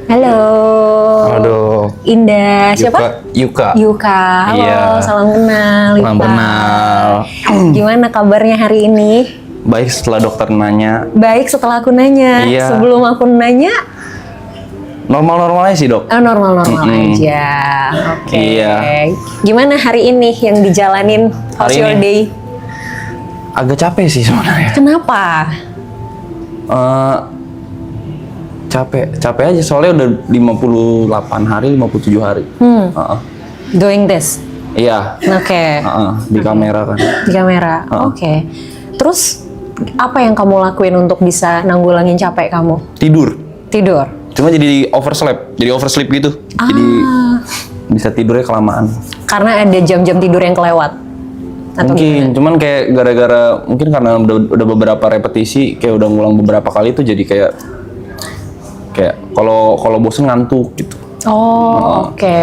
Halo. Aduh. Indah. Siapa? Yuka. Yuka. Halo, Iya. salam kenal. Salam Yuka. kenal. Gimana kabarnya hari ini? Baik setelah dokter nanya. Baik setelah aku nanya. Iya. Sebelum aku nanya, Normal-normal aja sih dok. normal-normal aja. Oke. Iya. Gimana hari ini yang dijalanin? How's Hari your ini? day? Agak capek sih sebenarnya. Kenapa? Capek aja soalnya udah 58 hari, 57 hari. Heeh. Doing this? Iya. Oke. Di kamera kan. Di kamera. Oke. Terus apa yang kamu lakuin untuk bisa nanggulangin capek kamu? Tidur. Tidur. Cuma jadi oversleep gitu. Jadi bisa tidurnya kelamaan. Karena ada jam-jam tidur yang kelewat. Atau Mungkin, cuman kayak gara-gara mungkin karena udah beberapa repetisi, kayak udah ngulang beberapa kali itu jadi kayak kalau bosen ngantuk gitu. Oh, oke.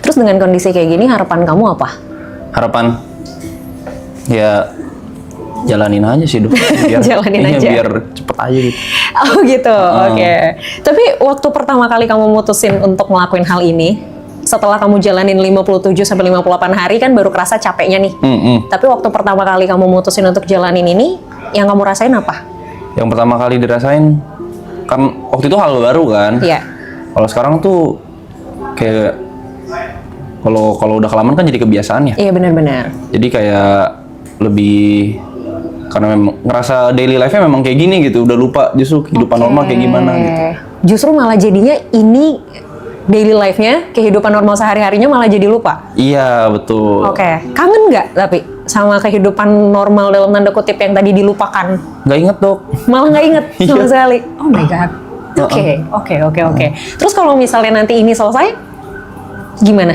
Terus dengan kondisi kayak gini harapan kamu apa? Harapan ya jalanin aja sih dok. Jalanin aja. Biar cepet aja gitu. Oh gitu, oke. Tapi waktu pertama kali kamu mutusin untuk ngelakuin hal ini, setelah kamu jalanin 57 sampai 58 hari kan baru kerasa capeknya nih. Tapi waktu pertama kali kamu mutusin untuk jalanin ini, yang kamu rasain apa? Yang pertama kali dirasain kan waktu itu hal baru kan. Iya. Kalau sekarang tuh kayak kalau udah kelamaan kan jadi kebiasaan ya. Iya benar-benar. Jadi kayak lebih karena memang ngerasa daily life-nya memang kayak gini gitu, udah lupa justru kehidupan normal kayak gimana gitu. Justru malah jadinya ini daily life-nya, kehidupan normal sehari-harinya malah jadi lupa. Iya, betul. Oke. Kangen nggak tapi sama kehidupan normal dalam tanda kutip yang tadi dilupakan? Nggak inget dok. Malah nggak inget sama Iya. sekali. Oh my god. Oke. Terus kalau misalnya nanti ini selesai, gimana?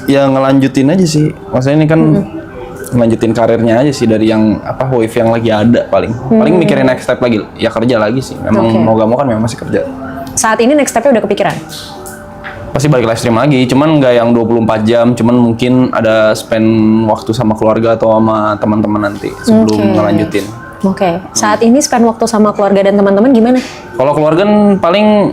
Ya ngelanjutin aja sih. Maksudnya ini kan ngelanjutin karirnya aja sih dari yang wave yang lagi ada paling mikirin next step lagi. Ya kerja lagi sih. Memang mau gak mau kan memang masih kerja. Saat ini next step-nya udah kepikiran? Pasti balik live stream lagi, cuman nggak yang 24 jam, cuman mungkin ada spend waktu sama keluarga atau sama teman-teman nanti sebelum ngelanjutin. Oke. Saat ini spend waktu sama keluarga dan teman-teman gimana? Kalau keluarga kan paling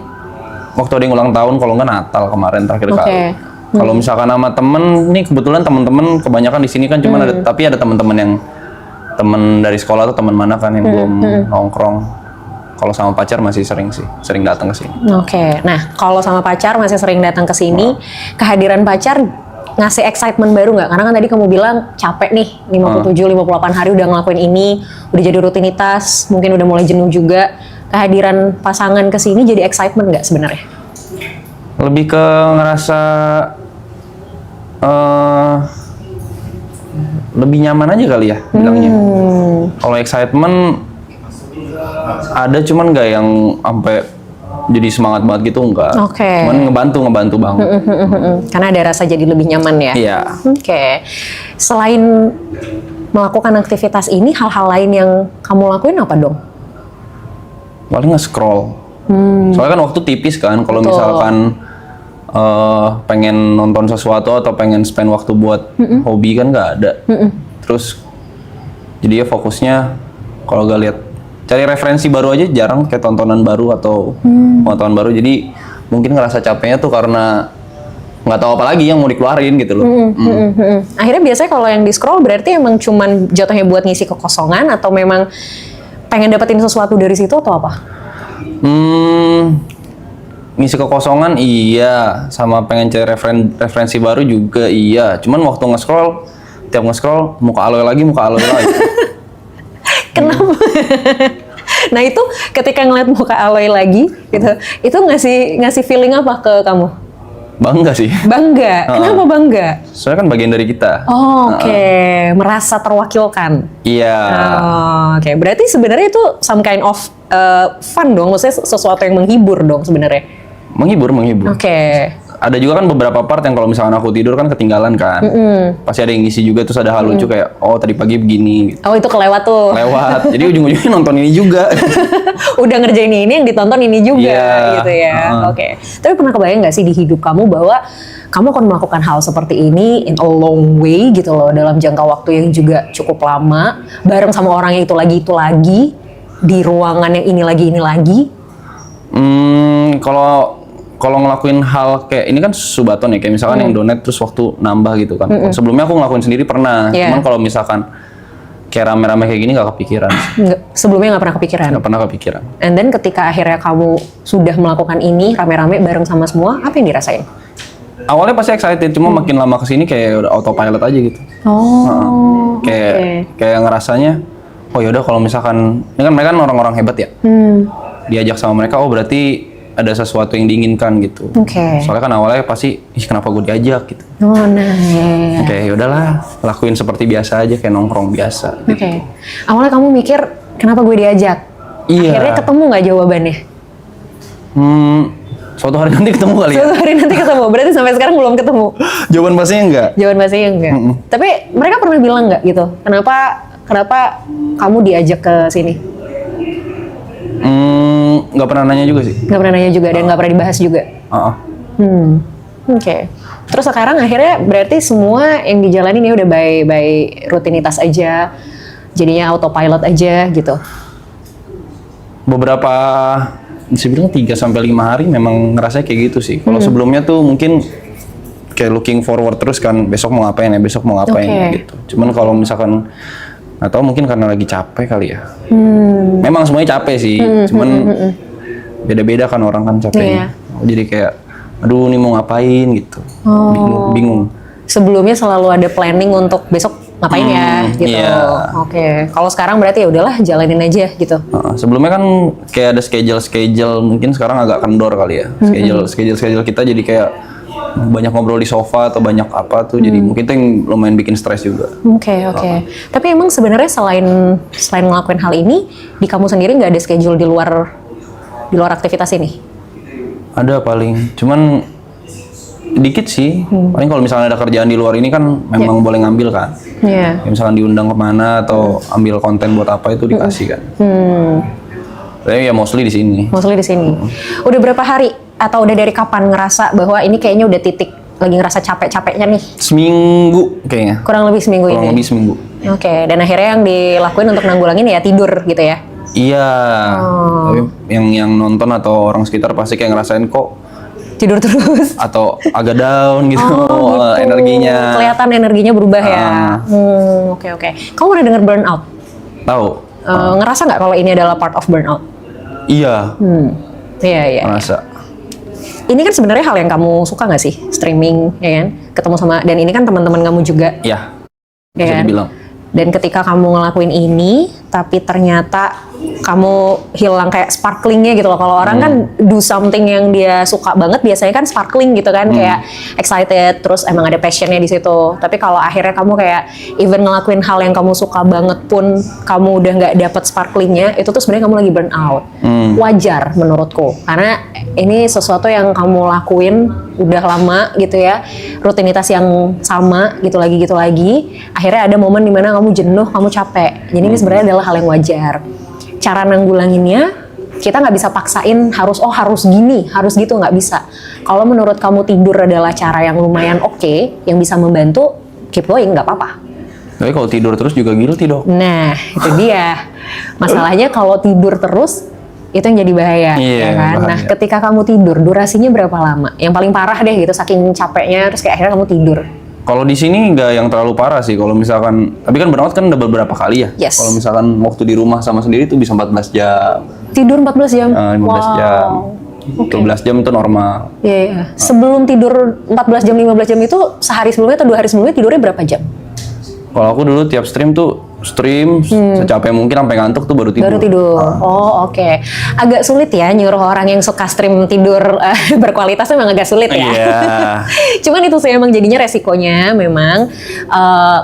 waktu ada yang ulang tahun, kalau nggak Natal kemarin terakhir kali. Kalau misalkan sama temen, nih kebetulan teman-teman kebanyakan di sini kan cuma tapi ada teman-teman yang teman dari sekolah atau teman mana kan yang belum nongkrong. Kalau sama pacar masih sering datang ke sini. Oke. Nah, kalau sama pacar masih sering datang ke sini, kehadiran pacar ngasih excitement baru nggak? Karena kan tadi kamu bilang capek nih, 57-58 hari udah ngelakuin ini, udah jadi rutinitas, mungkin udah mulai jenuh juga. Kehadiran pasangan ke sini jadi excitement nggak sebenarnya? Lebih ke ngerasa lebih nyaman aja kali ya bilangnya. Kalau excitement ada, cuman nggak yang sampai jadi semangat banget gitu, enggak. Oke. Cuman ngebantu banget. Karena ada rasa jadi lebih nyaman ya? Iya. Oke. Selain melakukan aktivitas ini, hal-hal lain yang kamu lakuin apa dong? Paling nge-scroll. Soalnya kan waktu tipis kan, kalau misalkan pengen nonton sesuatu atau pengen spend waktu buat hobi kan nggak ada. Terus jadi ya fokusnya kalau gak lihat cari referensi baru aja, jarang kayak tontonan baru atau pengetahuan baru. Jadi mungkin ngerasa capeknya tuh karena nggak tahu apa lagi yang mau dikeluarin gitu loh. Akhirnya biasanya kalau yang di scroll berarti emang cuman jatuhnya buat ngisi kekosongan atau memang pengen dapetin sesuatu dari situ atau apa? Ngisi kekosongan iya, sama pengen cari referensi baru juga iya. Cuman waktu tiap nge-scroll muka aloy lagi. Kenapa? Nah itu ketika ngeliat muka Aloy lagi gitu, itu ngasih feeling apa ke kamu? Bangga sih. Bangga. Kenapa bangga? Soalnya kan bagian dari kita. Oh, oke. Merasa terwakilkan. Iya. Oke. Berarti sebenarnya itu some kind of fun dong, maksudnya sesuatu yang menghibur dong sebenarnya. Menghibur. Oke. Ada juga kan beberapa part yang kalau misalkan aku tidur kan ketinggalan kan. Pasti ada yang ngisi juga, terus ada hal lucu kayak tadi pagi begini gitu. Oh itu kelewat tuh. Lewat. Jadi ujung-ujungnya nonton ini juga. Udah ngerjain ini yang ditonton ini juga gitu ya. Oke. Tapi pernah kebayang nggak sih di hidup kamu bahwa kamu akan melakukan hal seperti ini in a long way gitu loh, dalam jangka waktu yang juga cukup lama, bareng sama orang yang itu lagi di ruangan yang ini lagi. Kalau ngelakuin hal kayak ini kan subaton ya, kayak misalkan yang donate terus waktu nambah gitu kan. Sebelumnya aku ngelakuin sendiri pernah, Yeah. cuman kalau misalkan kayak rame-rame kayak gini nggak kepikiran. Sebelumnya nggak pernah kepikiran. Nggak pernah kepikiran. And then ketika akhirnya kamu sudah melakukan ini rame-rame bareng sama semua, apa yang dirasain? Awalnya pasti excited, cuma makin lama kesini kayak udah autopilot aja gitu. Oh, Kayak ngerasanya, oh yaudah kalau misalkan ini kan mereka kan orang-orang hebat ya, diajak sama mereka, oh berarti ada sesuatu yang diinginkan gitu. Oke. Soalnya kan awalnya pasti, ih kenapa gue diajak gitu. Oh, nah. Oke, yaudahlah, lakuin seperti biasa aja, kayak nongkrong biasa. Oke. Awalnya kamu mikir, kenapa gue diajak? Iya. Akhirnya ketemu nggak jawabannya? Suatu hari nanti ketemu kali ya. Suatu hari nanti ketemu, berarti sampai sekarang belum ketemu. Jawaban pastinya enggak. Jawaban pastinya enggak. Tapi mereka pernah bilang nggak gitu? Kenapa kamu diajak ke sini? Nggak pernah nanya juga sih. Nggak pernah nanya juga dan nggak pernah dibahas juga. Oke. Terus sekarang akhirnya berarti semua yang dijalanin ya udah by rutinitas aja, jadinya autopilot aja gitu. Beberapa bisa bilang 3-5 hari memang ngerasa kayak gitu sih. Kalau sebelumnya tuh mungkin kayak looking forward terus kan, besok mau ngapain ya, besok mau ngapain ya gitu. Cuman kalau misalkan atau mungkin karena lagi capek kali ya. Memang semuanya capek sih, cuman beda-beda kan orang kan capeknya. Jadi kayak, aduh ini mau ngapain gitu, bingung. Sebelumnya selalu ada planning untuk besok ngapain ya gitu. Oke. Kalau sekarang berarti ya udahlah jalanin aja gitu. Sebelumnya kan kayak ada schedule, mungkin sekarang agak kendor kali ya. Schedule kita jadi kayak banyak ngobrol di sofa atau banyak apa tuh, jadi mungkin itu yang lumayan bikin stres juga. Oke. Tapi emang sebenarnya selain ngelakuin hal ini, di kamu sendiri nggak ada schedule di luar aktivitas ini? Ada paling, cuman dikit sih. Paling kalau misalnya ada kerjaan di luar ini kan memang boleh ngambil kan. Iya. Misalkan diundang kemana atau ambil konten buat apa itu dikasih kan. Tapi ya mostly di sini. Mostly di sini. Udah berapa hari atau udah dari kapan ngerasa bahwa ini kayaknya udah titik lagi ngerasa capek-capeknya nih? Seminggu kayaknya. Kurang lebih seminggu ini. Kurang lebih seminggu. Oke. Dan akhirnya yang dilakuin untuk nanggulangin ya tidur gitu ya? Iya. Tapi yang nonton atau orang sekitar pasti kayak ngerasain kok tidur terus atau agak down gitu, energinya. Kelihatan energinya berubah ya. Oke. Kamu udah denger burnout? Tahu. Ngerasa nggak kalau ini adalah part of burnout? Iya. Iya. Ngerasa. Ini kan sebenarnya hal yang kamu suka nggak sih, streaming, ya kan? Ketemu sama, dan ini kan teman-teman kamu juga. Iya. Ya Bisa kan? dibilang. Dan ketika kamu ngelakuin ini, tapi ternyata kamu hilang kayak sparklingnya gitu loh. Kalau orang kan do something yang dia suka banget, biasanya kan sparkling gitu kan, kayak excited, terus emang ada passionnya di situ. Tapi kalau akhirnya kamu kayak even ngelakuin hal yang kamu suka banget pun, kamu udah nggak dapet sparklingnya, itu tuh sebenarnya kamu lagi burn out. Wajar menurutku, karena ini sesuatu yang kamu lakuin udah lama gitu ya, rutinitas yang sama gitu lagi. Akhirnya ada momen dimana kamu jenuh, kamu capek. Jadi ini sebenarnya adalah hal yang wajar. Cara nanggulanginnya, kita nggak bisa paksain harus gini, harus gitu, nggak bisa. Kalau menurut kamu tidur adalah cara yang lumayan oke, yang bisa membantu, keep going, nggak apa-apa. Tapi kalau tidur terus juga guilty dong. Nah, itu dia. Masalahnya kalau tidur terus, itu yang jadi bahaya, ya kan? Bahaya. Nah, ketika kamu tidur, durasinya berapa lama? Yang paling parah deh gitu, saking capeknya, terus kayak akhirnya kamu tidur. Kalau di sini nggak yang terlalu parah sih. Kalau misalkan, tapi kan burnout kan ada beberapa kali ya. Yes. Kalau misalkan waktu di rumah sama sendiri tuh bisa 14 jam, Tidur 14 jam? 15 jam, 12 jam itu normal. Iya. Sebelum tidur 14 jam, 15 jam itu sehari sebelumnya atau 2 hari sebelumnya tidurnya berapa jam? Kalau aku dulu tiap stream secapek mungkin sampai ngantuk tuh baru tidur. Baru tidur. Oh, oke. Agak sulit ya nyuruh orang yang suka stream tidur berkualitas, memang agak sulit ya. Iya. Cuman itu sih emang jadinya resikonya memang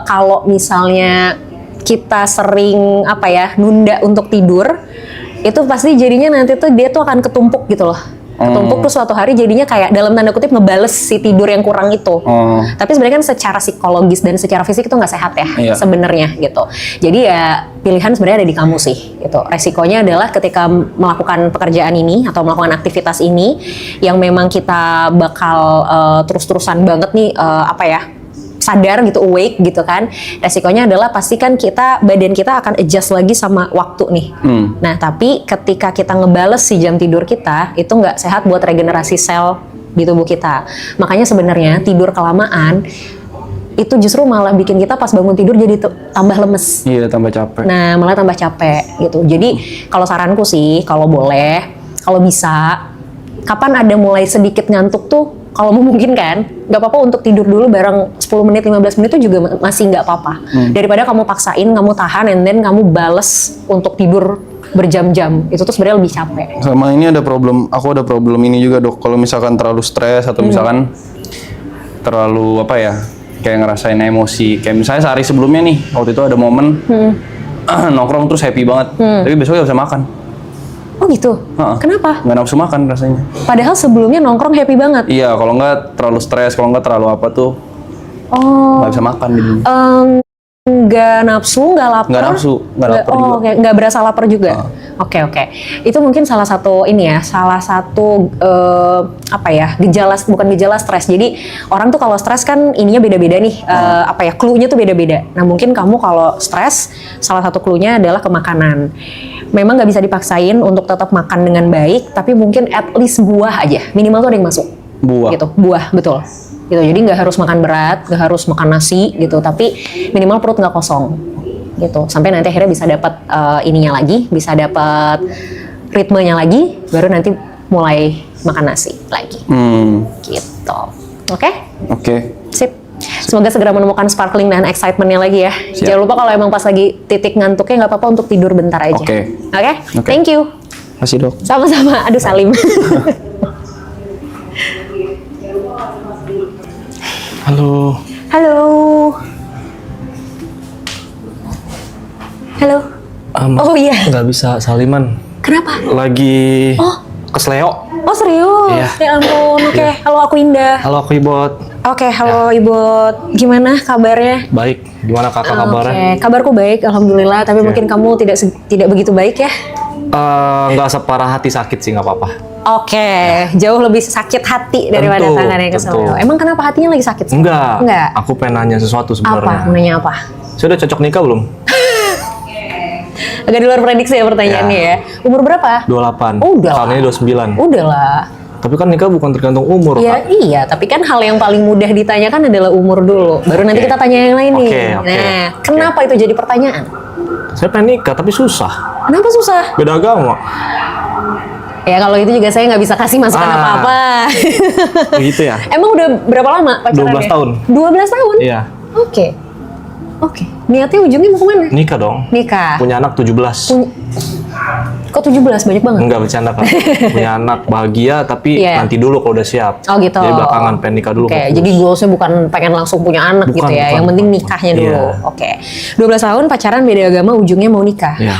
kalau misalnya kita sering nunda untuk tidur, itu pasti jadinya nanti tuh dia tuh akan ketumpuk gitu loh. Ketumpuk terus suatu hari jadinya kayak dalam tanda kutip ngebales si tidur yang kurang itu. Tapi sebenarnya kan secara psikologis dan secara fisik itu nggak sehat ya sebenarnya gitu. Jadi ya pilihan sebenarnya ada di kamu sih gitu. Resikonya adalah ketika melakukan pekerjaan ini atau melakukan aktivitas ini yang memang kita bakal terus-terusan banget nih sadar gitu, awake gitu kan, resikonya adalah pasti kan badan kita akan adjust lagi sama waktu nih. Nah tapi ketika kita ngebales si jam tidur kita, itu nggak sehat buat regenerasi sel di tubuh kita. Makanya sebenarnya tidur kelamaan itu justru malah bikin kita pas bangun tidur jadi tambah lemes. Iya, tambah capek. Nah, malah tambah capek gitu. Jadi, kalau saranku sih, kalau boleh, kalau bisa, kapan ada mulai sedikit ngantuk tuh, kalau memungkinkan, nggak apa-apa untuk tidur dulu bareng 10 menit, 15 menit itu juga masih nggak apa-apa. Daripada kamu paksain, kamu tahan, and then kamu bales untuk tidur berjam-jam. Itu tuh sebenarnya lebih capek. Sama ini aku ada problem ini juga, Dok. Kalau misalkan terlalu stres atau misalkan terlalu apa ya, kayak ngerasain emosi, kayak misalnya sehari sebelumnya nih, waktu itu ada momen nongkrong terus happy banget, tapi besoknya gak bisa makan. Oh gitu? Kenapa? Nggak nafsu makan rasanya. Padahal sebelumnya nongkrong happy banget. Iya, kalau nggak terlalu stres, kalau nggak terlalu apa tuh, nggak bisa makan gitu. Nggak nafsu, nggak lapar. Nggak nafsu, nggak lapar juga. Oke. Nggak berasa lapar juga. Oke. Itu mungkin salah satu apa ya, bukan gejala stres. Jadi orang tuh kalau stres kan ininya beda-beda nih, clue-nya tuh beda-beda. Nah mungkin kamu kalau stres, salah satu clue-nya adalah ke makanan. Memang nggak bisa dipaksain untuk tetap makan dengan baik, tapi mungkin at least buah aja, minimal tuh ada yang masuk. Buah. Gitu, buah, betul. Gitu, jadi nggak harus makan berat, nggak harus makan nasi gitu, tapi minimal perut nggak kosong gitu, sampai nanti akhirnya bisa dapat ininya lagi, bisa dapat ritmenya lagi, baru nanti mulai makan nasi lagi. Gitu, oke? Sip. Semoga segera menemukan sparkling dan excitementnya lagi ya. Siap. Jangan lupa kalau emang pas lagi titik ngantuknya nggak apa-apa untuk tidur bentar aja. Oke. Thank you. Makasih, Dok. Sama-sama. Aduh Salim. Halo. Halo. Oh iya. Nggak bisa saliman. Kenapa? Lagi kesleo. Oh serius? Iya. Ya ampun. Oke. Halo aku Indah. Halo aku Ibot. Oke. Halo Ibu. Gimana kabarnya? Baik. Gimana kakak kabarnya? Oke. Kabarku baik. Alhamdulillah. Tapi mungkin kamu tidak begitu baik ya? Nggak separah hati sakit sih, nggak apa-apa. Oke. Jauh lebih sakit hati daripada Tentu, tangan yang kesleo. tentu. Emang kenapa hatinya lagi sakit? Enggak. Enggak. Aku pengen nanya sesuatu Apa? sebenarnya. Mau nanya apa? Sudah cocok nikah belum? Agak di luar prediksi ya pertanyaannya ya. Umur berapa? 28. Udah Tahun lah. ini 29. Udah lah. Tapi kan nikah bukan tergantung umur, Ya, Kak. iya, tapi kan hal yang paling mudah ditanyakan adalah umur dulu. Baru nanti kita tanya yang lain nih. Oke. Nah, kenapa itu jadi pertanyaan? Saya pengen nikah, tapi susah. Kenapa susah? Beda agama. Ya kalau itu juga saya nggak bisa kasih masukan apa-apa. Begitu ya? Emang udah berapa lama pacarannya? 12 tahun. 12 tahun? Iya. Oke. Niatnya ujungnya mau kemana? Nikah dong. Nikah. Punya anak 17. Kok 17? Banyak banget. Enggak bercanda, Kak. Punya anak bahagia, tapi Iya. nanti dulu kalau udah siap. Oh gitu. Jadi belakangan pengen nikah dulu. Oke, fokus. jadi goalsnya bukan pengen langsung punya anak gitu ya. Bukan. Yang penting nikahnya dulu. Iya. Oke. 12 tahun pacaran beda agama, ujungnya mau nikah. Iya.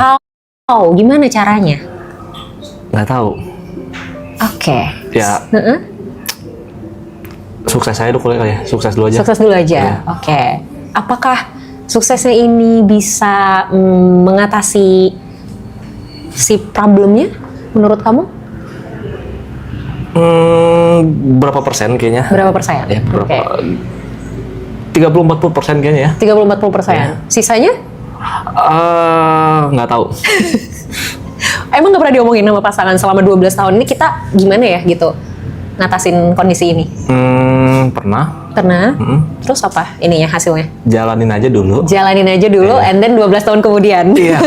How? Gimana caranya? Nggak tahu. Oke. Ya, Heeh. sukses aja dulu kali ya. Sukses dulu aja. Sukses dulu aja. Iya. Oke. Apakah suksesnya ini bisa mengatasi si problemnya menurut kamu? Berapa persen kayaknya? Berapa persen? Ya, berapa? Oke. 30-40% kayaknya ya. 30-40%. Iya. Sisanya? Nggak tahu. Emang nggak pernah diomongin sama pasangan selama 12 tahun ini kita gimana ya gitu ngatasin kondisi ini? Pernah. Pernah? Terus apa ininya hasilnya? Jalanin aja dulu. Jalanin aja dulu, and then 12 tahun kemudian. Iya,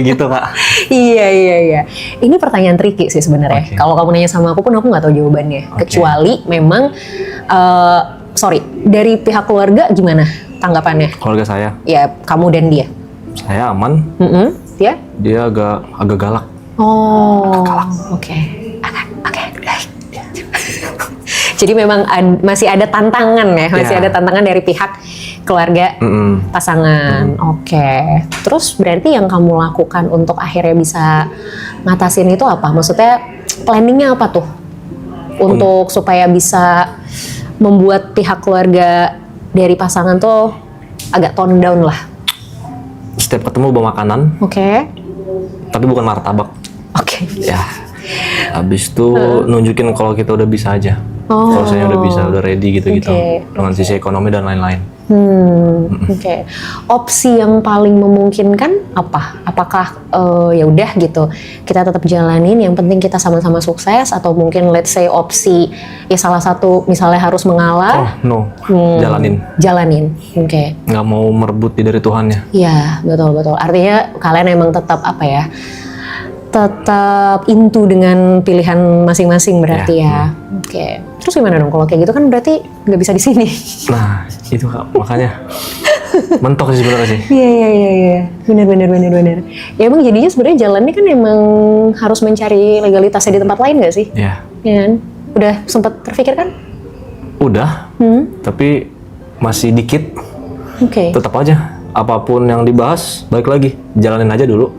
gitu Kak. Iya. Ini pertanyaan tricky sih sebenarnya. Oke. Kalau kamu nanya sama aku pun aku nggak tahu jawabannya. Oke. Kecuali memang, dari pihak keluarga gimana tanggapannya? Keluarga saya, Ya kamu dan dia. saya aman. Dia? Dia agak galak. Oh, oke. Jadi memang masih ada tantangan ya, masih Ya. ada tantangan dari pihak keluarga pasangan. Oke. Terus berarti yang kamu lakukan untuk akhirnya bisa ngatasin itu apa? Maksudnya planningnya apa tuh? Untuk supaya bisa membuat pihak keluarga dari pasangan tuh agak tone down lah. Setiap ketemu bawa makanan, Oke. tapi bukan martabak. Oke. Ya. Habis itu nunjukin kalau kita udah bisa aja. Kalau saya udah bisa, udah ready gitu-gitu. Oke. Dengan sisi ekonomi dan lain-lain. Oke. Opsi yang paling memungkinkan apa? Apakah ya udah gitu kita tetap jalanin, yang penting kita sama-sama sukses, atau mungkin let's say opsi ya salah satu misalnya harus mengalah. Oh no, Jalanin. Oke. nggak mau merebut dari Tuhannya. Iya, betul. Artinya kalian emang tetap apa ya? Tetap into dengan pilihan masing-masing berarti ya. Oke. Terus gimana dong kalau kayak gitu kan berarti nggak bisa di sini. Nah, itu Kak, makanya mentok sih sebenarnya sih. Iya. Benar. Ya emang jadinya sebenarnya jalannya kan emang harus mencari legalitasnya di tempat lain nggak sih? Ya, Ya kan? Udah sempat terpikirkan? udah. Tapi masih dikit. Oke. Tetap aja, apapun yang dibahas, balik lagi, jalanin aja dulu.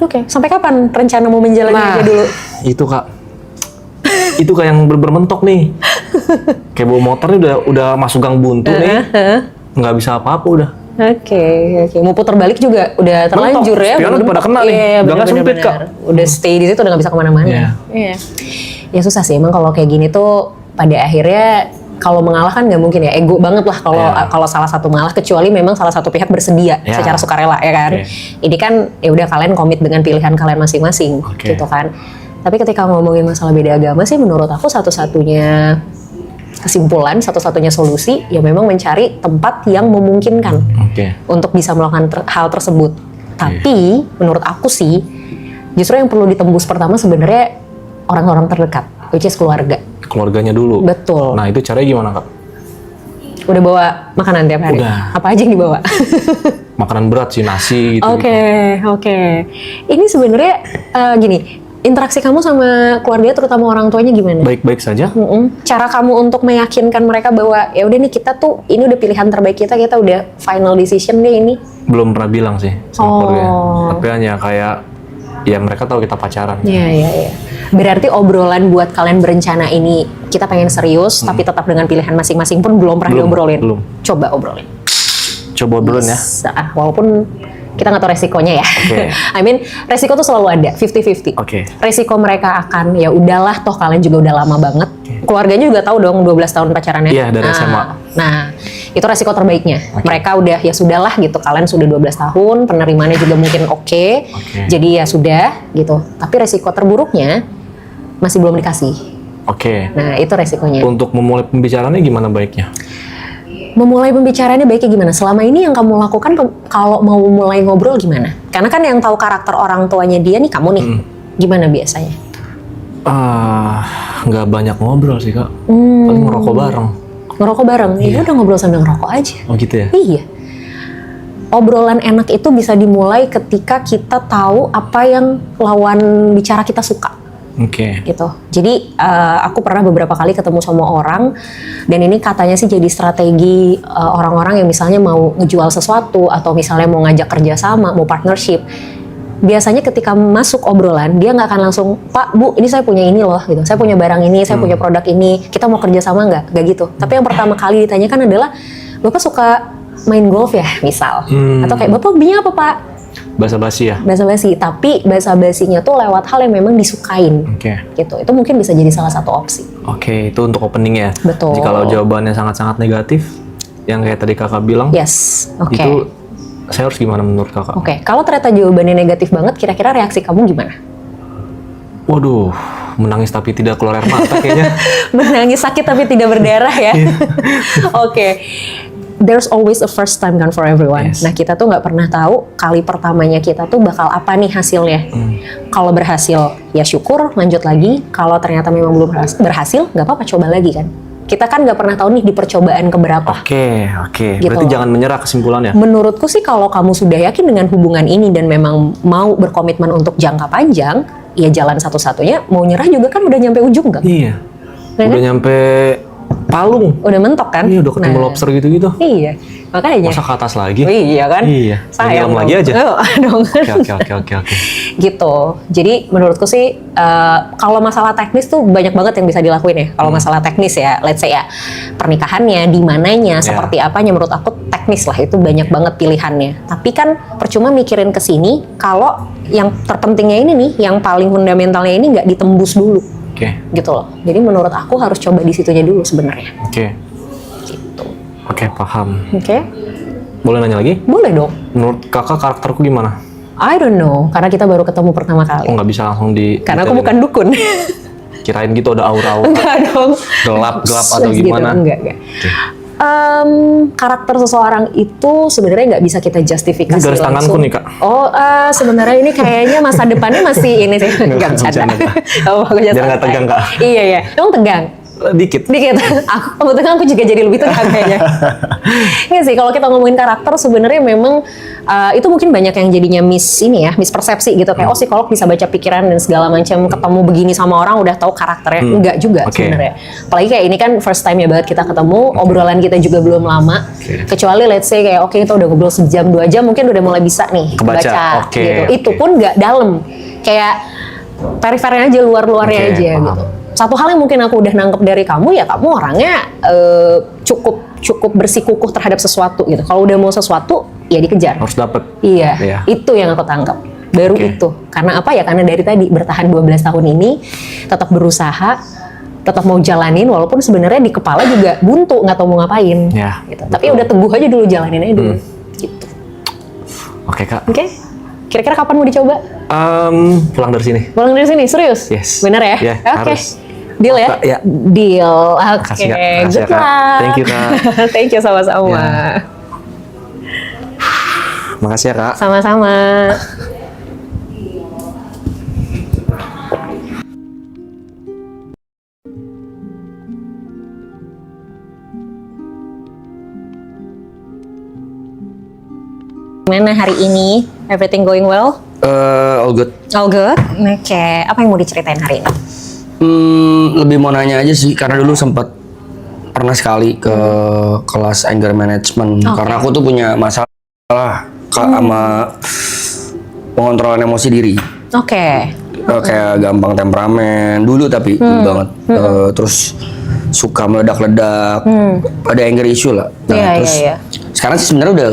Oke. Sampai kapan rencana mau menjalani aja dulu? Itu Kak. Itu kayak yang bermentok nih. Kayak bawa motor nih udah masuk gang buntu nih. Nggak bisa apa-apa udah. Oke. Mau putar balik juga udah terlanjur ya. Spion udah pada kena nih. Iya, Gangnya bener, sempit, Kak. Udah stay di situ, udah nggak bisa kemana-mana. Iya. Ya susah sih emang kalau kayak gini tuh pada akhirnya kalau mengalah kan nggak mungkin ya, ego banget lah kalau salah satu mengalah, kecuali memang salah satu pihak bersedia secara sukarela ya kan. Ini kan ya udah kalian komit dengan pilihan kalian masing-masing gitu kan. Tapi ketika ngomongin masalah beda agama sih menurut aku satu-satunya kesimpulan, satu-satunya solusi ya memang mencari tempat yang memungkinkan untuk bisa melakukan hal tersebut. Tapi menurut aku sih justru yang perlu ditembus pertama sebenarnya orang-orang terdekat, which is keluarga. Keluarganya dulu. Betul. Nah itu caranya gimana Kak? Udah bawa makanan tiap hari? Udah. Apa aja yang dibawa? Makanan berat sih, nasi gitu. Oke. Ini sebenarnya gini, interaksi kamu sama keluarga terutama orang tuanya gimana? Baik-baik saja. Cara kamu untuk meyakinkan mereka bahwa ya udah nih kita tuh ini udah pilihan terbaik kita udah final decision deh ini. Belum pernah bilang sih sama keluarga. Tapi hanya kayak ya mereka tahu kita pacaran. Iya. Berarti obrolan buat kalian berencana ini kita pengen serius tapi tetap dengan pilihan masing-masing pun belum pernah diobrolin. Belum. Coba obrolin. Coba obrolin ya. Walaupun kita nggak tahu resikonya ya. I mean, resiko tuh selalu ada, 50-50. Resiko mereka akan ya udahlah toh kalian juga udah lama banget. Keluarganya juga tahu dong 12 tahun pacarannya. Iya, dari SMA. Nah, itu resiko terbaiknya. Mereka udah ya sudahlah gitu, kalian sudah 12 tahun, penerimaannya juga mungkin oke. Jadi ya sudah gitu. Tapi resiko terburuknya masih belum dikasih. Nah, itu resikonya. Untuk memulai pembicaraannya gimana baiknya? Memulai pembicaraannya baiknya gimana? Selama ini yang kamu lakukan kalau mau mulai ngobrol gimana? Karena kan yang tahu karakter orang tuanya dia nih kamu nih. Gimana biasanya? Nggak banyak ngobrol sih Kak. Paling ngerokok bareng. Ngerokok bareng? Ya udah ngobrol sambil ngerokok aja. Oh gitu ya? Iya. Obrolan enak itu bisa dimulai ketika kita tahu apa yang lawan bicara kita suka. Gitu. Jadi aku pernah beberapa kali ketemu sama orang dan ini katanya sih jadi strategi orang-orang yang misalnya mau ngejual sesuatu atau misalnya mau ngajak kerjasama, mau partnership. Biasanya ketika masuk obrolan dia nggak akan langsung Pak, Bu, ini saya punya ini loh gitu. Saya punya barang ini, saya punya produk ini. Kita mau kerjasama nggak? Nggak gitu. Tapi yang pertama kali ditanyakan adalah Bapak suka main golf ya misal? Atau kayak Bapak hobinya apa Pak? Basa-basi ya? Basa-basi, tapi basa-basinya tuh lewat hal yang memang disukain. Gitu. Itu mungkin bisa jadi salah satu opsi. Itu untuk opening ya? Betul. Jikalau jawabannya sangat-sangat negatif, yang kayak tadi kakak bilang, itu saya harus gimana menurut kakak? Kalau ternyata jawabannya negatif banget, kira-kira reaksi kamu gimana? Waduh, menangis tapi tidak keluar air mata kayaknya. Menangis sakit tapi tidak berdarah ya? There's always a first time kan for everyone. Nah kita tuh nggak pernah tahu kali pertamanya kita tuh bakal apa nih hasilnya. Kalau berhasil ya syukur, lanjut lagi. Kalau ternyata memang belum berhasil, nggak apa-apa, coba lagi kan. Kita kan nggak pernah tahu nih di percobaan keberapa. Gitu. Berarti jangan menyerah kesimpulannya. Menurutku sih kalau kamu sudah yakin dengan hubungan ini dan memang mau berkomitmen untuk jangka panjang, ya jalan satu-satunya. Mau nyerah juga kan udah nyampe ujung kan? Iya. Udah nyampe palung. Udah mentok kan? Iya, udah ketemu lobster gitu-gitu. Iya, makanya. Masa ke atas lagi? Iya kan? Iya. Sayang lagi aja. Oke. Gitu. Jadi menurutku sih kalau masalah teknis tuh banyak banget yang bisa dilakuin ya. Kalau masalah teknis ya, let's say ya pernikahannya, di mananya, seperti apanya, menurut aku teknis lah itu banyak banget pilihannya. Tapi kan percuma mikirin ke sini kalau yang terpentingnya ini nih, yang paling fundamentalnya ini nggak ditembus dulu. Oke. Gitu loh. Jadi menurut aku harus coba di situnya dulu sebenarnya. Oke. Gitu. Oke, paham. Oke? Boleh nanya lagi? Boleh dong. Menurut kakak karakterku gimana? I don't know, karena kita baru ketemu pertama kali. Oh, nggak bisa langsung di... Karena aku bukan dukun. Kirain gitu ada aura-aura Enggak dong. gelap-gelap atau Gitu, gimana? enggak. Karakter seseorang itu sebenarnya nggak bisa kita justifikasi Ini garis tanganku langsung. nih, Kak. Oh, sebenarnya ini kayaknya masa depannya masih ini sih. Nggak bercanda. bercanda, Kak. Oh, pokoknya Biar nggak santai. tegang, Kak. Iya, iya. Emang tegang? Dikit. Aku kebetulan aku juga jadi lebih tegang kayaknya. Iya sih, kalau kita ngomongin karakter sebenarnya memang itu mungkin banyak yang jadinya mispersepsi gitu, kayak oh psikolog bisa baca pikiran dan segala macam, ketemu begini sama orang udah tahu karakternya. Enggak juga sebenarnya. Apalagi kayak ini kan first time ya banget kita ketemu, obrolan kita juga belum lama. Kecuali let's say kayak oke, kita udah ngobrol sejam 2 jam mungkin udah mulai bisa nih baca gitu. Itu pun nggak dalam. Kayak perifernya aja, luar-luarnya aja paham. gitu. Satu hal yang mungkin aku udah nangkep dari kamu ya, kamu orangnya cukup bersikukuh terhadap sesuatu gitu. Kalau udah mau sesuatu ya dikejar. Harus dapet. Iya, itu yang aku tangkap. Baru itu. Karena apa ya? Karena dari tadi bertahan 12 tahun ini tetap berusaha, tetap mau jalanin walaupun sebenarnya di kepala juga buntu, nggak tahu mau ngapain. Ya, Gitu. Tapi udah teguh aja dulu, jalanin aja dulu. Gitu. Oke, Kak. Oke. Kira-kira kapan mau dicoba? Pulang dari sini. Pulang dari sini, serius? Yes. Bener ya? Ya, Oke. harus. Deal ya? Ya. Deal. Oke. Makasih, Kak. Makasih Good ya, Kak. luck. Thank you, Kak. Thank you sama-sama. Ya. Makasih ya, Kak. Sama-sama. Gimana hari ini? Everything going well? All good. All good? Oke. Apa yang mau diceritain hari ini? Lebih mau nanya aja sih, karena dulu sempat pernah sekali ke kelas anger management. Karena aku tuh punya masalah sama pengontrolan emosi diri. Oke. Kayak gampang temperamen dulu, tapi dulu banget. Terus suka meledak-ledak. Ada anger issue lah. Nah, Iya, terus iya. sekarang sih sebenarnya udah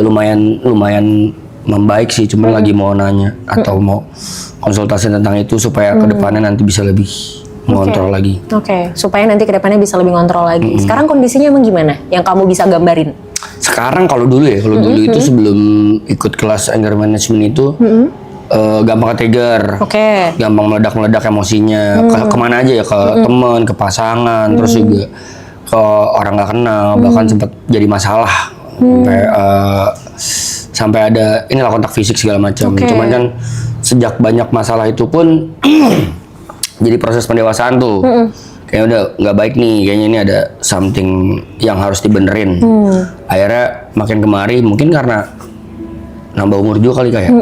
lumayan membaik sih. Cuman lagi mau nanya atau mau konsultasi tentang itu supaya kedepannya nanti bisa lebih mengontrol lagi. Oke. Supaya nanti kedepannya bisa lebih ngontrol lagi. Sekarang kondisinya emang gimana? Yang kamu bisa gambarin? Sekarang kalau dulu ya, dulu itu sebelum ikut kelas anger management itu gampang ke-trigger, gampang meledak-meledak emosinya, kemana aja ya, ke teman, ke pasangan, terus juga ke orang nggak kenal, bahkan sempat jadi masalah sampai ada inilah kontak fisik segala macam. Cuman kan sejak banyak masalah itu pun jadi proses pendewasaan tuh. Kayaknya udah nggak baik nih, kayaknya ini ada something yang harus dibenerin. Akhirnya makin kemari, mungkin karena nambah umur juga kali kayak.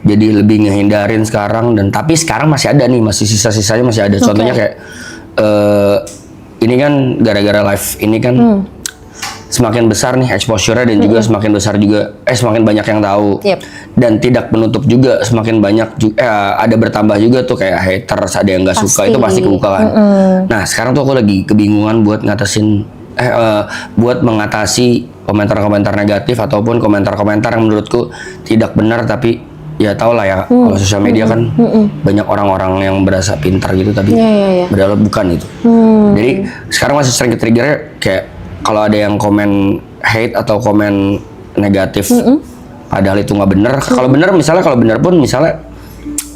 Jadi lebih ngehindarin sekarang, dan tapi sekarang masih ada nih, masih sisa-sisanya masih ada. Contohnya kayak ini kan gara-gara live ini kan semakin besar nih exposure-nya, dan juga semakin besar juga semakin banyak yang tahu. Dan tidak menutup juga, semakin banyak ada bertambah juga tuh kayak haters, ada yang nggak suka, itu pasti kebuka kan. Nah, sekarang tuh aku lagi kebingungan buat buat mengatasi komentar-komentar negatif ataupun komentar-komentar yang menurutku tidak benar, tapi ya tau lah ya, kalau sosial media kan banyak orang-orang yang berasa pintar gitu, tapi padahal bukan itu. Jadi sekarang masih sering ke-trigger kayak kalau ada yang komen hate atau komen negatif, padahal itu nggak bener. Kalau bener pun misalnya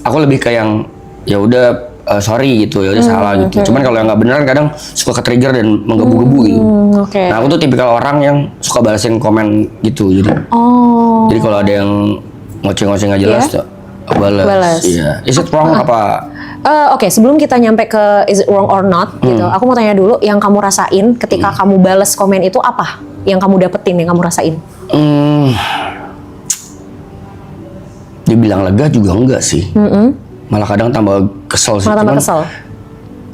aku lebih ke yang ya udah sorry gitu, ya udah salah gitu. Cuman kalau yang nggak bener kadang suka ke-trigger dan menggebu-gebu gitu. Nah, aku tuh tipikal orang yang suka balasin komen gitu. Jadi kalau ada yang ngoceh-ngoceh nggak jelas tuh balas. Iya. Is it wrong apa? Oke, sebelum kita nyampe ke is it wrong or not gitu, aku mau tanya dulu, yang kamu rasain ketika kamu balas komen itu apa? Yang kamu dapetin, yang kamu rasain? Dibilang lega juga enggak sih. Malah kadang tambah kesel sih. Tambah kesel.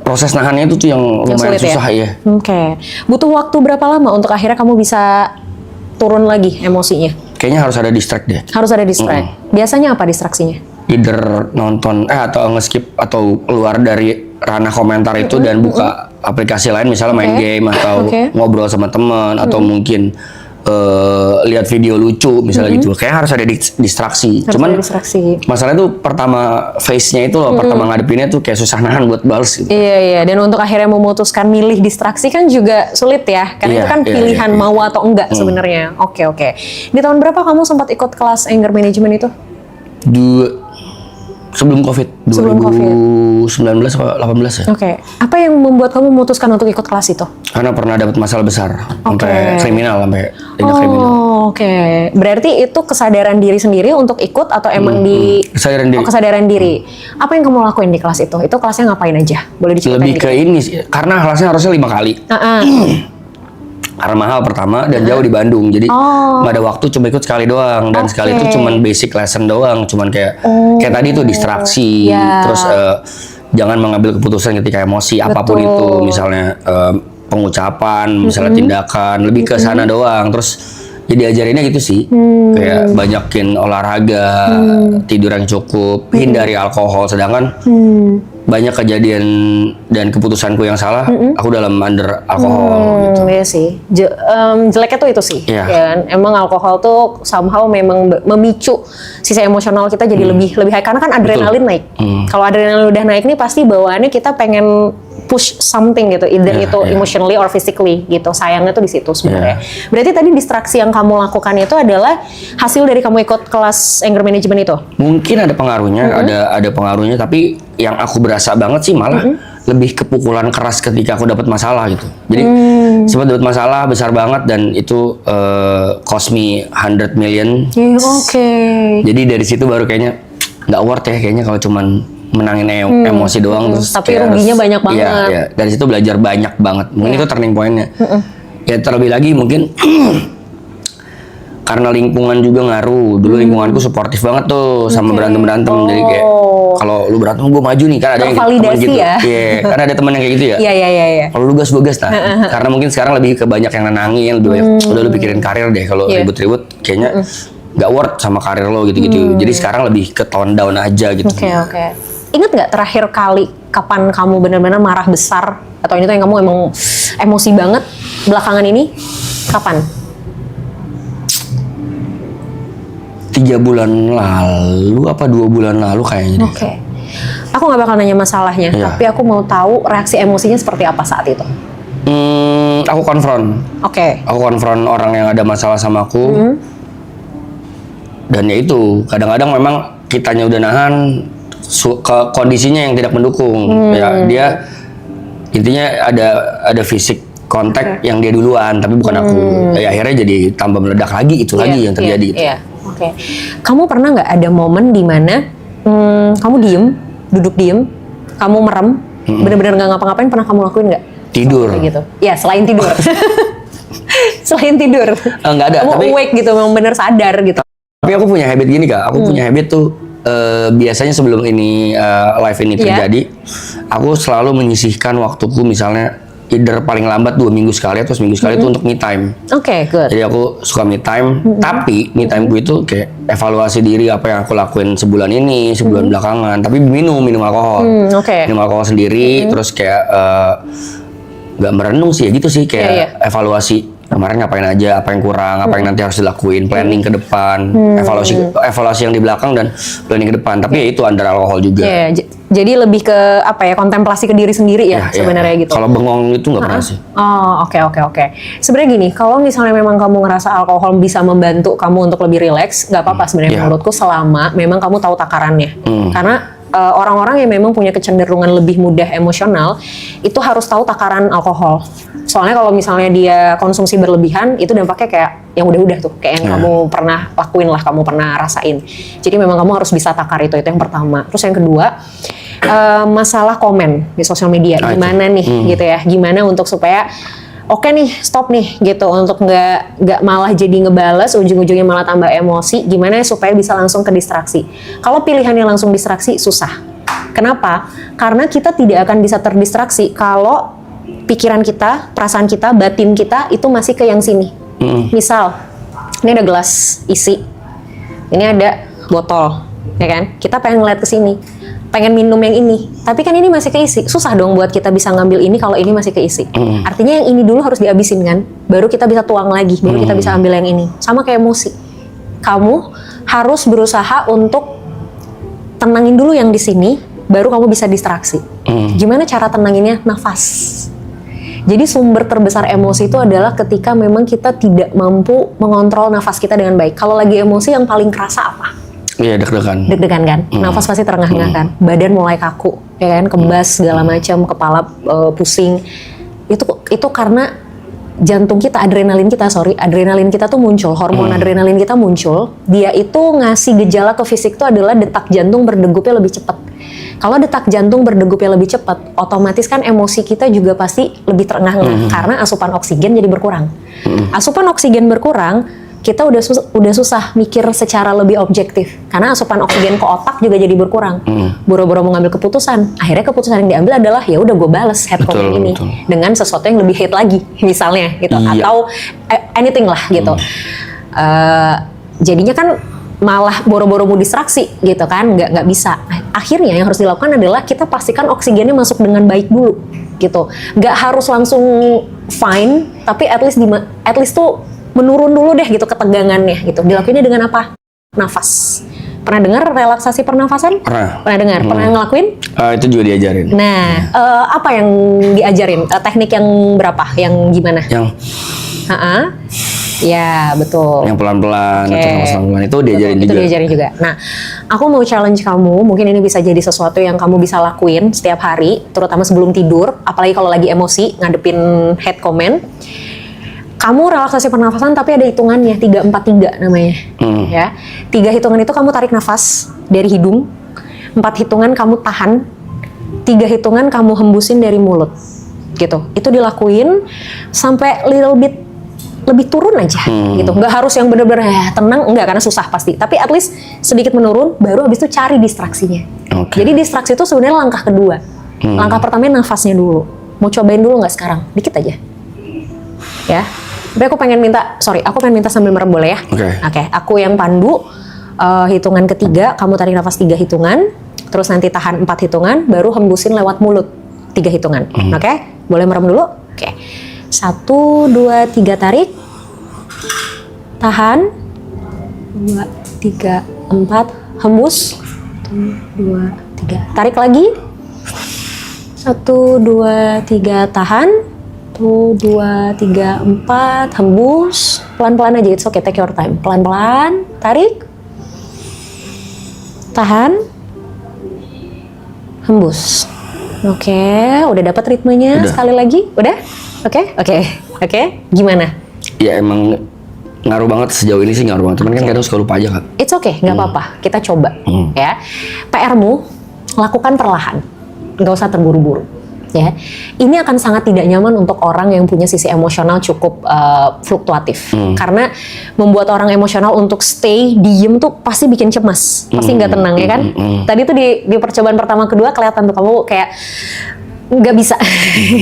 Proses nahannya itu tuh yang lumayan sulit susah ya. Oke. Butuh waktu berapa lama untuk akhirnya kamu bisa turun lagi emosinya? Kayaknya harus ada distract deh. Harus ada distract. Biasanya apa distraksinya? Either nonton atau nge-skip atau keluar dari ranah komentar itu dan buka aplikasi lain, misalnya main game atau ngobrol sama teman atau mungkin lihat video lucu misalnya gitu. Kayak harus ada distraksi. Harus Cuman ada distraksi. masalahnya tuh pertama face-nya itu loh, pertama ngadepinnya tuh kayak susah nahan buat balas gitu. Iya, dan untuk akhirnya memutuskan milih distraksi kan juga sulit ya, karena Iya, itu kan iya, pilihan iya, iya. mau atau enggak sebenarnya. Oke. Di tahun berapa kamu sempat ikut kelas anger management itu? Sebelum COVID, Sebelum 2019 atau 18 ya. Oke. Apa yang membuat kamu memutuskan untuk ikut kelas itu? Karena pernah dapat masalah besar, sampai kriminal, sampai tindak kriminal. Oke. Berarti itu kesadaran diri sendiri untuk ikut atau emang Kesadaran diri. kesadaran diri. Apa yang kamu lakuin di kelas itu? Itu kelasnya ngapain aja? Boleh diceritain Lebih ke ini sih, karena kelasnya harusnya 5 kali. Karena mahal pertama dan jauh di Bandung, jadi nggak ada waktu, cuma ikut sekali doang, dan sekali itu cuman basic lesson doang, cuman kayak tadi tuh distraksi, terus jangan mengambil keputusan ketika emosi apapun itu, misalnya pengucapan, misalnya tindakan, lebih ke sana doang. Terus jadi ajarinnya gitu sih, kayak banyakin olahraga, tidur yang cukup, hindari alkohol, sedangkan banyak kejadian dan keputusanku yang salah, aku dalam under alkohol gitu. Iya sih. Jeleknya tuh itu sih. Iya. Kan? Emang alkohol tuh somehow memang memicu sisi emosional kita jadi lebih high, karena kan adrenalin naik. Kalau adrenalin udah naik nih pasti bawaannya kita pengen push something gitu, either itu emotionally or physically gitu. Sayangnya tuh di situ sebenarnya. Berarti tadi distraksi yang kamu lakukan itu adalah hasil dari kamu ikut kelas anger management itu? Mungkin ada pengaruhnya, ada pengaruhnya, tapi yang aku berasa banget sih malah lebih ke pukulan keras ketika aku dapat masalah gitu. Jadi sempat dapat masalah besar banget dan itu cost me 100 million. Oke. Jadi dari situ baru kayaknya nggak worth ya kayaknya kalau cuman menangin emosi doang terus Tapi kayak ruginya harus- banyak banget. Iya. Dari situ belajar banyak banget. Mungkin itu turning point-nya. Ya terlebih lagi mungkin karena lingkungan juga ngaruh. Dulu lingkunganku suportif banget tuh sama berantem-berantem. Jadi kayak kalau lu berantem gue maju nih, kan ada yang teman Tervalidasi gitu. ya. Iya, kan ada teman yang kayak gitu ya. Iya. Kalau lu gas gue gas, nah. Karena mungkin sekarang lebih ke banyak yang nenangin, lebih banyak, udah lu pikirin karir deh. Kalau ribut-ribut kayaknya nggak worth sama karir lo gitu-gitu. Jadi sekarang lebih ke tone down aja gitu. Oke. Ingat nggak terakhir kali kapan kamu benar-benar marah besar, atau ini tuh yang kamu emang emosi banget belakangan ini? Kapan? 3 bulan lalu apa 2 bulan lalu kayaknya deh. Oke. Aku nggak bakal nanya masalahnya, Iya. tapi aku mau tahu reaksi emosinya seperti apa saat itu. Aku konfront. Oke. Aku konfront orang yang ada masalah sama aku. Dan ya itu, kadang-kadang memang kitanya udah nahan ke kondisinya yang tidak mendukung. Ya dia intinya ada fisik kontak yang dia duluan, tapi bukan aku. Ya, akhirnya jadi tambah meledak lagi, itu lagi yang terjadi gitu. Iya. Oke. Kamu pernah nggak ada momen di mana kamu duduk diem, kamu merem, bener-bener nggak ngapa-ngapain, pernah kamu lakuin nggak? Tidur. Kayak gitu. Ya, selain tidur. Selain tidur. Nggak ada, Kamu tapi awake gitu, memang bener sadar gitu. Tapi aku punya habit gini Kak, aku punya habit tuh biasanya sebelum ini live ini terjadi, aku selalu menyisihkan waktuku misalnya either paling lambat 2 minggu sekali atau seminggu sekali itu untuk me time. Oke, good. Jadi aku suka me time, tapi me time gue itu kayak evaluasi diri apa yang aku lakuin sebulan ini, sebulan belakangan, tapi minum alkohol. Oke. Minum alkohol sendiri, terus kayak nggak merenung sih ya gitu sih, kayak evaluasi kemarin ngapain aja, apa yang kurang, apa yang nanti harus dilakuin, planning ke depan, evaluasi yang di belakang dan planning ke depan. Tapi ya itu under alkohol juga. Iya, jadi lebih ke apa ya, kontemplasi ke diri sendiri ya sebenarnya gitu. Kalau bengong itu nggak pernah sih. Oh, oke. Sebenarnya gini, kalau misalnya memang kamu ngerasa alkohol bisa membantu kamu untuk lebih rileks, nggak apa-apa sebenarnya menurutku, selama memang kamu tahu takarannya. Karena orang-orang yang memang punya kecenderungan lebih mudah emosional itu harus tahu takaran alkohol. Soalnya kalau misalnya dia konsumsi berlebihan, itu dampaknya kayak yang udah-udah tuh, kayak yang kamu pernah lakuin lah, kamu pernah rasain. Jadi memang kamu harus bisa takar itu yang pertama. Terus yang kedua, masalah komen di sosial media, gimana nih gitu ya, gimana untuk supaya oke nih, stop nih gitu, untuk nggak malah jadi ngebales, ujung-ujungnya malah tambah emosi. Gimana supaya bisa langsung ke distraksi? Kalau pilihannya langsung distraksi, susah. Kenapa? Karena kita tidak akan bisa terdistraksi kalau pikiran kita, perasaan kita, batin kita itu masih ke yang sini. Misal, ini ada gelas isi, ini ada botol, ya kan? Kita pengen ngeliat ke sini, pengen minum yang ini, tapi kan ini masih keisi. Susah dong buat kita bisa ngambil ini kalau ini masih keisi. Artinya yang ini dulu harus dihabisin kan, baru kita bisa tuang lagi, baru kita bisa ambil yang ini. Sama kayak emosi. Kamu harus berusaha untuk tenangin dulu yang di sini, baru kamu bisa distraksi. Gimana cara tenanginnya? Nafas. Jadi sumber terbesar emosi itu adalah ketika memang kita tidak mampu mengontrol nafas kita dengan baik. Kalau lagi emosi yang paling kerasa apa? Iya, deg-degan. Deg-degan kan? Nafas pasti terengah-engah kan? Badan mulai kaku, ya kan? Kebas segala macam, kepala pusing. Itu karena jantung kita, adrenalin kita tuh muncul, hormon adrenalin kita muncul. Dia itu ngasih gejala ke fisik itu adalah detak jantung berdegupnya lebih cepat. Kalau detak jantung berdegupnya lebih cepat, otomatis kan emosi kita juga pasti lebih terengah-engah karena asupan oksigen jadi berkurang. Asupan oksigen berkurang, kita udah susah mikir secara lebih objektif karena asupan oksigen ke otak juga jadi berkurang. Boro-boro mau ngambil keputusan, akhirnya keputusan yang diambil adalah ya udah gue bales head comment ini dengan sesuatu yang lebih hate lagi, misalnya gitu, atau anything lah gitu. Jadinya kan malah boro-boro mau distraksi gitu kan, nggak bisa. Akhirnya yang harus dilakukan adalah kita pastikan oksigennya masuk dengan baik dulu gitu. Nggak harus langsung fine, tapi at least tuh menurun dulu deh gitu ketegangannya gitu. Dilakuinnya dengan apa? Nafas. Pernah dengar relaksasi pernafasan? Pernah dengar? Pernah ngelakuin? Itu juga diajarin. Nah, apa yang diajarin? Teknik yang berapa? Yang gimana? Yang ya, betul. yang pelan-pelan, atau nafas pelan-pelan itu diajarin juga. Itu diajarin juga. Nah, aku mau challenge kamu, mungkin ini bisa jadi sesuatu yang kamu bisa lakuin setiap hari, terutama sebelum tidur, apalagi kalau lagi emosi, ngadepin hate comment. Kamu relaksasi pernafasan tapi ada hitungannya, 3-4-3 namanya. Ya. 3 hitungan itu kamu tarik nafas dari hidung, 4 hitungan kamu tahan, 3 hitungan kamu hembusin dari mulut. Gitu. Itu dilakuin sampai little bit lebih turun aja gitu. Nggak harus yang bener-bener tenang, enggak, karena susah pasti. Tapi at least sedikit menurun, baru habis itu cari distraksinya. Jadi distraksi itu sebenarnya langkah kedua. Langkah pertama nafasnya dulu. Mau cobain dulu nggak sekarang? Dikit aja. Ya. Tapi aku pengen minta sambil merem boleh ya? Oke. Aku yang pandu, hitungan ketiga, kamu tarik nafas 3 hitungan, terus nanti tahan 4 hitungan, baru hembusin lewat mulut 3 hitungan. Oke? Boleh merem dulu? Oke. 1, 2, 3 tarik, tahan, 2, 3, 4, hembus, 1, 2, 3, tarik lagi, 1, 2, 3, tahan, 1, 2, 3, 4, hembus, pelan-pelan aja, it's okay, take your time, pelan-pelan, tarik, tahan, hembus. Oke, udah dapat ritmenya. Sekali lagi, udah? Oke. Gimana? Ya emang ngaruh banget sejauh ini sih, ngaruh banget. Cuman kan kadang suka lupa aja, Kak. It's okay, nggak apa-apa. Kita coba, ya. PR-mu lakukan perlahan, nggak usah terburu-buru. Ya, ini akan sangat tidak nyaman untuk orang yang punya sisi emosional cukup fluktuatif, karena membuat orang emosional untuk stay diem tuh pasti bikin cemas, pasti nggak tenang ya kan. Tadi tuh di percobaan pertama kedua kelihatan tuh kamu kayak nggak bisa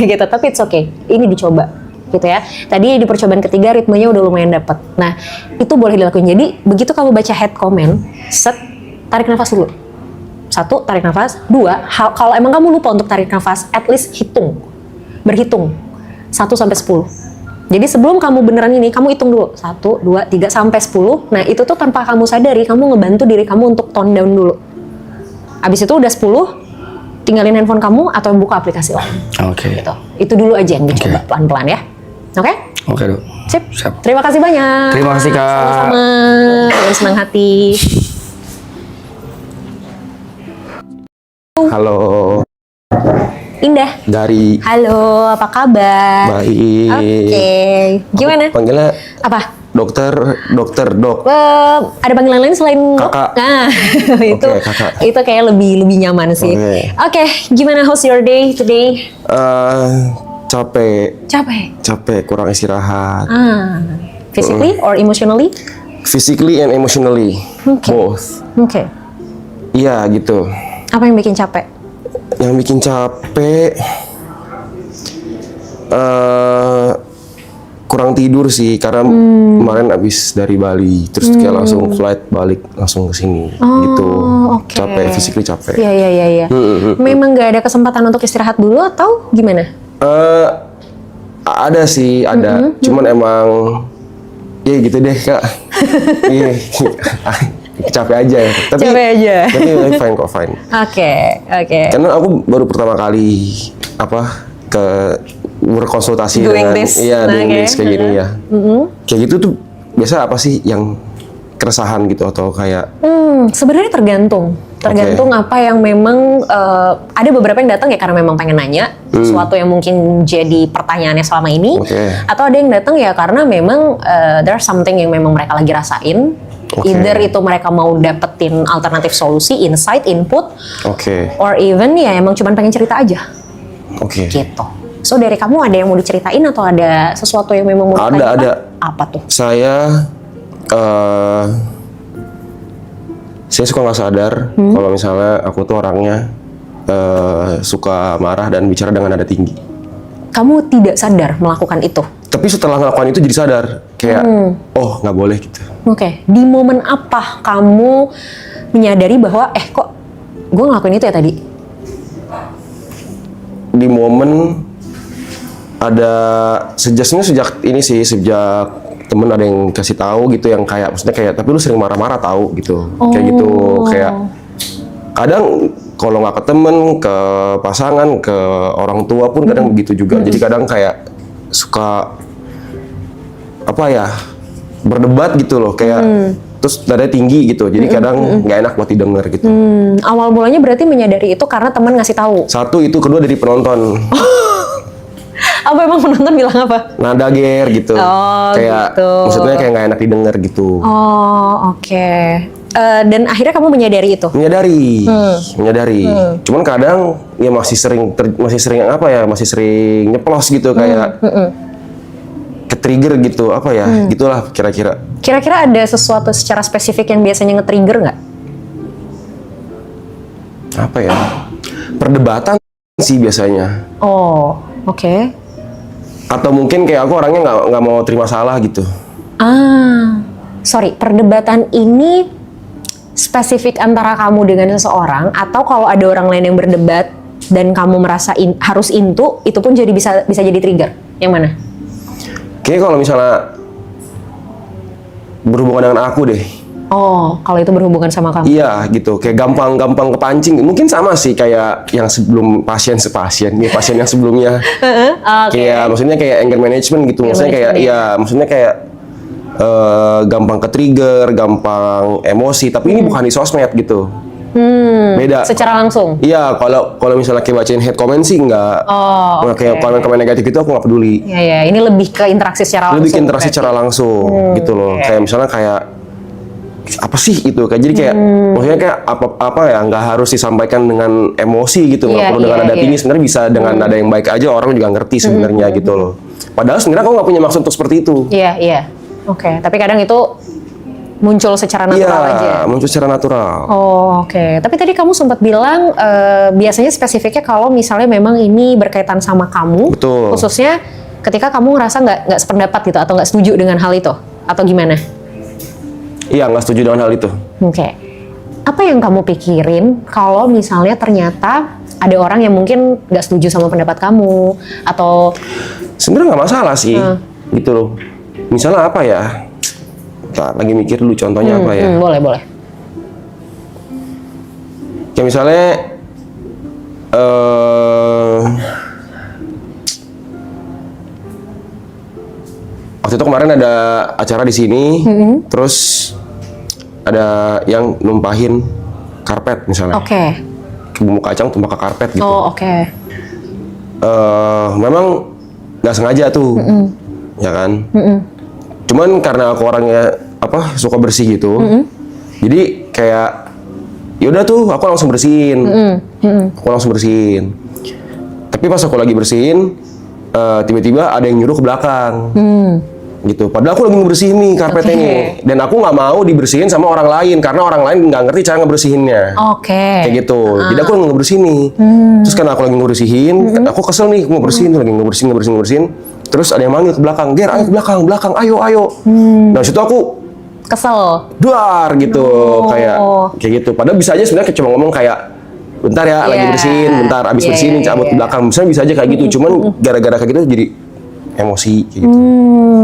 gitu, tapi it's okay, ini dicoba gitu ya. Tadi di percobaan ketiga ritmenya udah lumayan dapet. Nah, itu boleh dilakuin. Jadi begitu kamu baca head comment, set, tarik nafas dulu. 1, tarik nafas. 2, kalau emang kamu lupa untuk tarik nafas, at least berhitung 1 sampai 10. Jadi sebelum kamu beneran ini, kamu hitung dulu 1, 2, 3 sampai 10. Nah, itu tuh tanpa kamu sadari, kamu ngebantu diri kamu untuk tone down dulu. Abis itu udah 10, tinggalin handphone kamu atau buka aplikasi lain. Gitu. Itu dulu aja yang dicoba pelan-pelan ya. Oke, Dok. Sip. Terima kasih banyak. Terima kasih, Kak. Sama-sama. Dengan senang hati. Halo, Indah. dari Halo, apa kabar? baik. Oke. Gimana? Panggilnya Apa? dokter, dok. Ada panggilan lain selain Kakak. Nah, itu Oke, kakak. itu kayak lebih nyaman sih. Oke, gimana how's your day today? Capek, kurang istirahat. Physically or emotionally? Physically and emotionally, both. Oke. Iya gitu. Apa yang bikin capek? Yang bikin capek, kurang tidur sih, karena kemarin abis dari Bali, terus kayak langsung flight balik langsung ke sini Oh, gitu. oke. Capek, physically capek. Iya. Memang nggak ada kesempatan untuk istirahat dulu atau gimana? Ada sih, ada. Cuman emang ya gitu deh kak. Iya, capek aja ya. Tapi, Capek aja. Tapi fine kok, fine. Oke. Karena aku baru pertama kali ke berkonsultasi Doing dengan this. doing Oke. this kayak gini ya. Kayak gitu tuh biasa apa sih yang keresahan gitu atau kayak Sebenarnya tergantung apa yang memang ada beberapa yang datang ya karena memang pengen nanya sesuatu yang mungkin jadi pertanyaannya selama ini, Oke. atau ada yang datang ya karena memang there's something yang memang mereka lagi rasain. Oke. Either itu mereka mau dapetin alternatif solusi, insight, input, oke. or even ya emang cuma pengen cerita aja gitu. So dari kamu ada yang mau diceritain atau ada sesuatu yang memang mau ditanyakan? Ada. Apa tuh? Saya suka nggak sadar kalau misalnya aku tuh orangnya suka marah dan bicara dengan nada tinggi. Kamu tidak sadar melakukan itu? Tapi setelah ngelakuin itu jadi sadar kayak oh nggak boleh gitu. Oke. Di momen apa kamu menyadari bahwa kok gue ngelakuin itu ya tadi? Di momen ada sejak temen ada yang kasih tahu gitu yang kayak maksudnya kayak tapi lu sering marah-marah tahu gitu kayak gitu kayak kadang kalau nggak ke temen ke pasangan ke orang tua pun kadang begitu juga jadi kadang kayak suka apa ya berdebat gitu loh kayak terus nadanya tinggi gitu jadi kadang nggak enak buat didengar gitu. Awal mulanya berarti menyadari itu karena teman ngasih tahu. Satu itu, kedua dari penonton. Apa emang penonton bilang apa? Nada ger gitu. Oh, kayak gitu. maksudnya kayak nggak enak didengar gitu. Oh, oke. Dan akhirnya kamu menyadari itu? Menyadari. Cuman kadang ya masih sering nyeplos gitu kayak ke-trigger gitu apa ya? Gitulah kira-kira. Kira-kira ada sesuatu secara spesifik yang biasanya nge-trigger nggak? Apa ya? Perdebatan sih biasanya. Oh, oke. Atau mungkin kayak aku orangnya nggak mau terima salah gitu. Sorry, perdebatan ini spesifik antara kamu dengan seseorang atau kalau ada orang lain yang berdebat dan kamu merasa harus into, itu pun jadi bisa jadi trigger. Yang mana? Kayaknya kalau misalnya berhubungan dengan aku deh. Oh, kalau itu berhubungan sama kamu. Iya gitu, kayak gampang kepancing. Mungkin sama sih kayak yang sebelum pasien yang sebelumnya. Kayak maksudnya kayak anger management gitu. Maksudnya kayak maksudnya kayak gampang ke-trigger, gampang emosi. Tapi ini bukan di sosmed gitu. Beda. Secara langsung. Iya, kalau misalnya kayak bacain hate comment sih enggak. Nggak kayak komen-komen negatif itu aku nggak peduli. Iya, ini lebih ke interaksi secara langsung. Lebih ke interaksi secara langsung gitu loh. Kayak misalnya kayak apa sih itu kayak jadi kayak maksudnya kayak apa ya nggak harus disampaikan dengan emosi gitu nggak perlu dengan nada tinggi sebenarnya bisa dengan nada yang baik aja orang juga ngerti sebenarnya gitu loh padahal sebenarnya aku nggak punya maksud untuk seperti itu. Iya. Oke, tapi kadang itu muncul secara natural aja. Iya, muncul secara natural. Oh, oke. Tapi tadi kamu sempat bilang biasanya spesifiknya kalau misalnya memang ini berkaitan sama kamu, Betul. khususnya ketika kamu ngerasa nggak sependapat gitu atau nggak setuju dengan hal itu, atau gimana? Iya, nggak setuju dengan hal itu. Oke. Apa yang kamu pikirin kalau misalnya ternyata ada orang yang mungkin nggak setuju sama pendapat kamu atau Sebenarnya nggak masalah sih, gitu loh. Misalnya apa ya? Bentar, lagi mikir dulu contohnya apa ya? Boleh. Kayak misalnya waktu itu kemarin ada acara di sini, terus ada yang numpahin karpet misalnya. Oke. Bumbu kacang tumpah ke karpet gitu. Oh, oke. Memang nggak sengaja tuh, ya kan? Cuman karena aku orangnya suka bersih gitu, jadi kayak yaudah tuh aku langsung bersihin, Tapi pas aku lagi bersihin, tiba-tiba ada yang nyuruh ke belakang, gitu. Padahal aku lagi ngebersihin nih karpetnya nih, dan aku nggak mau dibersihin sama orang lain karena orang lain nggak ngerti cara ngebersihinnya. Oke. Kayak gitu. Jadi aku lagi ngebersihin nih. Terus karena aku lagi ngebersihin, aku kesel nih ngebersihin, lagi ngebersihin. Terus ada yang manggil ke belakang, "Ger, ayo ke belakang, ayo." Nah, situ aku Kesel. duar gitu, kayak gitu. Padahal bisa aja sebenarnya cuma ngomong kayak bentar ya, lagi bersihin, bentar abis bersihin cabut ke belakang. Misalnya bisa aja kayak gitu. Cuman gara-gara kayak gitu jadi emosi kayak gitu.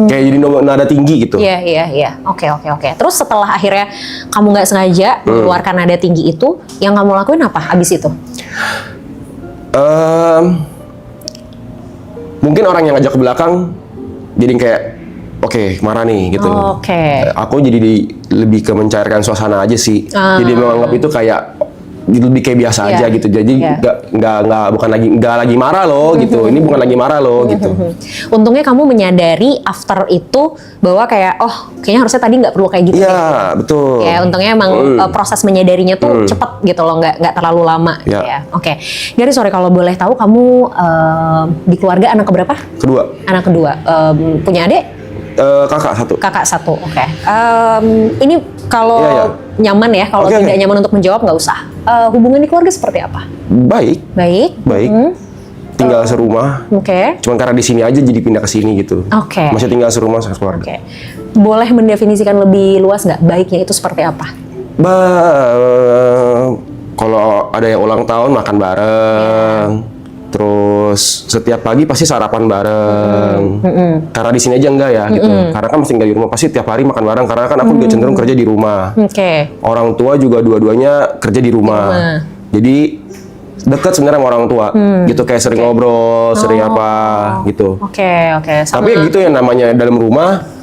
Kayak jadi nada tinggi gitu. Iya. Oke. Terus setelah akhirnya kamu nggak sengaja mengeluarkan nada tinggi itu, yang kamu lakuin apa abis itu? Mungkin orang yang ngajak ke belakang jadi kayak oke, marah nih gitu. Aku jadi lebih ke mencairkan suasana aja sih. Jadi menganggap itu kayak lebih kayak biasa aja gitu. Jadi nggak lagi marah loh gitu. Ini bukan lagi marah loh gitu. Untungnya kamu menyadari after itu bahwa kayak kayaknya harusnya tadi nggak perlu kayak gitu. Iya, betul. Ya, untungnya emang proses menyadarinya tuh cepet gitu loh, nggak terlalu lama. Ya. Oke. Dari sore kalau boleh tahu kamu di keluarga anak keberapa? Kedua. Anak kedua. Punya adik? Kakak satu. Kakak satu. Oke. Ini kalau nyaman ya, kalau tidak nyaman untuk menjawab nggak usah. Hubungan di keluarga seperti apa? Baik. Tinggal serumah. Cuman karena di sini aja jadi pindah ke sini gitu. Masih tinggal serumah sama keluarga. Boleh mendefinisikan lebih luas nggak baiknya itu seperti apa? Kalau ada yang ulang tahun makan bareng. Terus setiap pagi pasti sarapan bareng. Karena di sini aja enggak ya gitu. Karena kan masih tinggal di rumah, pasti tiap hari makan bareng. Karena kan aku juga cenderung kerja di rumah. Orang tua juga dua-duanya kerja di rumah. Jadi dekat sebenarnya sama orang tua. Gitu kayak sering ngobrol, sering apa gitu. Tapi ya gitu yang namanya dalam rumah.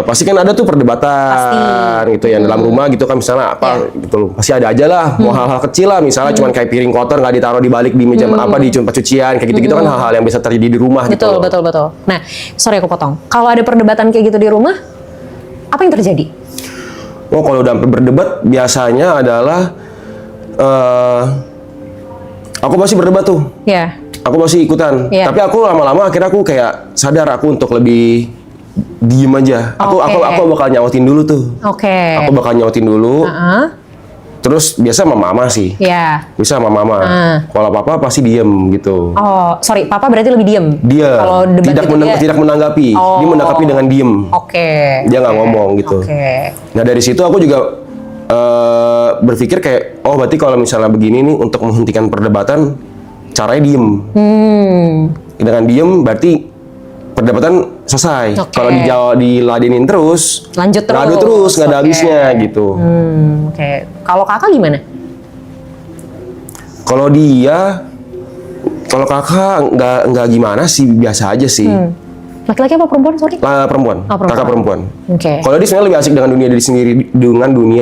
Pasti kan ada tuh perdebatan gitu yang dalam rumah gitu kan, misalnya apa gitu loh, pasti ada aja lah, mau hal-hal kecil lah, misalnya cuman kayak piring kotor nggak ditaruh di balik di meja apa di tempat cucian kayak gitu kan, hal-hal yang bisa terjadi di rumah gitu. Betul. Nah, sorry aku potong. Kalau ada perdebatan kayak gitu di rumah, apa yang terjadi? Kalau udah berdebat biasanya adalah aku pasti berdebat tuh. Aku pasti ikutan. Tapi aku lama-lama akhirnya aku kayak sadar aku untuk lebih diem aja. Aku bakal nyautin dulu tuh. Aku bakal nyautin dulu. Terus biasa sama mama sih. Bisa sama mama. Kalau papa pasti diem gitu. Sorry, papa berarti lebih diem. Dia kalau tidak menanggapi. Dia menanggapi dengan diem. Dia nggak ngomong gitu. Nah dari situ aku juga berpikir kayak, berarti kalau misalnya begini nih untuk menghentikan perdebatan, caranya diem. Dengan diem berarti perdebatan selesai. Kalau diladenin terus, lanjut terus. Ngadu terus, nggak ada habisnya gitu. Kalau kakak gimana? Kalau kakak nggak gimana sih, biasa aja sih. Laki-laki apa perempuan? Sorry. Perempuan. Kakak perempuan. Kalau dia sebenarnya lebih asik dengan dunia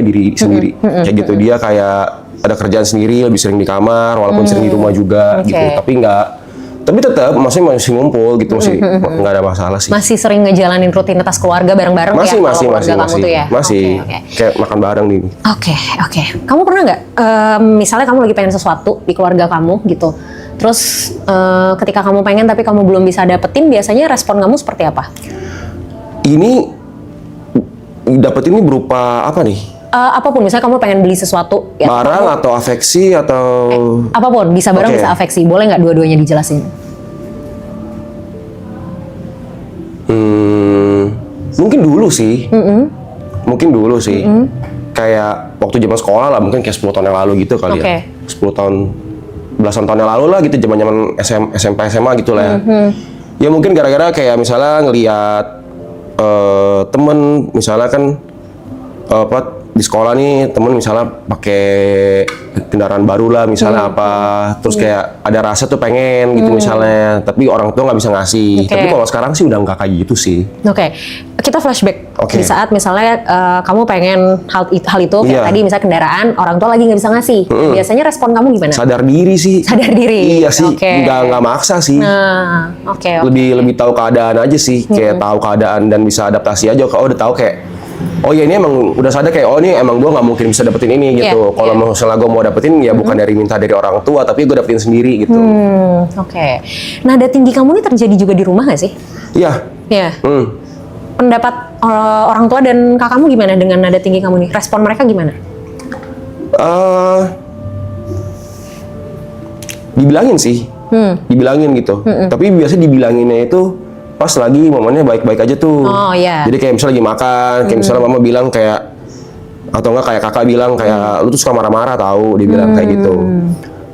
diri sendiri. Kayak gitu, dia kayak ada kerjaan sendiri, lebih sering di kamar, walaupun sering di rumah juga gitu. Tapi tetap masih ngumpul gitu, masih nggak ada masalah sih. Masih sering ngejalanin rutinitas keluarga bareng-bareng masih, ya? Masih. Kayak makan bareng nih. Oke. Kamu pernah nggak, misalnya kamu lagi pengen sesuatu di keluarga kamu gitu, terus ketika kamu pengen tapi kamu belum bisa dapetin, biasanya respon kamu seperti apa? Ini dapetinnya berupa apa nih? Apapun, misalnya kamu pengen beli sesuatu ya, barang atau afeksi atau apapun, bisa barang bisa afeksi, boleh nggak dua-duanya dijelasin? Mungkin dulu sih kayak waktu zaman sekolah lah, mungkin kayak 10 tahun yang lalu gitu kali ya, 10 tahun belasan tahun yang lalu lah gitu, zaman SMP SMA gitu lah ya. Ya mungkin gara-gara kayak misalnya ngelihat temen misalnya kan di sekolah nih, temen misalnya pakai kendaraan baru lah misalnya terus kayak ada rasa tuh pengen gitu misalnya, tapi orang tua nggak bisa ngasih. Tapi kalau sekarang sih udah nggak kayak gitu sih. Kita flashback di saat misalnya kamu pengen hal itu kayak tadi, misalnya kendaraan, orang tua lagi nggak bisa ngasih. Biasanya respon kamu gimana? Sadar diri sih. Iya sih, nggak maksa sih. Lebih tahu keadaan aja sih, kayak tahu keadaan dan bisa adaptasi aja. Kalau udah tahu kayak, oh ya ini emang udah sadar kayak, ini emang gue nggak mungkin bisa dapetin ini gitu. Kalau misalnya gue mau dapetin ya bukan minta dari orang tua, tapi gue dapetin sendiri gitu. Nada tinggi kamu ini terjadi juga di rumah nggak sih? Iya. Pendapat orang tua dan kakakmu gimana dengan nada tinggi kamu nih? Respon mereka gimana? Dibilangin sih, dibilangin gitu. Tapi biasa dibilanginnya itu pas lagi momennya baik-baik aja tuh. Oh, iya. Jadi kayak misalnya lagi makan, kayak misalnya mama bilang kayak, atau enggak kayak kakak bilang kayak lu tuh suka marah-marah tahu, dia bilang kayak gitu.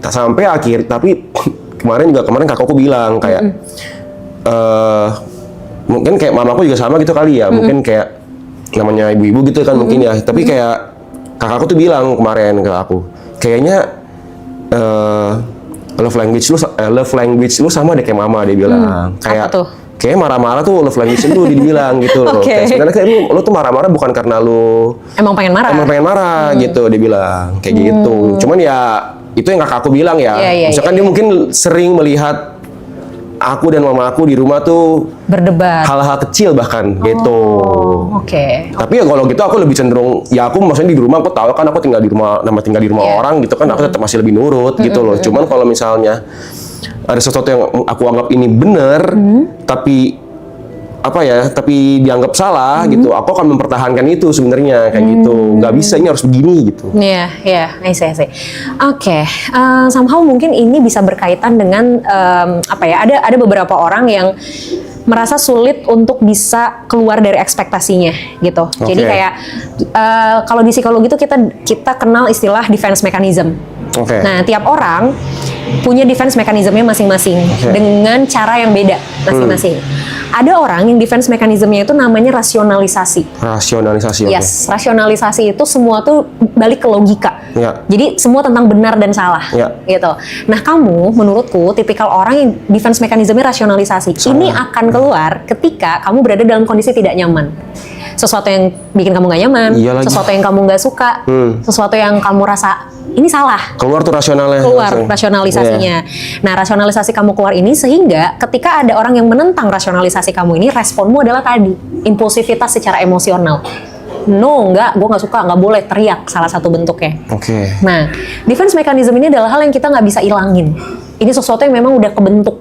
Sampai akhir, tapi kemarin kakakku bilang kayak mungkin kayak mamaku juga sama gitu kali ya, mungkin kayak namanya ibu-ibu gitu kan mungkin ya, tapi kayak kakakku tuh bilang kemarin ke aku, kayaknya love language lu sama deh kayak mama, dia bilang. Kayak Apa tuh? kayak marah-marah tuh love language lu, dia bilang gitu loh. Oke. Kayak sebenarnya kayak lu tuh marah-marah bukan karena lu Emang pengen marah. gitu, dia bilang kayak gitu. Cuman ya itu yang kakakku bilang ya. Iya, Misalkan dia mungkin sering melihat aku dan mama aku di rumah tuh Berdebat. hal-hal kecil bahkan gitu. Oke. Tapi ya kalau gitu aku lebih cenderung, ya aku maksudnya di rumah aku tahu kan aku tinggal di rumah Iya. orang gitu kan, aku tetap masih lebih nurut gitu loh. Cuman kalau misalnya ada sesuatu yang aku anggap ini benar tapi tapi dianggap salah gitu, aku akan mempertahankan itu sebenarnya kayak gitu. Nggak bisa, ini harus begini gitu. Iya, I see. Oke, somehow mungkin ini bisa berkaitan dengan ada beberapa orang yang merasa sulit untuk bisa keluar dari ekspektasinya gitu. Jadi kayak kalau di psikologi itu kita kenal istilah defense mechanism. Oke. Nah, tiap orang punya defense mechanismnya masing-masing dengan cara yang beda masing-masing. Ada orang yang defense mechanismnya itu namanya rasionalisasi. Rasionalisasi. oke. Yes, rasionalisasi itu semua tuh balik ke logika. Ya. Jadi semua tentang benar dan salah, Ya. gitu. Nah, kamu menurutku tipikal orang yang defense mechanismnya rasionalisasi. Ini akan keluar ketika kamu berada dalam kondisi tidak nyaman. Sesuatu yang bikin kamu gak nyaman, Iya lagi. sesuatu yang kamu gak suka, sesuatu yang kamu rasa ini salah. Keluar tuh rasionalnya. Keluar langsung. rasionalisasinya. Iya. Nah, rasionalisasi kamu keluar ini sehingga ketika ada orang yang menentang rasionalisasi kamu ini, responmu adalah tadi impulsivitas secara emosional. No, enggak, gue nggak suka, nggak boleh, teriak salah satu bentuknya. Oke. Nah, defense mechanism ini adalah hal yang kita nggak bisa ilangin. Ini sesuatu yang memang udah kebentuk,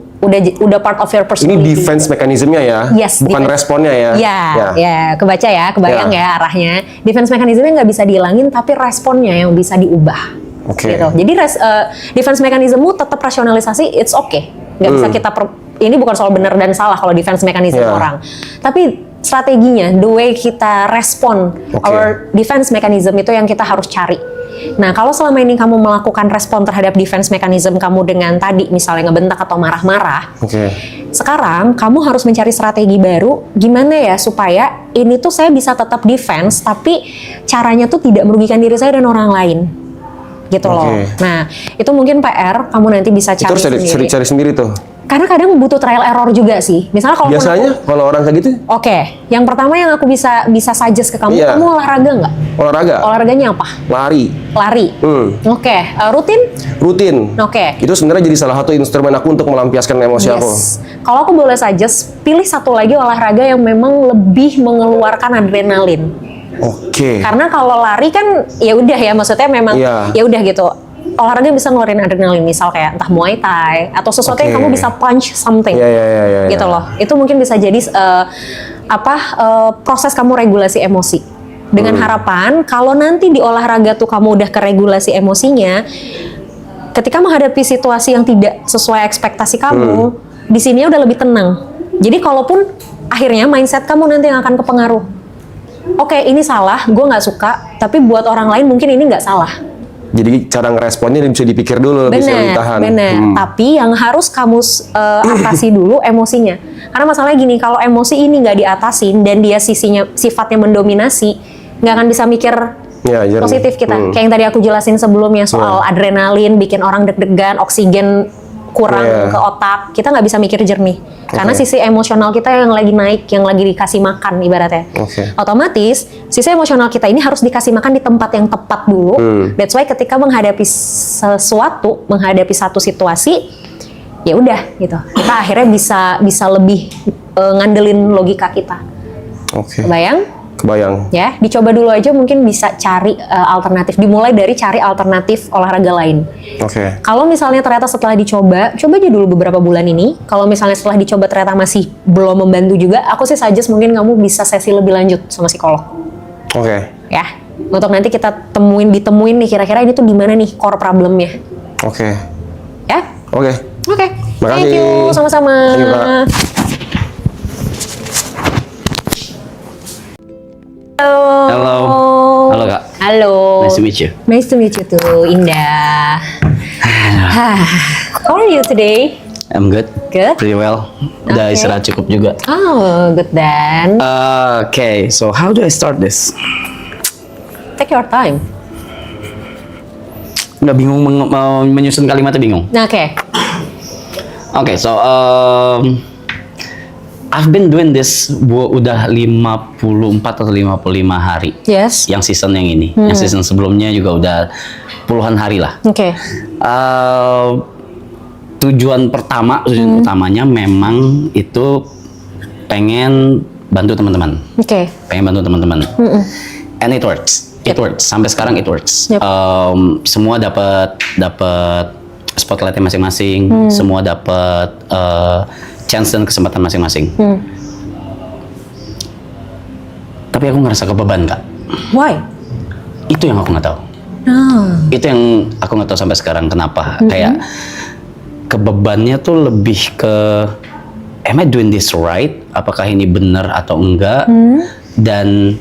udah part of your Ini personality. defense mekanismenya ya, Yes, bukan defense. responnya ya. Ya, kebaca ya, kebayang Ya. ya arahnya. Defense mechanismnya nggak bisa dihilangin, tapi responnya yang bisa diubah. Oke. Gitu. Jadi defense mechanismmu tetap rasionalisasi, it's okay. Nggak bisa kita ini bukan soal benar dan salah kalau defense mechanism Ya. orang. Tapi strateginya, the way kita respon our defense mechanism itu yang kita harus cari. Nah, kalau selama ini kamu melakukan respon terhadap defense mechanism kamu dengan tadi misalnya ngebentak atau marah-marah, Oke. sekarang kamu harus mencari strategi baru gimana ya supaya ini tuh saya bisa tetap defense tapi caranya tuh tidak merugikan diri saya dan orang lain. Gitu loh. Oke. Nah, itu mungkin PR kamu nanti bisa Itu cari harus sendiri. cari sendiri tuh. Karena kadang butuh trial error juga sih. Misalnya kalau Biasanya kalau orang kayak gitu Oke, yang pertama yang aku bisa suggest ke kamu, Iya. kamu olahraga nggak? olahraga, Olahraganya apa? lari, Lari. Hmm. Oke, rutin? rutin. Oke. Itu sebenarnya jadi salah satu instrumen aku untuk melampiaskan emosi aku. Yes. Kalau aku boleh suggest, pilih satu lagi olahraga yang memang lebih mengeluarkan adrenalin. Oke. Karena kalau lari kan ya udah ya, maksudnya memang Iya. ya udah gitu. Olahraga bisa ngeluarin adrenalin, misal kayak entah Muay Thai atau sesuatu yang Oke. kamu bisa punch something. Iya. Gitu loh. Itu mungkin bisa jadi proses kamu regulasi emosi. Dengan harapan kalau nanti di olahraga tuh kamu udah keregulasi emosinya, ketika menghadapi situasi yang tidak sesuai ekspektasi kamu, di sini udah lebih tenang. Jadi kalaupun akhirnya mindset kamu nanti yang akan kepengaruh. Oke, ini salah, gue nggak suka, tapi buat orang lain mungkin ini nggak salah. Jadi cara ngeresponnya bisa dipikir dulu, bisa ditahan. Benar. Tapi yang harus kamu atasi dulu emosinya. Karena masalahnya gini, kalau emosi ini nggak diatasin dan dia sifatnya mendominasi, nggak akan bisa mikir Ya, jernih. positif kita. Kayak yang tadi aku jelasin sebelumnya soal adrenalin, bikin orang deg-degan, oksigen kurang Iya. ke otak, kita nggak bisa mikir jernih. Karena sisi emosional kita yang lagi naik, yang lagi dikasih makan ibaratnya. Oke. Otomatis sisi emosional kita ini harus dikasih makan di tempat yang tepat dulu. That's why ketika menghadapi sesuatu, menghadapi satu situasi, ya udah gitu. Kita akhirnya bisa lebih ngandelin logika kita. Oke. Kebayang? Kebayang. Ya, dicoba dulu aja, mungkin bisa cari alternatif. Dimulai dari cari alternatif olahraga lain. Oke. Kalau misalnya ternyata setelah coba aja dulu beberapa bulan ini. Kalau misalnya setelah dicoba ternyata masih belum membantu juga, aku sih suggest mungkin kamu bisa sesi lebih lanjut sama psikolog. Oke. Ya, untuk nanti kita ditemuin nih kira-kira ini tuh gimana nih core problemnya. Oke. Ya? Oke. Oke. Makasih. Thank you, sama-sama. Thank you, Kak. Halo. Nice to meet you. Nice to meet you too, Indah. How are you today? I'm good. Good? Pretty well. Udah Okay. istirahat cukup juga. Oh, good then. Okay, so how do I start this? Take your time. Nggak bingung menyusun kalimatnya bingung. Oke. Okay, so I've been doing this udah 54 atau 55 hari. Yes. Yang season yang ini. Yang season sebelumnya juga udah puluhan hari lah. Oke. Tujuan utamanya memang itu pengen bantu teman-teman. Oke. Pengen bantu teman-teman. And it works. It works. Sampai sekarang it works. Yep. Semua dapat spotlightnya masing-masing. Semua dapat chance dan kesempatan masing-masing. Tapi aku ngerasa kebeban, Kak. Why? Itu yang aku nggak tahu. Itu yang aku nggak tahu sampai sekarang kenapa. Kayak kebebannya tuh lebih ke am I doing this right? Apakah ini benar atau enggak? Dan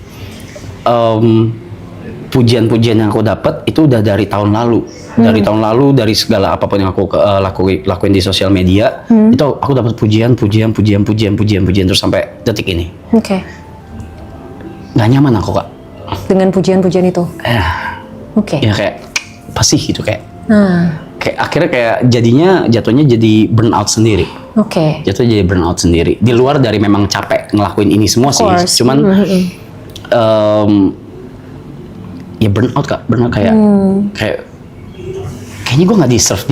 pujian-pujian yang aku dapat itu udah dari tahun lalu. Dari tahun lalu, dari segala apapun yang aku lakuin di sosial media, itu aku dapat pujian terus sampai detik ini. Oke. Nggak nyaman aku, Kak. Dengan pujian-pujian itu. Oke. Ya kayak apa sih gitu kayak. Nah, Kayak akhirnya kayak jatuhnya jadi burnout sendiri. oke. Jatuhnya jadi burnout sendiri. Di luar dari memang capek ngelakuin ini semua sih. course. Cuman ya burnout, Kak. Burnout kayak kayaknya gue nggak deserve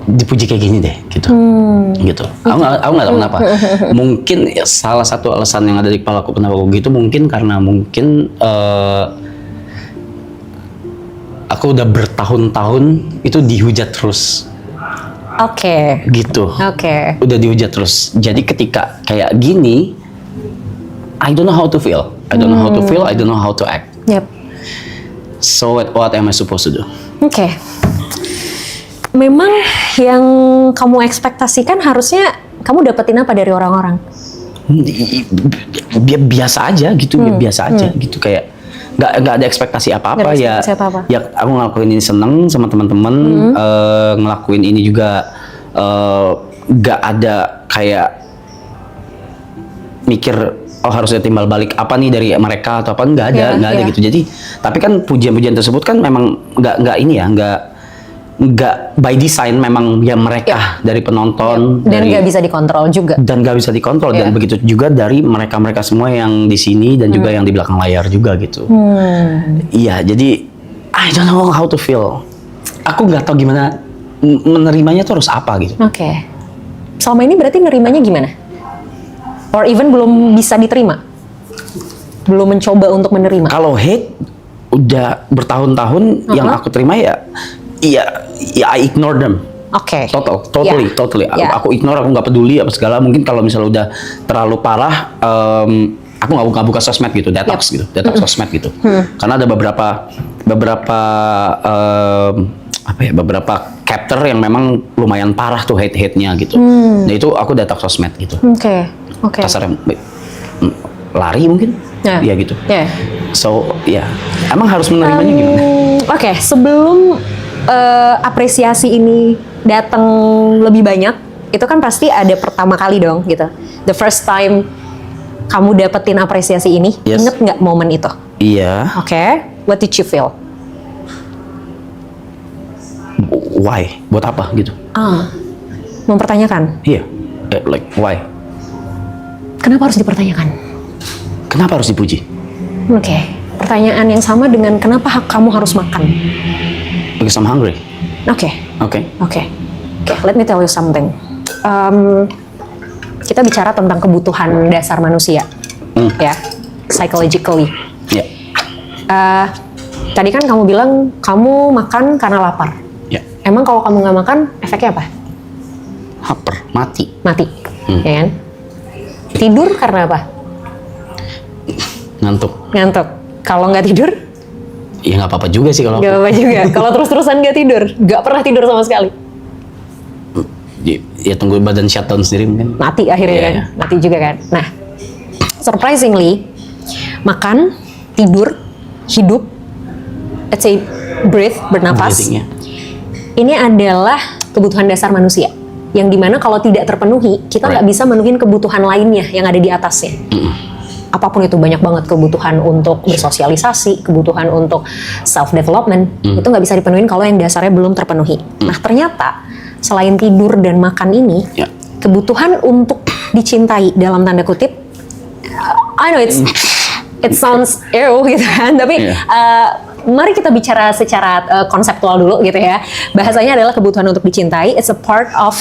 dipuji kayak gini deh gitu. Gitu. Aku nggak tahu kenapa. Mungkin ya, salah satu alasan yang ada di kepala aku kenapa aku gitu mungkin karena aku udah bertahun-tahun itu dihujat terus Oke. gitu. Oke. Udah dihujat terus. Jadi ketika kayak gini, I don't know how to feel. I don't know how to feel. I don't know how to act. Yep. So what am I supposed to do? Oke. Memang yang kamu ekspektasikan harusnya kamu dapetin apa dari orang-orang? Biasa aja gitu, biasa aja gitu kayak nggak ada ekspektasi apa-apa Nggak ada ya. ekspektasi apa-apa. Ya aku ngelakuin ini seneng sama teman-teman, ngelakuin ini juga nggak ada kayak mikir oh harusnya timbal balik apa nih dari mereka atau apa nggak ada Yeah. gitu. Jadi tapi kan pujian-pujian tersebut kan memang nggak ini ya nggak by design memang ya mereka dari penonton Dan dari nggak bisa dikontrol juga. dan nggak bisa dikontrol dan Iya. begitu juga dari mereka semua yang di sini dan juga yang di belakang layar juga gitu. Iya, jadi I don't know how to feel. Aku nggak tahu gimana menerimanya tuh harus apa gitu. Oke. Selama ini berarti nerimanya gimana? Or even belum bisa diterima? Belum mencoba untuk menerima? Kalau hate udah bertahun-tahun yang aku terima ya I ignore them. Oke. Totally. Yeah. Aku ignore, aku nggak peduli apa segala. Mungkin kalau misalnya udah terlalu parah, aku nggak buka sosmed gitu, detox sosmed gitu. Karena ada beberapa beberapa chapter yang memang lumayan parah tuh hate-nya gitu. Nah itu aku detox sosmed gitu. Oke. Kasarnya lari mungkin. Yeah. Ya gitu. Yeah. So ya, emang harus menerimanya gimana? Oke, sebelum apresiasi ini datang lebih banyak, itu kan pasti ada pertama kali dong gitu. The first time kamu dapetin apresiasi ini, Yes. inget nggak momen itu? Iya. Oke, what did you feel? Why? Buat apa gitu? Mempertanyakan. Iya. Like why? Kenapa harus dipertanyakan? Kenapa harus dipuji? Oke, pertanyaan yang sama dengan kenapa kamu harus makan? Because I'm hungry. Oke. Oke. Let me tell you something. Kita bicara tentang kebutuhan dasar manusia, ya, psychologically. Ya. Tadi kan kamu bilang kamu makan karena lapar. Ya. Emang kalau kamu nggak makan, efeknya apa? Haper, mati. Mati, ya kan? Tidur karena apa? Ngantuk. Ngantuk. Kalau nggak tidur, Ya nggak apa-apa juga sih kalau nggak apa-apa juga. Kalau terus-terusan nggak tidur, nggak pernah tidur sama sekali, ya tunggu badan shutdown sendiri mungkin. mati akhirnya Iya, kan? iya. Mati juga kan? Nah, surprisingly, makan tidur, hidup, let's say breathe, bernapas. Breathing, ya. Ini adalah kebutuhan dasar manusia. Yang dimana kalau tidak terpenuhi, kita nggak bisa menuhin kebutuhan lainnya yang ada di atasnya. Apapun itu, banyak banget kebutuhan untuk bersosialisasi, kebutuhan untuk self development, itu nggak bisa dipenuhin kalau yang dasarnya belum terpenuhi. Nah ternyata selain tidur dan makan ini, Ya. kebutuhan untuk dicintai dalam tanda kutip, I know it sounds ew gitu kan, tapi mari kita bicara secara konseptual dulu gitu ya. Bahasanya adalah kebutuhan untuk dicintai. It's a part of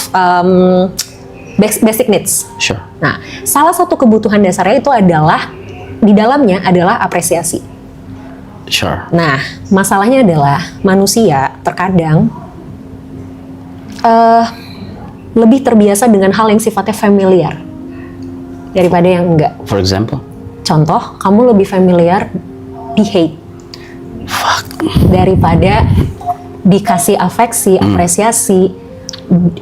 basic needs. Sure. Nah, salah satu kebutuhan dasarnya itu adalah di dalamnya adalah apresiasi. Sure. Nah, masalahnya adalah manusia terkadang lebih terbiasa dengan hal yang sifatnya familiar daripada yang enggak. For example? Contoh, kamu lebih familiar di hate daripada dikasih afeksi, apresiasi,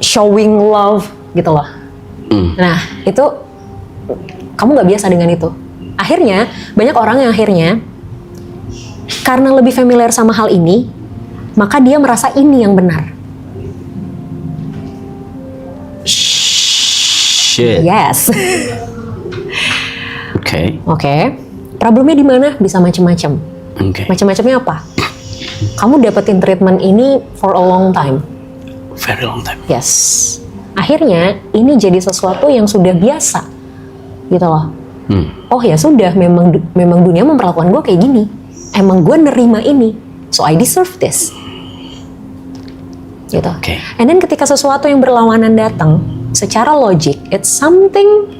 showing love gitu loh. Nah, itu kamu nggak biasa dengan itu. Akhirnya, banyak orang yang akhirnya karena lebih familiar sama hal ini, maka dia merasa ini yang benar. Shit. Yes. Oke. Oke. Problemnya di mana? Bisa macam-macam. Oke. Macam-macamnya apa? Kamu dapetin treatment ini for a long time. Very long time. Yes. Akhirnya ini jadi sesuatu yang sudah biasa, gitu loh. Oh ya sudah, memang dunia memperlakukan gue kayak gini. Emang gue nerima ini, so I deserve this. Gitu. Oke. And then ketika sesuatu yang berlawanan datang, secara logik, it's something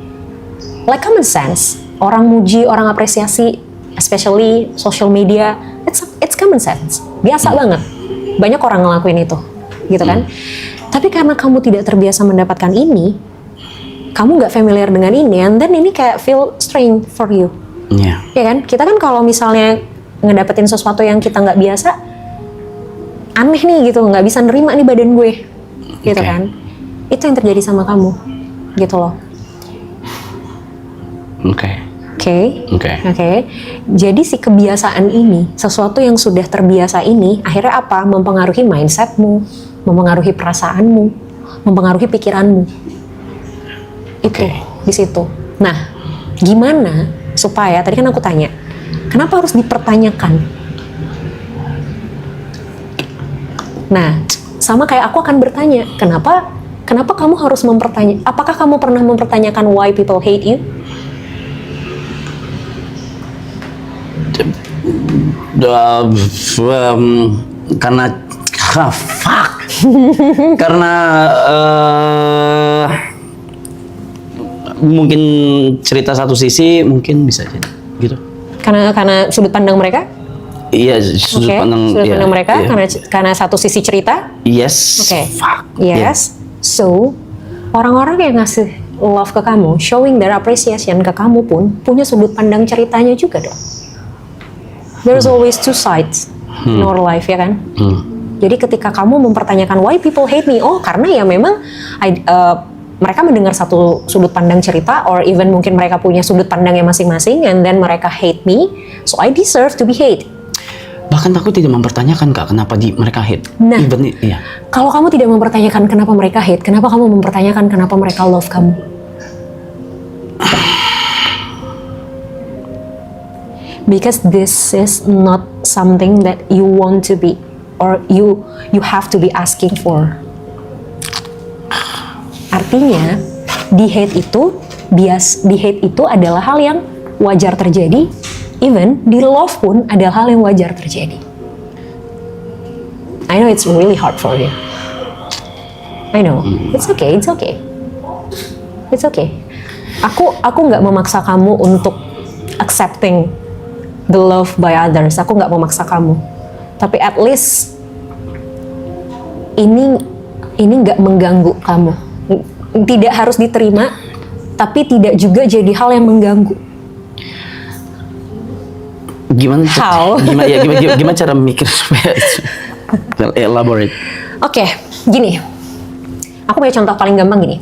like common sense. Orang muji, orang apresiasi, especially social media, it's common sense. Biasa banget. Banyak orang ngelakuin itu, gitu kan? Tapi karena kamu tidak terbiasa mendapatkan ini, kamu nggak familiar dengan ini, and then ini kayak feel strange for you. Iya. Ya kan? Kita kan kalau misalnya ngedapetin sesuatu yang kita nggak biasa, aneh nih gitu, nggak bisa nerima nih badan gue, gitu Oke. kan? Itu yang terjadi sama kamu, gitu loh. Oke. Oke. Jadi si kebiasaan ini, sesuatu yang sudah terbiasa ini, akhirnya apa? Mempengaruhi mindsetmu, mempengaruhi perasaanmu, mempengaruhi pikiranmu. Itu Oke. di situ. Nah, gimana supaya tadi kan aku tanya, kenapa harus dipertanyakan? Nah, sama kayak aku akan bertanya, kenapa kamu harus mempertanya? Apakah kamu pernah mempertanyakan why people hate you? Karena fuck. Karena mungkin cerita satu sisi mungkin bisa jadi gitu. Karena sudut pandang mereka? Iya, sudut Oke, pandang sudut iya, pandang mereka iya. karena satu sisi cerita. Yes. Oke. Fuck. Yes. So, orang-orang yang ngasih love ke kamu, showing their appreciation ke kamu pun punya sudut pandang ceritanya juga dong. There's always two sides in our life, ya kan? Jadi ketika kamu mempertanyakan why people hate me, oh karena ya memang mereka mendengar satu sudut pandang cerita, or even mungkin mereka punya sudut pandangnya masing-masing, and then mereka hate me, so I deserve to be hate. Bahkan aku tidak mempertanyakan Kak, kenapa mereka hate. Nah. Even, iya. Kalau kamu tidak mempertanyakan kenapa mereka hate, kenapa kamu mempertanyakan kenapa mereka love kamu? Because this is not something that you want to be, or you have to be asking for. Artinya, di hate itu adalah hal yang wajar terjadi, even di love pun adalah hal yang wajar terjadi. I know it's really hard for you. I know, it's okay. Aku nggak memaksa kamu untuk accepting the love by others. Aku nggak memaksa kamu, tapi at least ini nggak mengganggu kamu. Tidak harus diterima, tapi tidak juga jadi hal yang mengganggu. Gimana? How? Gimana cara mikir supaya elaborate? Oke, gini. Aku punya contoh paling gampang gini.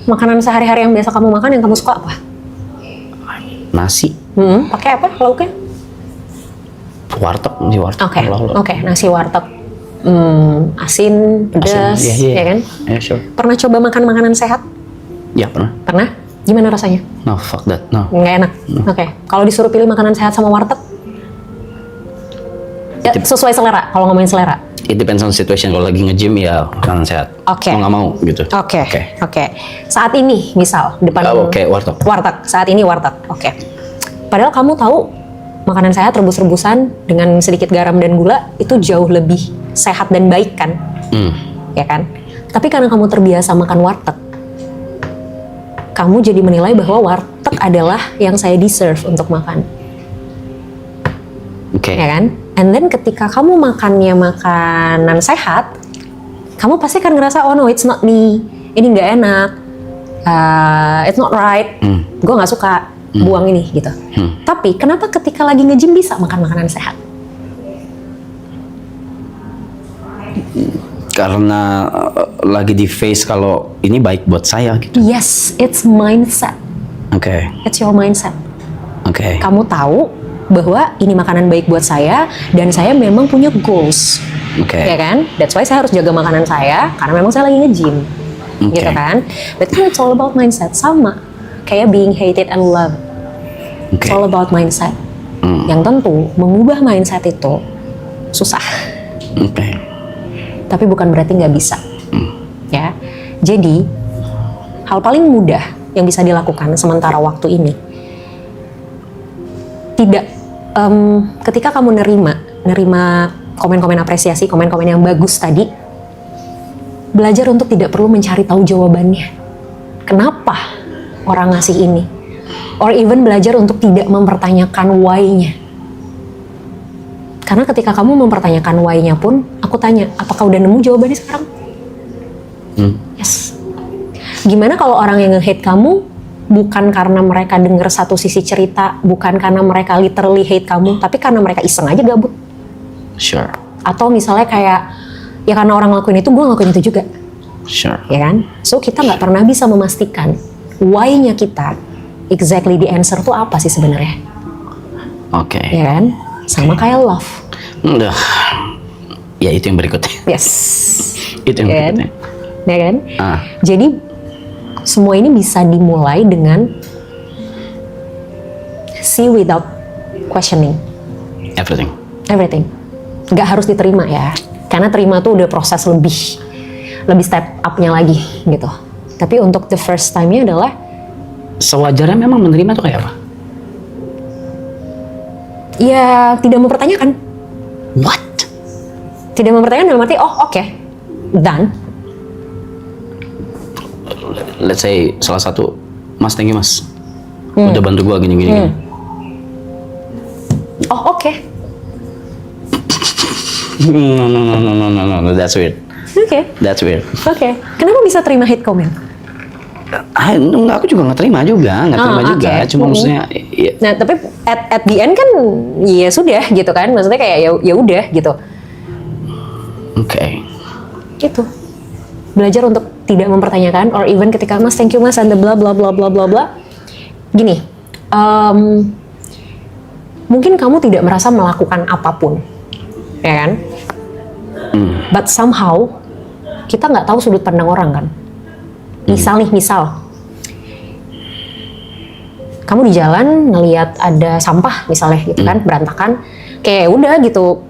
Makanan sehari-hari yang biasa kamu makan, yang kamu suka apa? nasi, Pakai apa lauknya? warteg, nasi warteg. Oke, nasi warteg. Asin, pedas, Asin, ya kan? Yeah, sure. Pernah coba makan makanan sehat? Ya pernah. Pernah? Gimana rasanya? No, fuck that. No. Nggak enak. Oke. Kalau disuruh pilih makanan sehat sama warteg? Ya, sesuai selera, kalau ngomongin selera. It depends on situation. Kalau lagi nge-gym ya makanan sehat. Oke. Kalau nggak mau gitu. Oke. Saat ini misal depan Oke, warteg. Warteg. Saat ini warteg. Oke. Padahal kamu tahu makanan sehat rebus-rebusan dengan sedikit garam dan gula itu jauh lebih sehat dan baik kan? Ya kan? Tapi karena kamu terbiasa makan warteg, kamu jadi menilai bahwa warteg adalah yang saya deserve untuk makan. Oke. Ya kan? And then ketika kamu makannya makanan sehat, kamu pasti akan ngerasa, oh no, it's not me, ini nggak enak, it's not right, gue nggak suka, buang ini gitu. Tapi kenapa ketika lagi nge-gym bisa makan makanan sehat? Karena lagi di face kalau ini baik buat saya gitu. Yes, it's mindset, Oke. it's your mindset. Oke. Kamu tahu bahwa ini makanan baik buat saya dan saya memang punya goals, Oke. ya kan? That's why saya harus jaga makanan saya karena memang saya lagi nge-gym, Oke. gitu kan? But it's all about mindset, sama kayak being hated and loved. It's Oke. all about mindset. Yang tentu mengubah mindset itu susah, Oke. tapi bukan berarti nggak bisa, ya. Jadi hal paling mudah yang bisa dilakukan sementara waktu ini, ketika kamu nerima komen-komen apresiasi, komen-komen yang bagus tadi, belajar untuk tidak perlu mencari tahu jawabannya. Kenapa orang ngasih ini? Or even belajar untuk tidak mempertanyakan why-nya. Karena ketika kamu mempertanyakan why-nya pun, aku tanya, apakah udah nemu jawabannya sekarang? Yes. Gimana kalau orang yang nge-hate kamu bukan karena mereka dengar satu sisi cerita, bukan karena mereka literally hate kamu, tapi karena mereka iseng aja gabut. Sure. Atau misalnya kayak, ya karena orang ngelakuin itu, gue ngelakuin itu juga. Sure. Ya kan? So kita nggak pernah bisa memastikan why-nya kita, exactly the answer tuh apa sih sebenarnya. Oke. Ya kan? Sama kayak love. Udah. Ya itu yang berikutnya. Yes. Itu yang Ya kan? berikutnya. Ya kan? Ah. Jadi semua ini bisa dimulai dengan see without questioning Everything. everything. Nggak harus diterima ya, karena terima tuh udah proses lebih step up-nya lagi gitu. Tapi untuk the first time-nya adalah Sewajarnya memang menerima tuh kayak apa? ya tidak mempertanyakan. What? Tidak mempertanyakan dalam arti oh oke, done. Let's say salah satu, Mas, thank you Mas. Udah bantu gua gini. Oh oke. No, that's weird. Oke. That's weird. Oke. Kenapa bisa terima hate comment? Aku juga nggak terima juga. Oke. Cuma maksudnya, ya, Nah, tapi at the end kan ya sudah gitu kan. Maksudnya kayak ya udah gitu. oke. Gitu. Belajar untuk tidak mempertanyakan, or even ketika Mas thank you Mas and the bla bla bla bla bla bla. Gini, mungkin kamu tidak merasa melakukan apapun, ya kan? But somehow kita nggak tahu sudut pandang orang kan. Misal kamu di jalan ngelihat ada sampah misalnya gitu kan, berantakan, kayak udah gitu,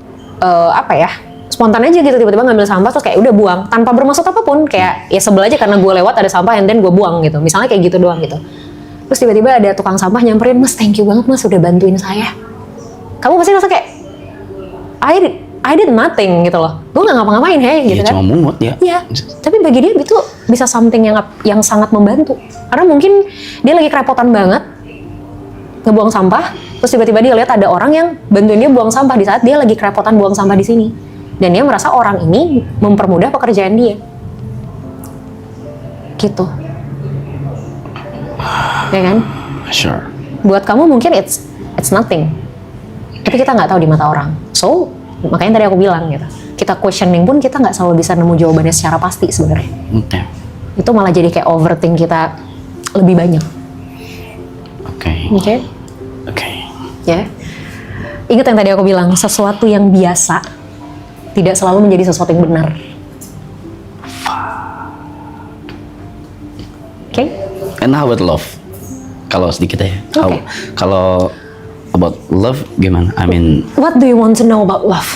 spontan aja gitu, tiba-tiba ngambil sampah terus kayak udah buang tanpa bermaksud apapun, kayak ya sebel aja karena gue lewat ada sampah and then gue buang gitu, misalnya kayak gitu doang gitu. Terus tiba-tiba ada tukang sampah nyamperin, Mas thank you banget Mas udah bantuin saya. Kamu pasti rasa kayak I did nothing gitu loh, gue nggak ngapa-ngapain gitu kan. Cuma mungut ya. Iya, tapi bagi dia itu bisa something yang sangat membantu. Karena mungkin dia lagi kerepotan banget ngebuang sampah, terus tiba-tiba dia lihat ada orang yang bantuin dia buang sampah di saat dia lagi kerepotan buang sampah di sini. Dan dia merasa orang ini mempermudah pekerjaan dia. Gitu. Ya kan? Sure. Buat kamu mungkin it's nothing. Tapi kita nggak tahu di mata orang. So, makanya tadi aku bilang gitu. Kita questioning pun kita nggak selalu bisa nemu jawabannya secara pasti sebenarnya. Oke. Itu malah jadi kayak overthink kita lebih banyak. Oke. Oke. Ya. Ingat yang tadi aku bilang, sesuatu yang biasa tidak selalu menjadi sesuatu yang benar. Oke? And how about love? Kalau sedikit aja. Oke. Kalau about love gimana? I mean, What do you want to know about love?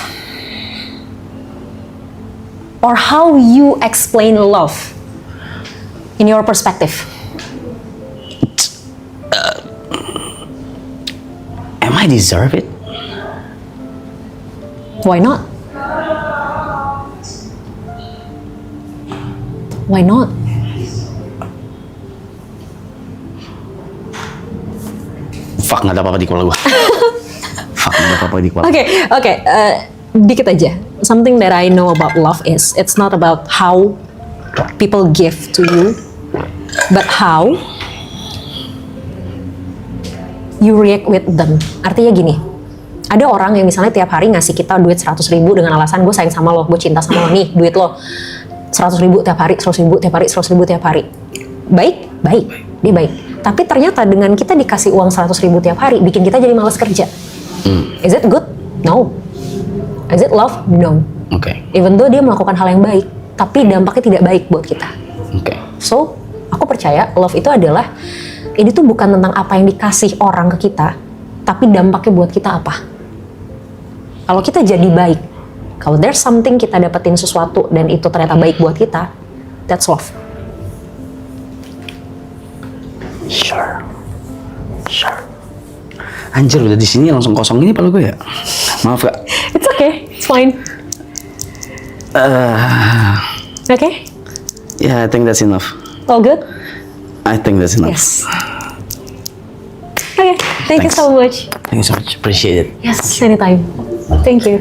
Or how you explain love in your perspective? am I deserve it? Why not? Why not? Fuck, nggak ada apa-apa di kepala gua. Fuck, nggak ada apa-apa di kepala. Oke, dikit aja. Something that I know about love is it's not about how people give to you, but how you react with them. Artinya gini, ada orang yang misalnya tiap hari ngasih kita duit 100.000 dengan alasan gue sayang sama lo, gue cinta sama lo, nih duit lo 100.000 tiap hari, 100.000 tiap hari, 100.000 tiap hari. Baik, dia baik. Tapi ternyata dengan kita dikasih uang 100.000 tiap hari, bikin kita jadi malas kerja. Is it good? No. Is it love? No. Oke. Even though dia melakukan hal yang baik, tapi dampaknya tidak baik buat kita. Oke. So, aku percaya love itu adalah, ini tuh bukan tentang apa yang dikasih orang ke kita, tapi dampaknya buat kita apa. Kalau kita jadi baik, kalau there's something kita dapetin sesuatu dan itu ternyata baik buat kita, that's love. Sure. Anjir, udah di sini langsung kosong gini kepala gue ya. Maaf ya. It's okay, it's fine. Okay? Yeah, I think that's enough. All good? I think that's enough. Yes. Okay, thank you Thanks. so much. Thank you so much. Appreciate it. Yes, anytime. Thank you.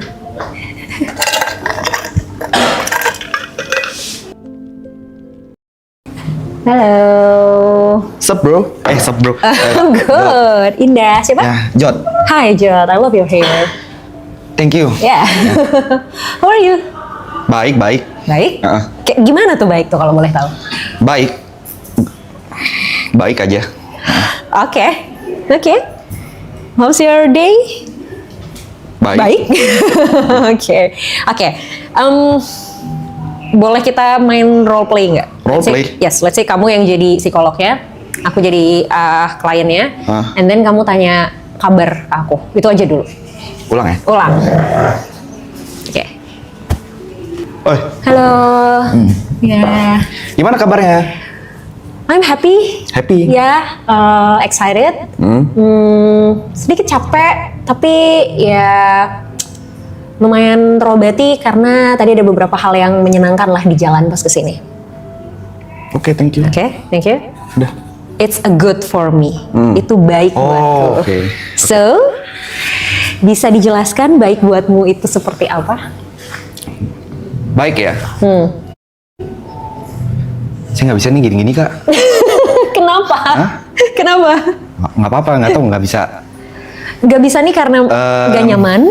Hello. Sup bro? Sup bro. I'm good. Indah. Siapa? Ya, Jod. Hi, Jod. I love your hair. Thank you. Yeah. How are you? Baik, baik. Baik. Heeh. Kayak gimana tuh baik tuh kalau boleh tahu? Baik. Baik aja. Oke. Oke. How's your day? Baik. Oke. Oke. Boleh kita main role play nggak? Role Let's say- play? Yes. Let's say kamu yang jadi psikolognya, aku jadi kliennya, and then kamu tanya kabar ke aku. Itu aja dulu. Ulang ya? Ulang. Oke. Oi, Halo. Ya. gimana kabarnya? I'm happy. Happy? Ya, excited. Sedikit capek, tapi ya lumayan terobati karena tadi ada beberapa hal yang menyenangkan lah di jalan pas kesini. Oke, thank you. Oke, thank you. Udah. It's a good for me. Itu baik buatku. oke. So, bisa dijelaskan baik buatmu itu seperti apa? Baik ya? Saya nggak bisa nih gini-gini kak. Kenapa? Kenapa? Nggak apa-apa, nggak tahu, nggak bisa. Gak bisa nih karena gak nyaman?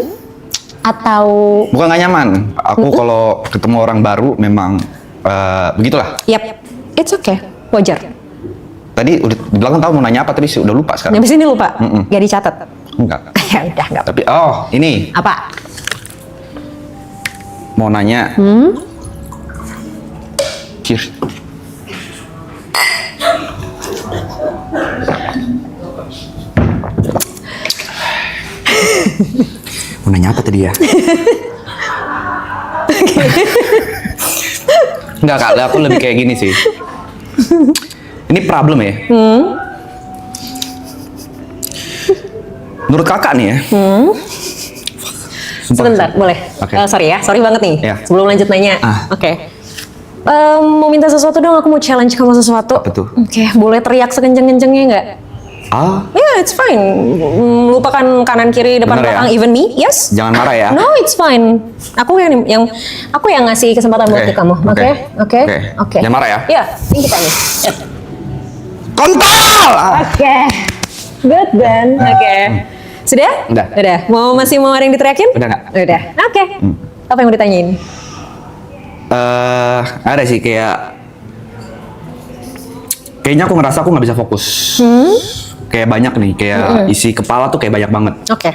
Atau Bukan nggak nyaman. Aku kalau ketemu orang baru memang begitulah. Yap, it's okay, wajar. Tadi udah di belakang tahu mau nanya apa, tapi udah lupa sekarang. Habis ini lupa, gak dicatat. Enggak. Ya udah, nggak apa. Tapi ini Apa? mau nanya. Cheers. Mau nanya apa tadi ya? Enggak kak, aku lebih kayak gini sih. Ini problem ya. Menurut kakak nih ya. Sebentar, boleh? Oke. Sorry banget nih. Ya. Sebelum lanjut nanya. Oke. Mau minta sesuatu dong, aku mau challenge kamu sesuatu. Apa tuh? Oke, boleh teriak sekenceng-kencengnya nggak? Yeah, it's fine. Lupakan kanan kiri depan Bener ya? belakang, even me. Yes. Jangan marah ya. No, it's fine. Aku yang ngasih kesempatan buat Oke, kamu. oke. Oke. Oke. Jangan marah ya. Iya, ini kita nih. Kontol! Oke. Good then. Oke. Sudah? Udah. Udah. Masih mau ada yang diteriakin? Udah nggak? Udah. Oke. Apa yang mau ditanyain? Ada sih kayaknya aku ngerasa aku nggak bisa fokus. kayak banyak nih, kayak isi kepala tuh kayak banyak banget. Oke.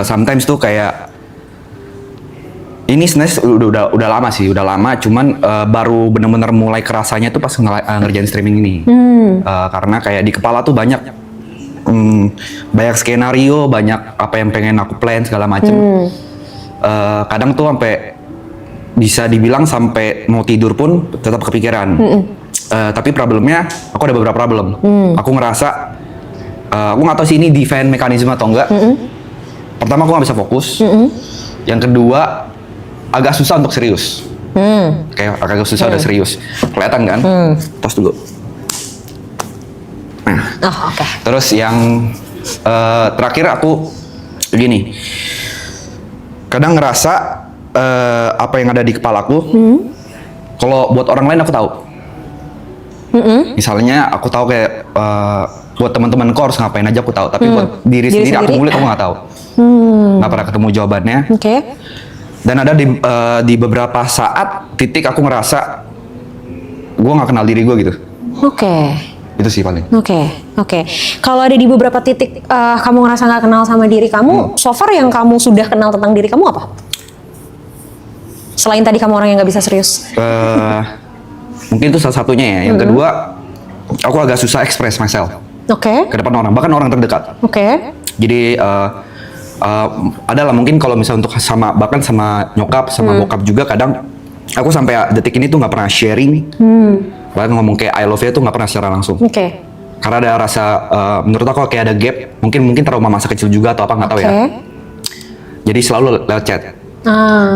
Sometimes tuh kayak ini sebenarnya udah lama sih, udah lama. Cuman baru bener-bener mulai kerasanya tuh pas ngerjain streaming ini. Karena kayak di kepala tuh banyak banyak skenario, banyak apa yang pengen aku plan segala macem. Kadang tuh sampai bisa dibilang sampai mau tidur pun tetap kepikiran. Tapi problemnya, aku ada beberapa problem. Aku ngerasa, aku nggak tahu sih ini defense mekanisme atau enggak. Pertama, aku nggak bisa fokus. Yang kedua, agak susah untuk serius. Kayak agak susah udah serius. Kelihatan kan? Tos dulu. Nah, Oh, oke. terus yang terakhir aku gini. Kadang ngerasa apa yang ada di kepalaku, kalau buat orang lain aku tahu. Misalnya aku tahu kayak buat teman-teman course ngapain aja aku tahu, tapi buat diri sendiri aku ngulik aku nggak tahu. Nggak pernah ketemu jawabannya. Oke. Dan ada di beberapa saat titik aku ngerasa gue nggak kenal diri gue gitu. Oke. Itu sih paling. Oke. Kalau ada di beberapa titik kamu ngerasa nggak kenal sama diri kamu, so far yang kamu sudah kenal tentang diri kamu apa? Selain tadi kamu orang yang nggak bisa serius. Mungkin itu salah satunya ya. Yang kedua, aku agak susah express myself Oke. ke depan orang, bahkan orang terdekat. Oke. Jadi adalah mungkin kalau misalnya untuk bahkan sama nyokap, sama bokap juga kadang aku sampai detik ini tuh nggak pernah sharing. Bahkan ngomong kayak I love you tuh nggak pernah secara langsung. Oke. Karena ada rasa, menurut aku kayak ada gap, mungkin trauma masa kecil juga atau apa nggak tahu ya. Jadi selalu lewat chat.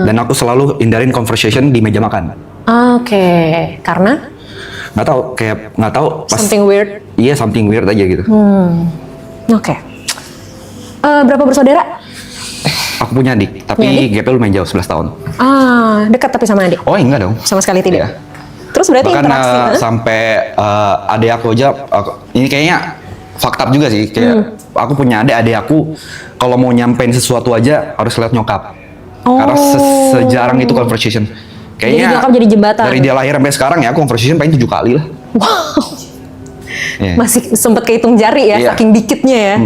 Dan aku selalu hindarin conversation di meja makan. Oke. Karena Nggak tahu pas. something weird. Iya, something weird aja gitu. Oke. Berapa bersaudara? Aku punya adik, tapi Punya gapnya lumayan jauh 11 tahun. Dekat tapi sama adik. Oh enggak dong. Sama sekali tidak. Iya. Terus berarti Bahkan interaksi. sampai adik aku aja, ini kayaknya fakta juga sih. Kayak aku punya adik aku kalau mau nyampein sesuatu aja harus lihat nyokap. Karena sejarang itu conversation. Kayaknya Jadi nyokap jadi jembatan. dari dia lahir sampai sekarang ya aku conversation paling 7 kali lah. Wow. Iya. Masih sempet kehitung jari ya, Iya. saking dikitnya ya.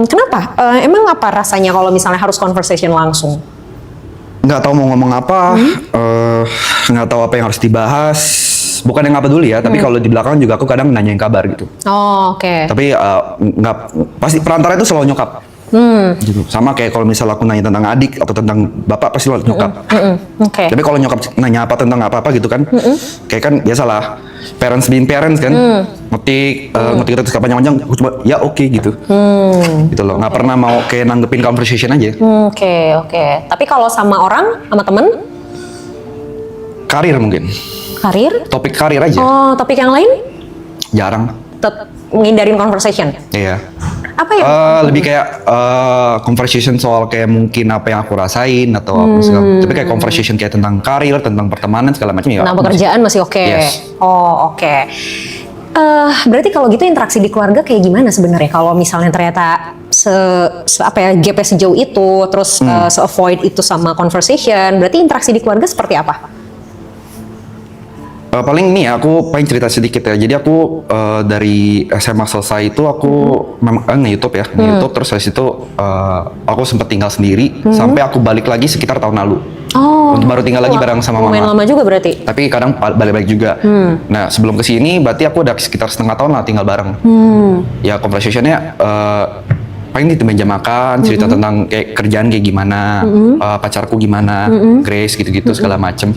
Kenapa? Emang apa rasanya kalau misalnya harus conversation langsung? Nggak tahu mau ngomong apa, nggak tahu apa yang harus dibahas. Bukan yang nggak peduli ya, tapi kalau di belakang juga aku kadang nanyain kabar gitu. Oh, oke. Tapi nggak, pasti perantara itu selalu nyokap. Gitu. Sama kayak kalau misal aku nanya tentang adik atau tentang bapak pasti selalu nyokap. Oke. Tapi kalau nyokap nanya apa tentang apa gitu kan, kayak kan biasalah parents being parents kan, ngetik terus panjang-panjang, aku cuma ya oke gitu. Gitu loh, nggak pernah mau kayak nanggepin conversation aja. Oke. Tapi kalau sama orang, sama temen, Karir mungkin, karir? topik karir aja, Oh, topik yang lain? jarang. Tetap ngindarin conversation. Iya. Apa ya? Lebih kayak conversation soal kayak mungkin apa yang aku rasain atau apa segala. Tapi kayak conversation kayak tentang karir, tentang pertemanan segala macam ya. Tentang pekerjaan masih oke. Yes. Oh, oke. Berarti kalau gitu interaksi di keluarga kayak gimana sebenarnya? Kalau misalnya ternyata apa ya gapnya sejauh itu, terus se-avoid itu sama conversation, berarti interaksi di keluarga seperti apa? Paling nih aku pengen cerita sedikit ya. Jadi aku dari SMA selesai itu aku nge-YouTube ya, nge-YouTube terus habis itu aku sempat tinggal sendiri sampai aku balik lagi sekitar tahun lalu. Oh. Baru tinggal lagi bareng sama Lumayan mama. lama juga berarti. Tapi kadang balik-balik juga. Nah sebelum kesini berarti aku udah sekitar setengah tahun lah tinggal bareng. Ya conversationnya paling di meja makan, cerita tentang kayak kerjaan kayak gimana, pacarku gimana, Grace gitu-gitu segala macem.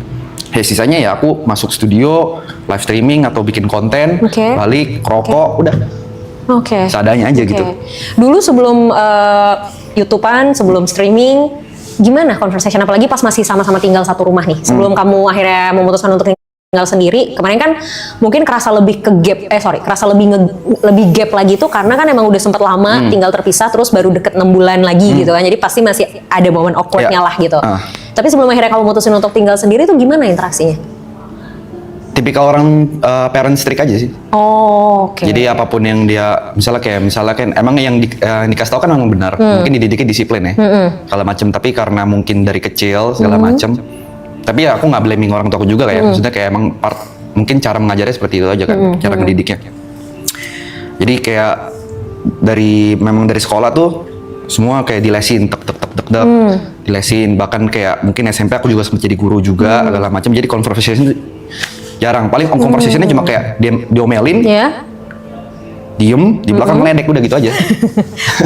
Ya sisanya ya aku masuk studio, live streaming atau bikin konten, Oke. balik, rokok, udah. Oke. Seadanya aja gitu. Dulu sebelum YouTubean, sebelum streaming, gimana conversation? Apalagi pas masih sama-sama tinggal satu rumah nih. Sebelum kamu akhirnya memutuskan untuk tinggal sendiri, kemarin kan mungkin kerasa lebih kerasa lebih gap lagi tuh karena kan emang udah sempet lama tinggal terpisah, terus baru deket 6 bulan lagi gitu kan. Jadi pasti masih ada momen awkwardnya Ya. lah gitu. Tapi sebelum akhirnya kamu mutusin untuk tinggal sendiri tuh gimana interaksinya? Tipikal orang parent strict aja sih. Oh, oke. Jadi apapun yang dia misalnya kan emang yang dikasih tahu kan memang benar. Mungkin dididiknya disiplin ya. Segala macam, tapi karena mungkin dari kecil segala macam. Tapi ya aku nggak blaming orang tua aku juga kayak maksudnya kayak emang mungkin cara mengajarnya seperti itu aja kan, cara ngedidiknya. Jadi kayak memang dari sekolah tuh semua kayak dilesin tek dilesin, bahkan kayak mungkin SMP aku juga sempat jadi guru juga segala macam, jadi conversation jarang, paling conversationnya cuma kayak diomelin, diem di belakang meledek udah gitu aja.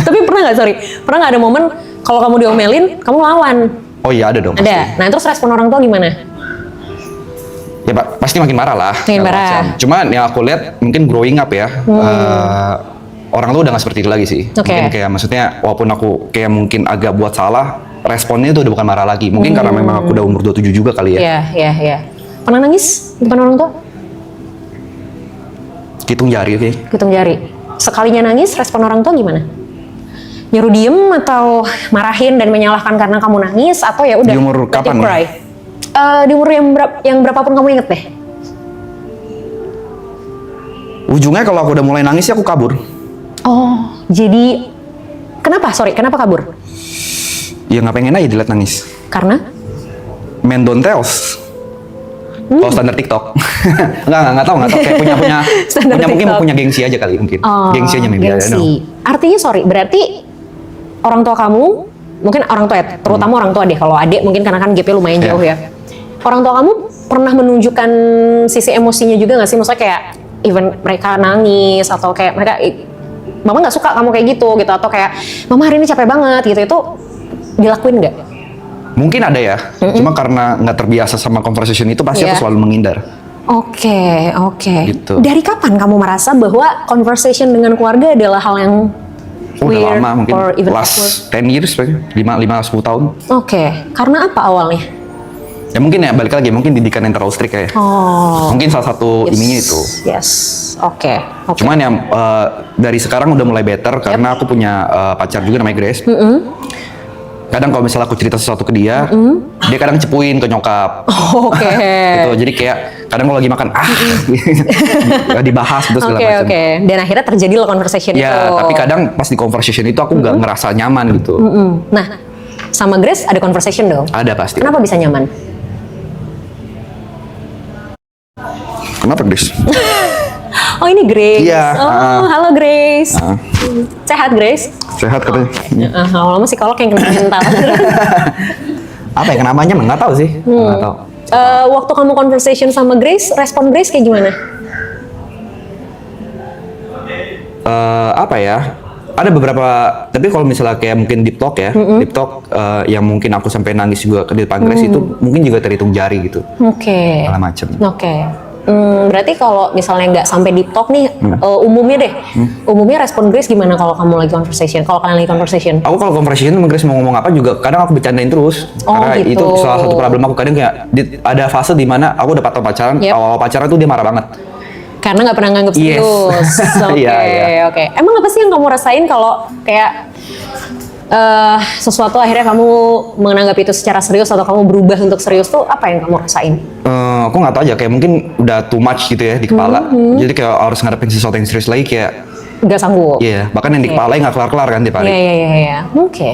Tapi pernah nggak ada momen kalau kamu diomelin kamu lawan? Oh iya ada dong. Ada. Pasti. Nah terus respon orang tua gimana? Ya Pak, pasti makin marah lah. Makin marah. Macam. Cuman yang aku lihat mungkin growing up ya, orang tuh udah nggak seperti itu lagi sih. Mungkin kayak maksudnya walaupun aku kayak mungkin agak buat salah, responnya itu udah bukan marah lagi. Mungkin karena memang aku udah umur 27 juga kali ya. Iya. Pernah nangis di depan orang tua? Hitung jari, oke. Hitung jari. Sekalinya nangis, respon orang tua gimana? Nyuruh diem atau marahin dan menyalahkan karena kamu nangis, atau ya udah? Di umur kapan? Cry? Di umur yang berapapun kamu inget deh. Ujungnya kalau aku udah mulai nangis ya aku kabur. Oh, jadi kenapa kabur? Ya nggak pengen aja dilihat nangis. Karena? Men don't tells. Kalau standar TikTok. Nggak tahu kayak punya mungkin punya gengsi aja kali mungkin. Gengsi aja maybe. Gengsi. Artinya berarti orang tua kamu, mungkin orang tua ya, terutama orang tua deh, kalau adik mungkin karena kan gapnya lumayan jauh ya. Orang tua kamu pernah menunjukkan sisi emosinya juga nggak sih? Maksudnya kayak even mereka nangis atau kayak mereka, mama nggak suka kamu kayak gitu atau kayak mama hari ini capek banget gitu, itu dilakuin nggak? Mungkin ada ya, cuma karena nggak terbiasa sama conversation itu pasti aku selalu menghindar. Oke. Gitu. Dari kapan kamu merasa bahwa conversation dengan keluarga adalah hal yang Udah weird lama mungkin, or even last 10 years, 5-10 tahun. Oke. Karena apa awalnya? Ya mungkin ya balik lagi, mungkin didikan yang terlalu strict kayak. Mungkin salah satu ininya itu. Yes. Oke. Cuman yang dari sekarang udah mulai better karena aku punya pacar juga namanya Grace. Kadang kalau misalnya aku cerita sesuatu ke dia, dia kadang cepuin ke nyokap. Oke. Gitu. Jadi kayak kadang kalau lagi makan dibahas gitu segala macam. Oke. Dan akhirnya terjadi loh conversation itu. Ya, tapi kadang pas di conversation itu aku nggak ngerasa nyaman gitu. Nah, sama Grace ada conversation dong? Ada pasti. Kenapa bisa nyaman? Kenapa Grace? Oh ini Grace. Iya. Halo Grace. Sehat Grace? Sehat katanya. Lama psikolog yang kena mental. Apa ya kenapanya? Nggak tahu sih. Nggak tahu. Waktu kamu conversation sama Grace, respon Grace kayak gimana? Apa ya? Ada beberapa, tapi kalau misalnya kayak mungkin deep talk ya, deep talk yang mungkin aku sampai nangis juga ke depan Grace itu mungkin juga terhitung jari gitu. Oke. Segala macem. Oke. Berarti kalau misalnya nggak sampai deep talk nih, umumnya deh, umumnya respon Grace gimana kalau kamu lagi conversation? Kalau kalian lagi conversation? Aku kalau conversation sama Grace mau ngomong apa juga kadang aku bercandain terus. Karena gitu. itu salah satu problem aku, kadang kayak ada fase di mana aku udah pacaran, awal pacaran tuh dia marah banget. Karena nggak pernah nganggep serius. Oke. Emang apa sih yang kamu rasain kalau kayak sesuatu akhirnya kamu menganggap itu secara serius atau kamu berubah untuk serius tuh apa yang kamu rasain? Aku nggak tahu aja, kayak mungkin udah too much gitu ya di kepala. Jadi kayak harus ngadepin sesuatu yang serius lagi kayak nggak sanggup. Iya, bahkan yang di kepala nggak kelar-kelar kan tiap hari. Iya. Oke.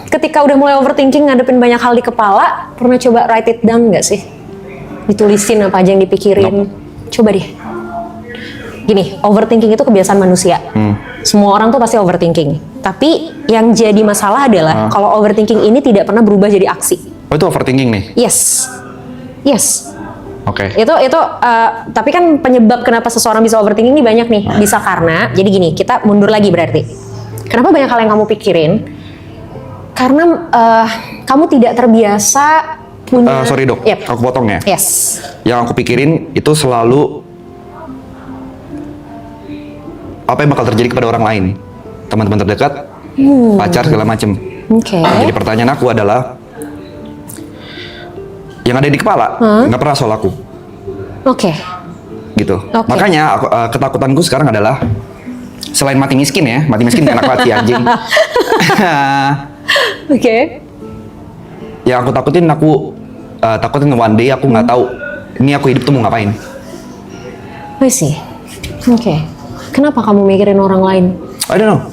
Ketika udah mulai overthinking ngadepin banyak hal di kepala, pernah coba write it down nggak sih? Ditulisin apa aja yang dipikirin. Coba deh. Gini, overthinking itu kebiasaan manusia. Semua orang tuh pasti overthinking. Tapi yang jadi masalah adalah kalau overthinking ini tidak pernah berubah jadi aksi. Oh itu overthinking nih? Yes. Oke. Itu tapi kan penyebab kenapa seseorang bisa overthinking ini banyak nih. Bisa karena, jadi gini, kita mundur lagi berarti. Kenapa banyak hal yang kamu pikirin? Karena kamu tidak terbiasa punya... Sorry dok, aku potong ya. Yes. Yang aku pikirin itu selalu apa yang bakal terjadi kepada orang lain, teman-teman terdekat, pacar segala macem. Oke. Jadi pertanyaan aku adalah, yang ada di kepala nggak pernah soal aku. Oke. Gitu. Makanya ketakutanku sekarang adalah selain mati miskin ya, mati miskin enak banget sih anjing. Oke. Yang aku takutin one day aku nggak tahu ini aku hidup tuh mau ngapain. I see. Oke. Kenapa kamu mikirin orang lain? I don't know.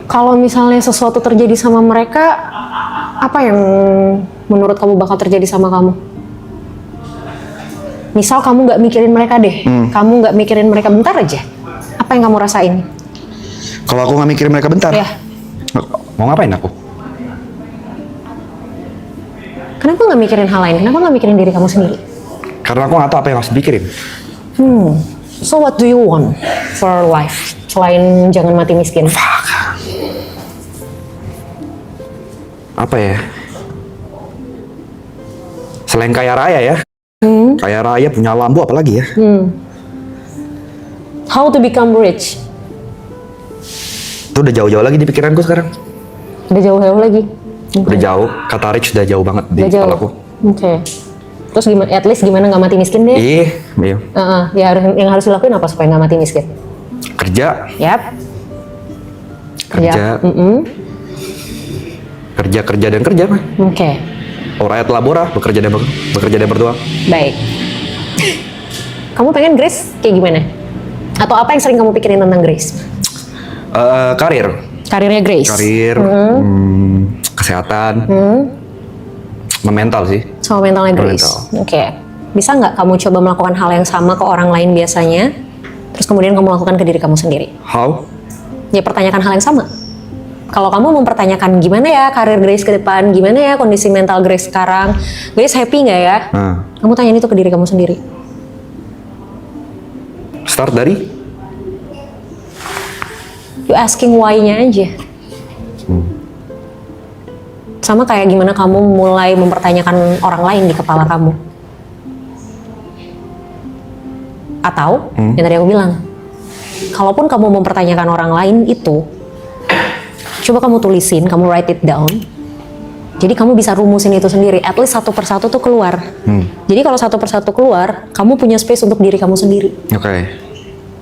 Kalau misalnya sesuatu terjadi sama mereka, apa yang menurut kamu bakal terjadi sama kamu? Misal kamu nggak mikirin mereka deh, kamu nggak mikirin mereka bentar aja. Apa yang kamu rasain? Kalau aku nggak mikirin mereka bentar, Ya. mau ngapain aku? Kenapa nggak mikirin hal lain? Kenapa nggak mikirin diri kamu sendiri? Karena aku nggak tahu apa yang harus dipikirin. So what do you want for life? Selain jangan mati miskin. Apa ya? Selain kaya raya ya. Kaya raya, punya lambu, apalagi ya? How to become rich? Itu udah jauh-jauh lagi di pikiranku sekarang. Udah jauh-jauh lagi. Udah jauh, kata Rich udah jauh banget di Udah jauh. kepalaku. Oke. Terus gimana? At least gimana nggak mati miskin deh? Iya. Ya yang harus dilakuin apa supaya nggak mati miskin? Kerja, Yap. kerja, kerja dan kerja mah. Oke. Ora et labora, bekerja dan berdoa. Baik. Kamu pengen Grace kayak gimana? Atau apa yang sering kamu pikirin tentang Grace? Karir, Karirnya Grace. kesehatan, mental sih. Sama mentalnya Grace. Mental. Oke. Bisa nggak kamu coba melakukan hal yang sama ke orang lain biasanya, terus kemudian kamu lakukan ke diri kamu sendiri? How? Ya pertanyakan hal yang sama. Kalau kamu mempertanyakan gimana ya karir Grace ke depan, gimana ya kondisi mental Grace sekarang, Grace happy nggak ya? Kamu tanyain itu ke diri kamu sendiri. Start dari You asking why-nya aja. Sama kayak gimana kamu mulai mempertanyakan orang lain di kepala kamu. Atau, yang tadi aku bilang, kalaupun kamu mempertanyakan orang lain itu, coba kamu tulisin, kamu write it down. Jadi kamu bisa rumusin itu sendiri, at least satu persatu tuh keluar. Jadi kalau satu persatu keluar, kamu punya space untuk diri kamu sendiri. Oke.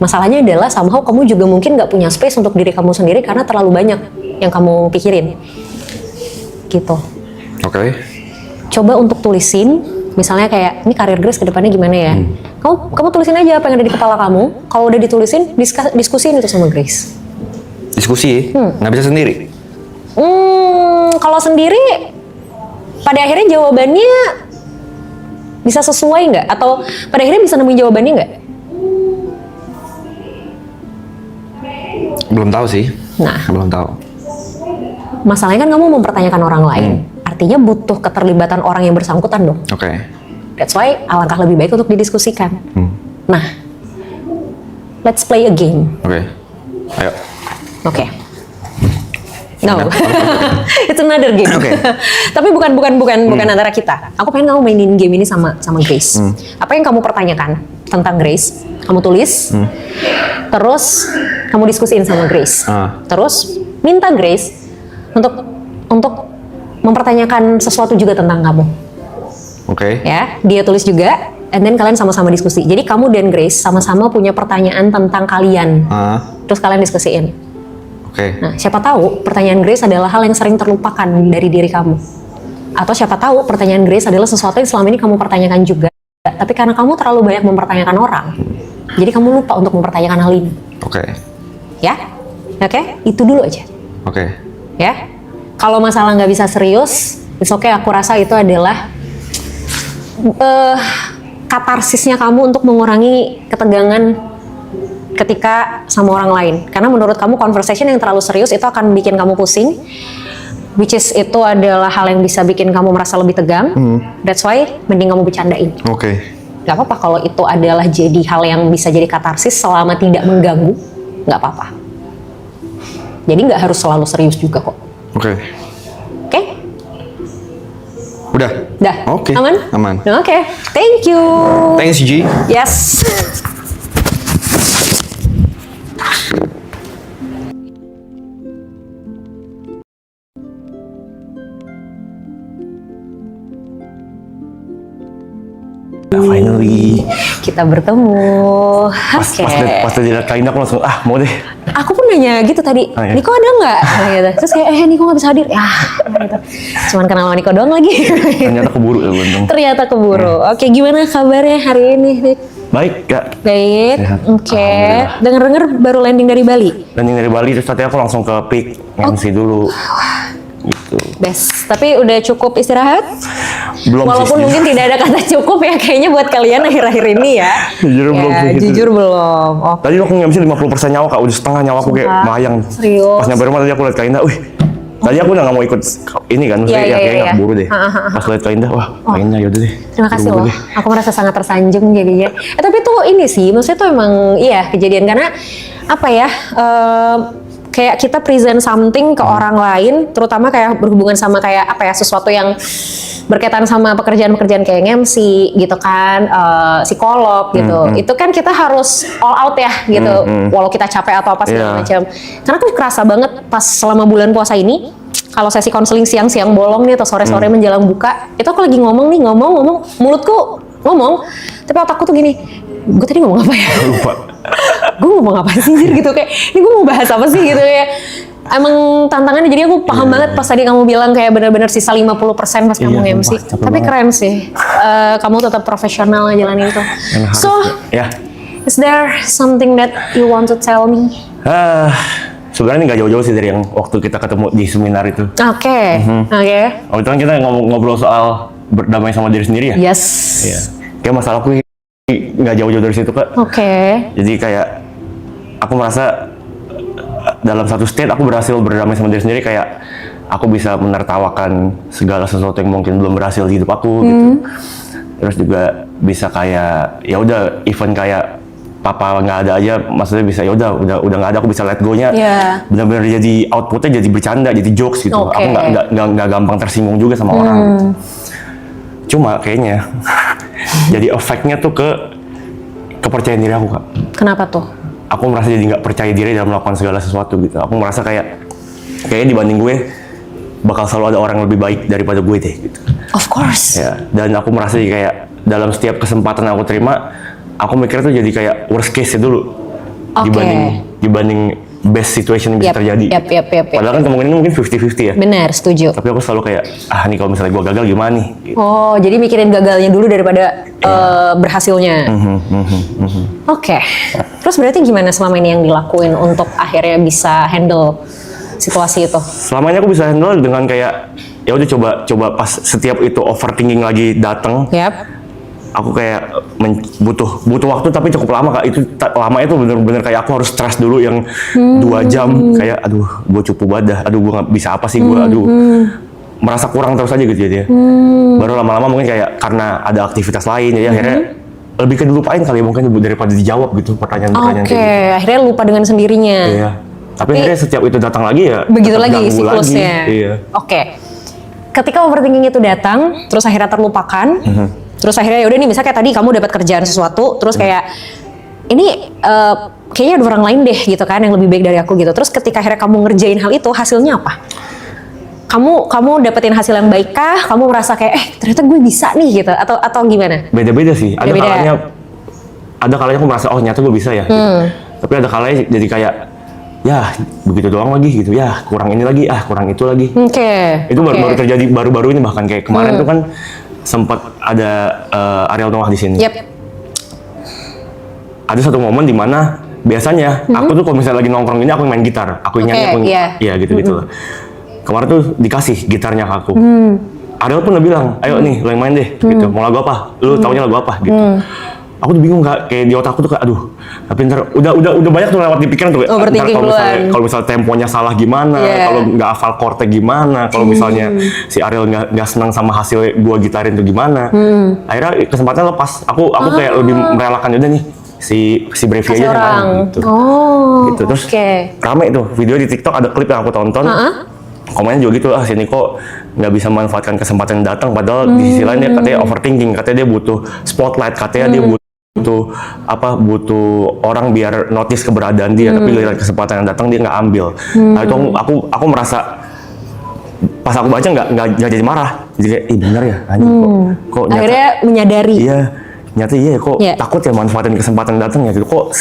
Masalahnya adalah somehow kamu juga mungkin nggak punya space untuk diri kamu sendiri karena terlalu banyak yang kamu pikirin. Gitu. Oke. Coba untuk tulisin, misalnya kayak ini karir Grace ke depannya gimana ya? Kamu tulisin aja apa yang ada di kepala kamu. Kalau udah ditulisin, diskusiin itu sama Grace. Diskusi, nggak bisa sendiri. Kalau sendiri, pada akhirnya jawabannya bisa sesuai nggak? Atau pada akhirnya bisa nemuin jawabannya nggak? Belum tahu sih. Nah. Belum tahu. Masalahnya kan kamu mempertanyakan orang lain. Artinya butuh keterlibatan orang yang bersangkutan dong. Oke. That's why alangkah lebih baik untuk didiskusikan. Nah, let's play a game. Oke. Ayo. Oke. No, it's another game. Oke. Tapi bukan antara kita. Aku pengen kamu mainin game ini sama Grace. Apa yang kamu pertanyakan tentang Grace, kamu tulis. Terus kamu diskusiin sama Grace. Terus minta Grace untuk mempertanyakan sesuatu juga tentang kamu. Oke. Ya, dia tulis juga, and then kalian sama-sama diskusi. Jadi kamu dan Grace sama-sama punya pertanyaan tentang kalian. Terus kalian diskusiin. Oke. Nah, siapa tahu pertanyaan Grace adalah hal yang sering terlupakan dari diri kamu. Atau siapa tahu pertanyaan Grace adalah sesuatu yang selama ini kamu pertanyakan juga. Tapi karena kamu terlalu banyak mempertanyakan orang, jadi kamu lupa untuk mempertanyakan hal ini. Oke. Ya? Oke? Itu dulu aja. Oke. Ya? Kalau masalah nggak bisa serius, it's okay, aku rasa itu adalah katarsisnya kamu untuk mengurangi ketegangan ketika sama orang lain. Karena menurut kamu conversation yang terlalu serius itu akan bikin kamu pusing, which is itu adalah hal yang bisa bikin kamu merasa lebih tegang. That's why mending kamu bercandain. Oke. Gak apa-apa kalau itu adalah jadi hal yang bisa jadi katarsis selama tidak mengganggu, gak apa-apa. Jadi nggak harus selalu serius juga kok. Oke. Oke? Udah. Dah? Oke. Aman? Aman. Oke. Thank you. Thanks G. Yes. Finally. Kita bertemu. Oke. Pas dia kali ini aku langsung mau deh. Aku pun nanya gitu tadi, Oh, ya? Niko ada nggak? Gitu. Terus kayak, Niko nggak bisa hadir. Ya, gitu. Cuman kenal sama Niko doang lagi. Ternyata keburu ya Bundung. Ternyata keburu. Oke, gimana kabarnya hari ini, Nik? Baik Kak. Baik. Sehat. Oke. Alhamdulillah. Dengar-dengar baru landing dari Bali. Dan yang dari Bali terus tadi aku langsung ke Peak MC dulu. gitu. Best. Tapi udah cukup istirahat? Belum Walaupun sih. mungkin tidak ada kata cukup ya kayaknya buat kalian akhir-akhir ini ya. Jujur Ya, belum sih, gitu. jujur belum. Oh. Tadi aku nge-MC 50% nyawa Kak, udah setengah nyawa aku kayak melayang. Serius? Pas nyampe rumah tadi aku liat Kak Indah, wih. Tadi aku udah gak mau ikut ini kan, maksudnya Iya, kayaknya iya. gak keburu deh. Pas liat Kak Indah, wah Kak Indah yaudah deh. Terima kasih Buru-buru loh. deh. Aku merasa sangat tersanjung jadinya. Tapi tuh ini sih, maksudnya tuh emang iya kejadian karena apa ya? Kayak kita present something ke orang lain, terutama kayak berhubungan sama kayak apa ya sesuatu yang berkaitan sama pekerjaan-pekerjaan kayak MC gitu kan, psikolog gitu. Itu kan kita harus all out ya gitu, walau kita capek atau apa segala Iya. macam. Karena aku kerasa banget pas selama bulan puasa ini, kalau sesi konseling siang-siang bolong nih atau sore-sore menjelang buka, itu aku lagi ngomong nih, ngomong, mulutku ngomong, tapi otakku tuh gini, gue tadi ngomong apa ya? Lupa. Gue ngomong apa sih anjir gitu, kayak ini gue mau bahas apa sih gitu ya. Emang tantangannya, jadi aku paham banget pas tadi kamu bilang kayak benar-benar sisa 50% pas kamu Iya, MC. sumpah, capek Tapi banget. keren sih, kamu tetap profesional ngejalanin itu. Emang harus, So, ya. is there something that you want to tell me? Sebenarnya ini gak jauh-jauh sih dari yang waktu kita ketemu di seminar itu. Oke, oke. Waktu itu kan kita ngobrol soal berdamai sama diri sendiri ya. Yes. Iya. Kayak masalahku nggak jauh-jauh dari situ Kak. Oke. Jadi kayak aku merasa dalam satu state aku berhasil berdamai sama diri sendiri, kayak aku bisa menertawakan segala sesuatu yang mungkin belum berhasil di hidup aku gitu. Terus juga bisa kayak ya udah event kayak papa nggak ada aja, maksudnya bisa ya udah nggak ada, aku bisa let go-nya. Iya. Benar-benar jadi outputnya jadi bercanda, jadi jokes gitu. Oke. Aku nggak gampang tersinggung juga sama orang. Cuma kayaknya jadi efeknya tuh ke kepercayaan diri aku Kak. Kenapa tuh? Aku merasa jadi nggak percaya diri dalam melakukan segala sesuatu gitu. Aku merasa kayaknya dibanding gue bakal selalu ada orang yang lebih baik daripada gue deh gitu. Of course. Ya, dan aku merasa jadi kayak dalam setiap kesempatan yang aku terima, aku mikir tuh jadi kayak worst case dulu Oke. dibanding best situation yang bisa Yap, terjadi. yap. Padahal kan kemungkinan mungkin 50-50 ya. Benar, setuju. Tapi aku selalu kayak, nih kalau misalnya gue gagal gimana nih? Gitu. Oh, jadi mikirin gagalnya dulu daripada berhasilnya. Oke. Terus berarti gimana selama ini yang dilakuin untuk akhirnya bisa handle situasi itu? Selama ini aku bisa handle dengan kayak ya udah coba pas setiap itu overthinking lagi datang, Yap. aku kayak butuh waktu tapi cukup lama Kak. Itu lama itu bener-bener kayak aku harus stress dulu yang 2 jam, kayak aduh gue cupu banget dah, aduh gue nggak bisa apa sih gue, aduh merasa kurang terus aja gitu jadi. Baru lama-lama mungkin kayak karena ada aktivitas lain jadi akhirnya lebih ke dilupain kali ya mungkin daripada dijawab gitu pertanyaan-pertanyaan Oke, kayak gitu. akhirnya lupa dengan sendirinya. Iya. Tapi akhirnya setiap itu datang lagi ya Begitu tetap lagi ganggu siklusnya. lagi. Iya. Oke. Ketika overthinking itu datang, terus akhirnya terlupakan, terus akhirnya yaudah nih misalnya kayak tadi kamu dapat kerjaan sesuatu, terus kayak ini kayaknya ada orang lain deh gitu kan yang lebih baik dari aku gitu. Terus ketika akhirnya kamu ngerjain hal itu, hasilnya apa? Kamu dapetin hasil yang baik kah? Kamu merasa kayak ternyata gue bisa nih gitu atau gimana? Beda-beda sih. Beda-beda. Ada kalanya aku merasa oh nyata gue bisa ya. Gitu. Tapi ada kalanya jadi kayak ya begitu doang lagi gitu. Ya kurang ini lagi, kurang itu lagi. Oke. Itu baru terjadi baru-baru ini, bahkan kayak kemarin tuh kan sempat ada Ariel Noah di sini. Yap. Ada satu momen di mana biasanya aku tuh kalau misalnya lagi nongkrong ini aku main gitar, aku nyanyi, aku iya. gitu lah. Kemarin tuh dikasih gitarnya ke aku. Ariel pun udah bilang, ayo nih lo yang main deh, gitu. Mau lagu apa? Lu taunya lagu apa? Gitu. Aku tuh bingung Kak, kayak di otakku tuh kayak aduh, tapi ntar udah banyak tuh lewat di pikiran tuh. Overthinking Kalau misalnya temponya salah gimana, kalau nggak hafal chordnya gimana, kalau misalnya si Ariel nggak senang sama hasil gua gitarin tuh gimana. Akhirnya kesempatan lepas, aku kayak lebih merelakan udah nih si Brevi aja yang main gitu. Gitu. Terus rame tuh video di TikTok, ada klip yang aku tonton. Komennya juga gitu, si Niko nggak bisa memanfaatkan kesempatan yang datang, padahal di sisi lain dia katanya overthinking, katanya dia butuh spotlight, katanya dia butuh orang biar notice keberadaan dia, tapi giliran kesempatan yang datang dia nggak ambil. Nah itu aku merasa pas aku baca nggak jadi marah, jadi kayak bener ya, kok nyata, Akhirnya menyadari. iya nyata iya kok takut ya manfaatin kesempatan datang ya gitu, kok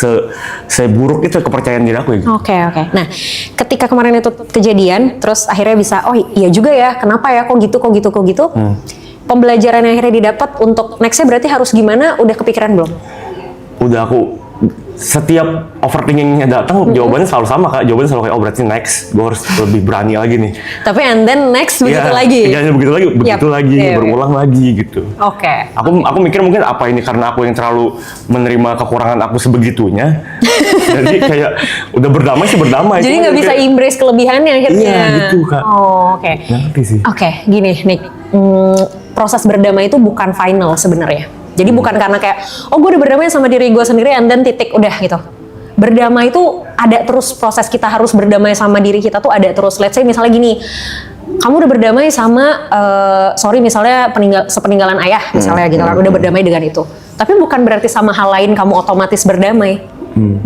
seburuk itu kepercayaan diri aku ya gitu. Oke. Nah, ketika kemarin itu kejadian, terus akhirnya bisa, oh iya juga ya, kenapa ya, kok gitu. Pembelajaran yang akhirnya didapat untuk nextnya berarti harus gimana, udah kepikiran belum? Udah, aku setiap overthinkingnya datang, jawabannya selalu sama Kak. Jawabannya selalu kayak, oh berarti next, gue harus lebih berani lagi nih. Tapi and then next begitu Iya, lagi. Iya, begitu lagi, begitu lagi, Iya, berulang lagi gitu. Oke. Aku mikir mungkin apa ini karena aku yang terlalu menerima kekurangan aku sebegitunya. Jadi kayak udah berdamai sih berdamai. Jadi Cuma nggak bisa kayak- embrace kelebihannya akhirnya. Iya, gitu, Kak. Oh, oke. Ngerti sih. Oke, gini Nick. Proses berdamai itu bukan final sebenarnya. Jadi bukan karena kayak, oh gue udah berdamai sama diri gue sendiri and then titik, udah gitu. Berdamai itu ada terus, proses kita harus berdamai sama diri kita tuh ada terus. Let's say misalnya gini, kamu udah berdamai sama, misalnya sepeninggalan ayah misalnya gitu kan, udah berdamai dengan itu. Tapi bukan berarti sama hal lain kamu otomatis berdamai.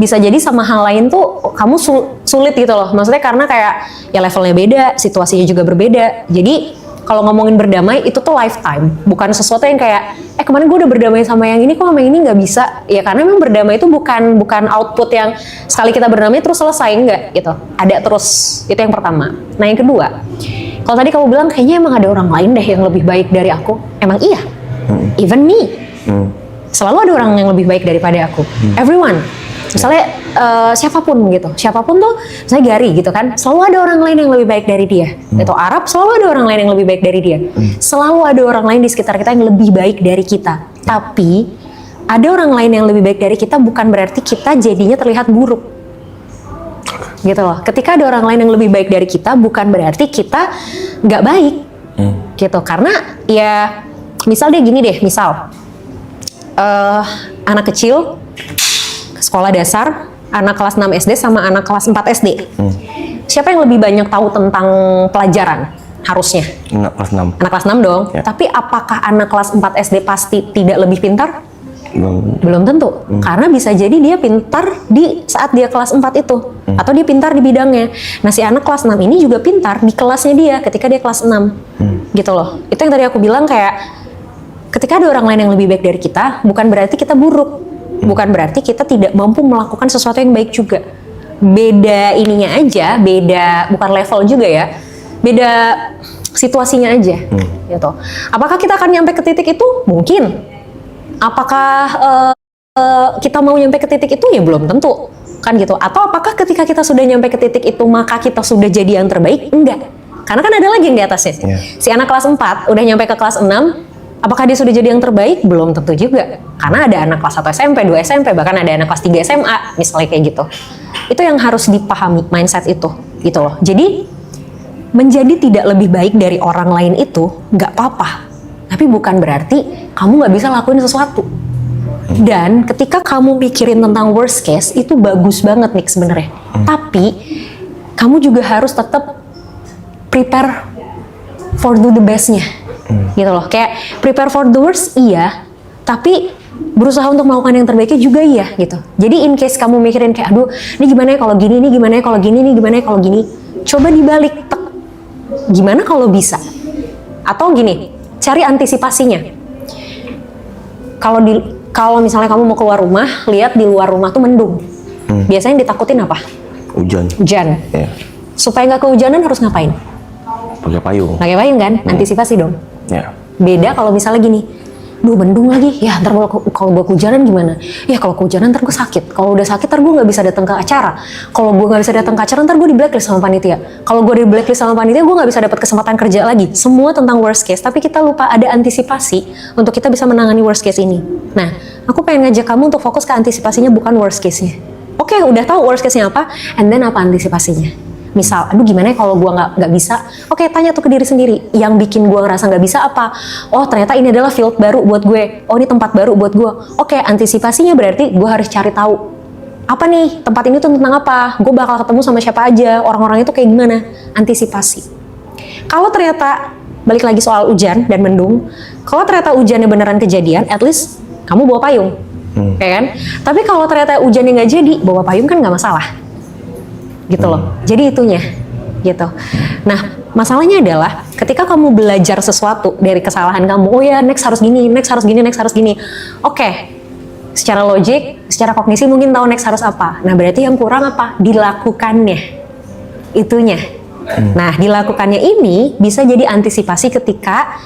Bisa jadi sama hal lain tuh kamu sulit gitu loh. Maksudnya karena kayak ya levelnya beda, situasinya juga berbeda. Jadi kalau ngomongin berdamai itu tuh lifetime, bukan sesuatu yang kayak kemarin gue udah berdamai sama yang ini, kok sama yang ini nggak bisa. Ya karena memang berdamai itu bukan output yang sekali kita berdamai terus selesai, enggak gitu. Ada terus, itu yang pertama. Nah yang kedua, kalau tadi kamu bilang kayaknya emang ada orang lain deh yang lebih baik dari aku. Emang iya, even me. Selalu ada orang yang lebih baik daripada aku. Everyone. Misalnya siapapun gitu, siapapun tuh, misalnya Gary gitu kan, selalu ada orang lain yang lebih baik dari dia. Itu Arab, selalu ada orang lain yang lebih baik dari dia. Selalu ada orang lain di sekitar kita yang lebih baik dari kita. Tapi ada orang lain yang lebih baik dari kita bukan berarti kita jadinya terlihat buruk. Gitu loh. Ketika ada orang lain yang lebih baik dari kita, bukan berarti kita nggak baik. Gitu. Karena ya, misal dia gini deh, misal anak kecil sekolah dasar, anak kelas 6 SD sama anak kelas 4 SD. Siapa yang lebih banyak tahu tentang pelajaran? Harusnya. Anak kelas 6. Anak kelas 6 dong. Ya. Tapi apakah anak kelas 4 SD pasti tidak lebih pintar? Belum. Belum tentu. Karena bisa jadi dia pintar di saat dia kelas 4 itu. Atau dia pintar di bidangnya. Nah si anak kelas 6 ini juga pintar di kelasnya dia ketika dia kelas 6. Gitu loh. Itu yang tadi aku bilang kayak, ketika ada orang lain yang lebih baik dari kita, bukan berarti kita buruk. Bukan berarti kita tidak mampu melakukan sesuatu yang baik juga. Beda ininya aja, beda, bukan level juga ya. Beda situasinya aja. Gitu. Apakah kita akan nyampe ke titik itu? Mungkin. Apakah kita mau nyampe ke titik itu? Ya belum tentu. Kan gitu. Atau apakah ketika kita sudah nyampe ke titik itu, maka kita sudah jadi yang terbaik? Enggak. Karena kan ada lagi yang di atasnya. Si anak kelas 4 udah nyampe ke kelas 6, apakah dia sudah jadi yang terbaik? Belum tentu juga. Karena ada anak kelas 1 SMP, 2 SMP, bahkan ada anak kelas 3 SMA, misalnya kayak gitu. Itu yang harus dipahami, mindset itu. Gitu loh. Jadi, menjadi tidak lebih baik dari orang lain itu nggak apa-apa. Tapi bukan berarti kamu nggak bisa lakuin sesuatu. Dan ketika kamu mikirin tentang worst case, itu bagus banget nih sebenarnya. Tapi, kamu juga harus tetap prepare for do the best-nya. Gitu loh, kayak prepare for the worst iya, tapi berusaha untuk melakukan yang terbaiknya juga iya gitu. Jadi in case kamu mikirin kayak aduh ini gimana ya kalau gini, ini gimana ya kalau gini, ini gimana ya kalau gini, coba dibalik, gimana kalau bisa, atau gini, cari antisipasinya. Kalau misalnya kamu mau keluar rumah, lihat di luar rumah tuh mendung, biasanya ditakutin apa? Hujan. Hujan. Ya. Supaya nggak kehujanan harus ngapain? Pakai payung. Pakai payung kan, antisipasi dong. Ya. Beda kalau misalnya gini, duh mendung lagi, ya ntar kalau gue kehujanan gimana? Ya kalau kehujanan ntar gue sakit, kalau udah sakit ntar gue nggak bisa datang ke acara. Kalau gue nggak bisa datang ke acara ntar gue di blacklist sama panitia. Kalau gue di blacklist sama panitia gue nggak bisa dapat kesempatan kerja lagi. Semua tentang worst case, tapi kita lupa ada antisipasi untuk kita bisa menangani worst case ini. Nah, aku pengen ngajak kamu untuk fokus ke antisipasinya, bukan worst case-nya. Oke, udah tahu worst case-nya apa, and then apa antisipasinya? Misal, aduh gimana ya kalau gue nggak bisa? Oke, tanya tuh ke diri sendiri. Yang bikin gue ngerasa nggak bisa apa? Oh, ternyata ini adalah field baru buat gue. Oh, ini tempat baru buat gue. Oke, antisipasinya berarti gue harus cari tahu. Apa nih, tempat ini tuh tentang apa? Gue bakal ketemu sama siapa aja? Orang-orang itu kayak gimana? Antisipasi. Kalau ternyata, balik lagi soal hujan dan mendung. Kalau ternyata hujannya beneran kejadian, at least kamu bawa payung. Kayak kan? Tapi kalau ternyata hujannya nggak jadi, bawa payung kan nggak masalah. Gitu loh. Jadi itunya gitu. Nah, masalahnya adalah ketika kamu belajar sesuatu dari kesalahan kamu, oh ya next harus gini, next harus gini, next harus gini. Oke. Secara logik, secara kognisi mungkin tahu next harus apa. Nah, berarti yang kurang apa? Dilakukannya. Itunya. Nah, dilakukannya ini bisa jadi antisipasi ketika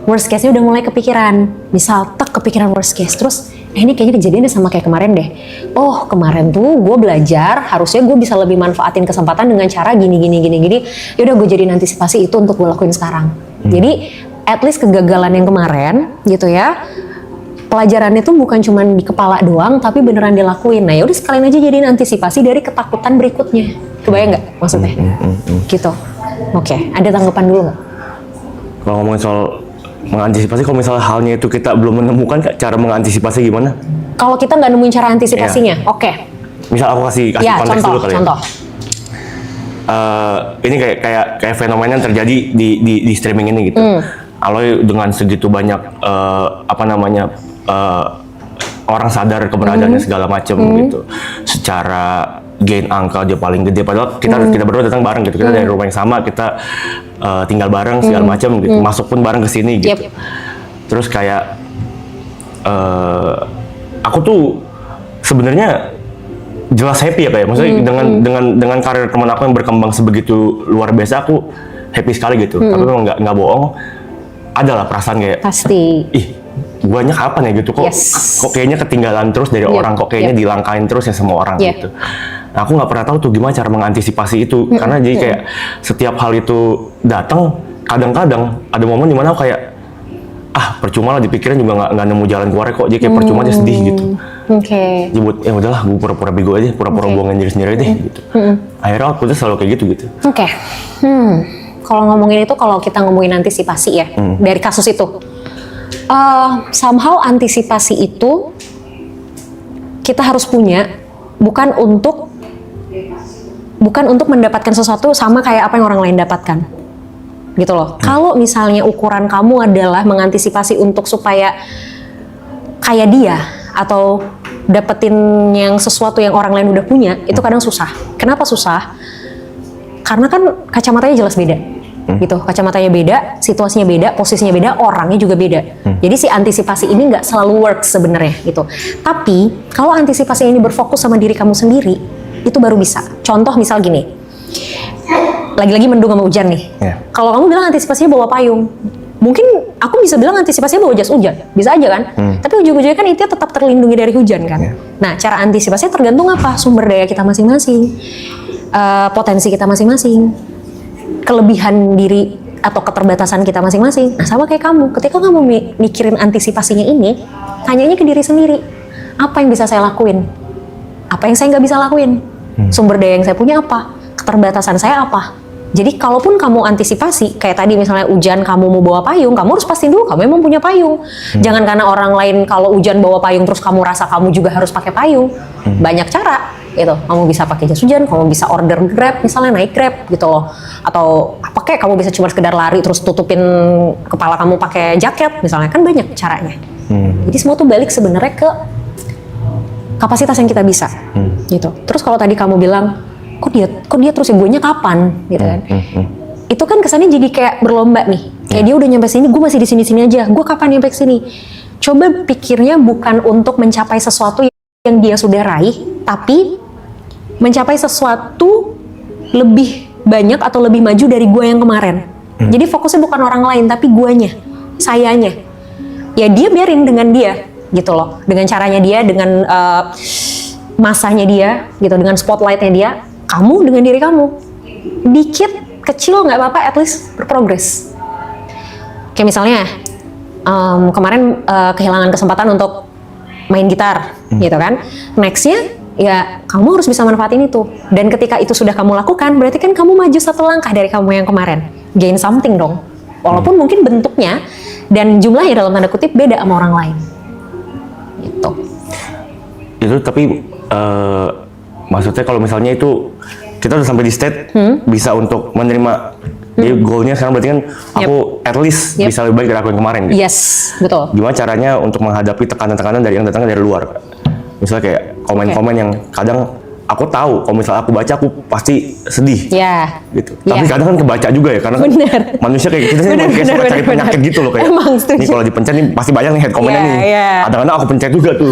worst case-nya udah mulai kepikiran. Misal kepikiran worst case, terus ini kayaknya kejadiannya sama kayak kemarin deh. Oh kemarin tuh gue belajar, harusnya gue bisa lebih manfaatin kesempatan dengan cara gini. Yaudah gue jadiin antisipasi itu untuk gue lakuin sekarang. Jadi at least kegagalan yang kemarin gitu ya, pelajarannya tuh bukan cuma di kepala doang, tapi beneran dilakuin. Nah yaudah sekalian aja jadiin antisipasi dari ketakutan berikutnya. Kebayang nggak maksudnya? Gitu. Oke, ada tanggapan dulu nggak? Kalau ngomongin soal mengantisipasi, kalau misalnya halnya itu kita belum menemukan cara mengantisipasi gimana? Kalau kita nggak nemuin cara antisipasinya, oke. Misal aku kasih Ya, konteks dulu kali contoh. Ini kayak fenomena yang terjadi di streaming ini gitu. Aloy dengan segitu banyak orang sadar keberadaannya segala macam gitu. Secara gain angka dia paling gede, padahal kita berdua datang bareng gitu. Kita dari rumah yang sama, kita tinggal bareng segala macam gitu. Masuk pun bareng ke sini gitu. Yep. Terus kayak aku tuh sebenarnya jelas happy ya kayak, maksudnya dengan karir teman aku yang berkembang sebegitu luar biasa, aku happy sekali gitu. Tapi memang nggak bohong, adalah perasaan kayak Pasti. ih guanya kapan ya gitu, kok kayaknya ketinggalan terus dari orang, kok kayaknya dilangkain terus ya semua orang gitu. Nah, aku nggak pernah tahu tuh gimana cara mengantisipasi itu, karena jadi kayak setiap hal itu datang, kadang-kadang ada momen dimana aku kayak percuma lah, dipikirin juga nggak nemu jalan keluar kok, jadi kayak percuma aja, sedih gitu. Oke. Jadi buat ya udahlah, gue pura-pura bego aja, pura-pura bohongin diri sendiri deh gitu. Akhirnya outputnya selalu kayak gitu. Oke. Kalau ngomongin itu, kalau kita ngomongin antisipasi ya dari kasus itu, somehow antisipasi itu kita harus punya, bukan untuk mendapatkan sesuatu sama kayak apa yang orang lain dapatkan, gitu loh. Kalau misalnya ukuran kamu adalah mengantisipasi untuk supaya kayak dia atau dapetin yang sesuatu yang orang lain udah punya, itu kadang susah. Kenapa susah? Karena kan kacamatanya jelas beda, gitu. Kacamatanya beda, situasinya beda, posisinya beda, orangnya juga beda. Jadi si antisipasi ini nggak selalu work sebenarnya, gitu. Tapi kalau antisipasi ini berfokus sama diri kamu sendiri, itu baru bisa. Contoh misal gini, lagi-lagi mendung sama hujan nih. Kalau kamu bilang antisipasinya bawa payung, mungkin aku bisa bilang antisipasinya bawa jas hujan, bisa aja kan? Tapi ujung-ujungnya kan itu tetap terlindungi dari hujan kan? Nah, cara antisipasinya tergantung apa? Sumber daya kita masing-masing, potensi kita masing-masing, kelebihan diri atau keterbatasan kita masing-masing. Nah, sama kayak kamu, ketika kamu mikirin antisipasinya ini, tanyanya ke diri sendiri, apa yang bisa saya lakuin? Apa yang saya nggak bisa lakuin? Sumber daya yang saya punya apa? Keterbatasan saya apa? Jadi kalaupun kamu antisipasi, kayak tadi misalnya hujan, kamu mau bawa payung, kamu harus pastiin dulu kamu emang punya payung. Jangan karena orang lain kalau hujan bawa payung terus kamu rasa kamu juga harus pakai payung. Banyak cara gitu. Kamu bisa pakai jas hujan, kamu bisa order Grab, misalnya naik Grab gitu loh. Atau apa kayak kamu bisa cuma sekedar lari terus tutupin kepala kamu pakai jaket, misalnya, kan banyak caranya. Jadi semua tuh balik sebenarnya ke kapasitas yang kita bisa, gitu. Terus kalau tadi kamu bilang, kok dia terus ya, guenya kapan, gitu kan? Itu kan kesannya jadi kayak berlomba nih. Kayak dia udah nyampe sini, gue masih di sini aja. Gue kapan nyampe sini? Coba pikirnya bukan untuk mencapai sesuatu yang dia sudah raih, tapi mencapai sesuatu lebih banyak atau lebih maju dari gue yang kemarin. Jadi fokusnya bukan orang lain, tapi guanya, sayanya. Ya dia biarin dengan dia, gitu loh. Dengan caranya dia, dengan masanya dia, gitu, dengan spotlightnya dia. Kamu dengan diri kamu, dikit, kecil nggak apa-apa, at least berprogres. Kayak misalnya kemarin kehilangan kesempatan untuk main gitar, gitu kan? Nextnya ya kamu harus bisa manfaatin itu. Dan ketika itu sudah kamu lakukan, berarti kan kamu maju satu langkah dari kamu yang kemarin, gain something dong. Walaupun mungkin bentuknya dan jumlahnya dalam tanda kutip beda sama orang lain. Gitu. Itu tapi maksudnya kalau misalnya itu kita udah sampai di state bisa untuk menerima, jadi goalnya sekarang berarti kan aku at least bisa lebih baik dari aku yang kemarin gitu. Yes, betul. Gimana caranya untuk menghadapi tekanan-tekanan dari yang datangnya dari luar? Misalnya kayak komen-komen yang kadang aku tahu kalau misalnya aku baca aku pasti sedih. Gitu. Tapi kadang kan kebaca juga ya, karena kan manusia kayak kita sih kayak suka cari penyakit gitu loh, kayak Emang, ini kalau dipencet nih pasti banyak nih head comment-nya nih. Kadang-kadang aku pencet juga tuh.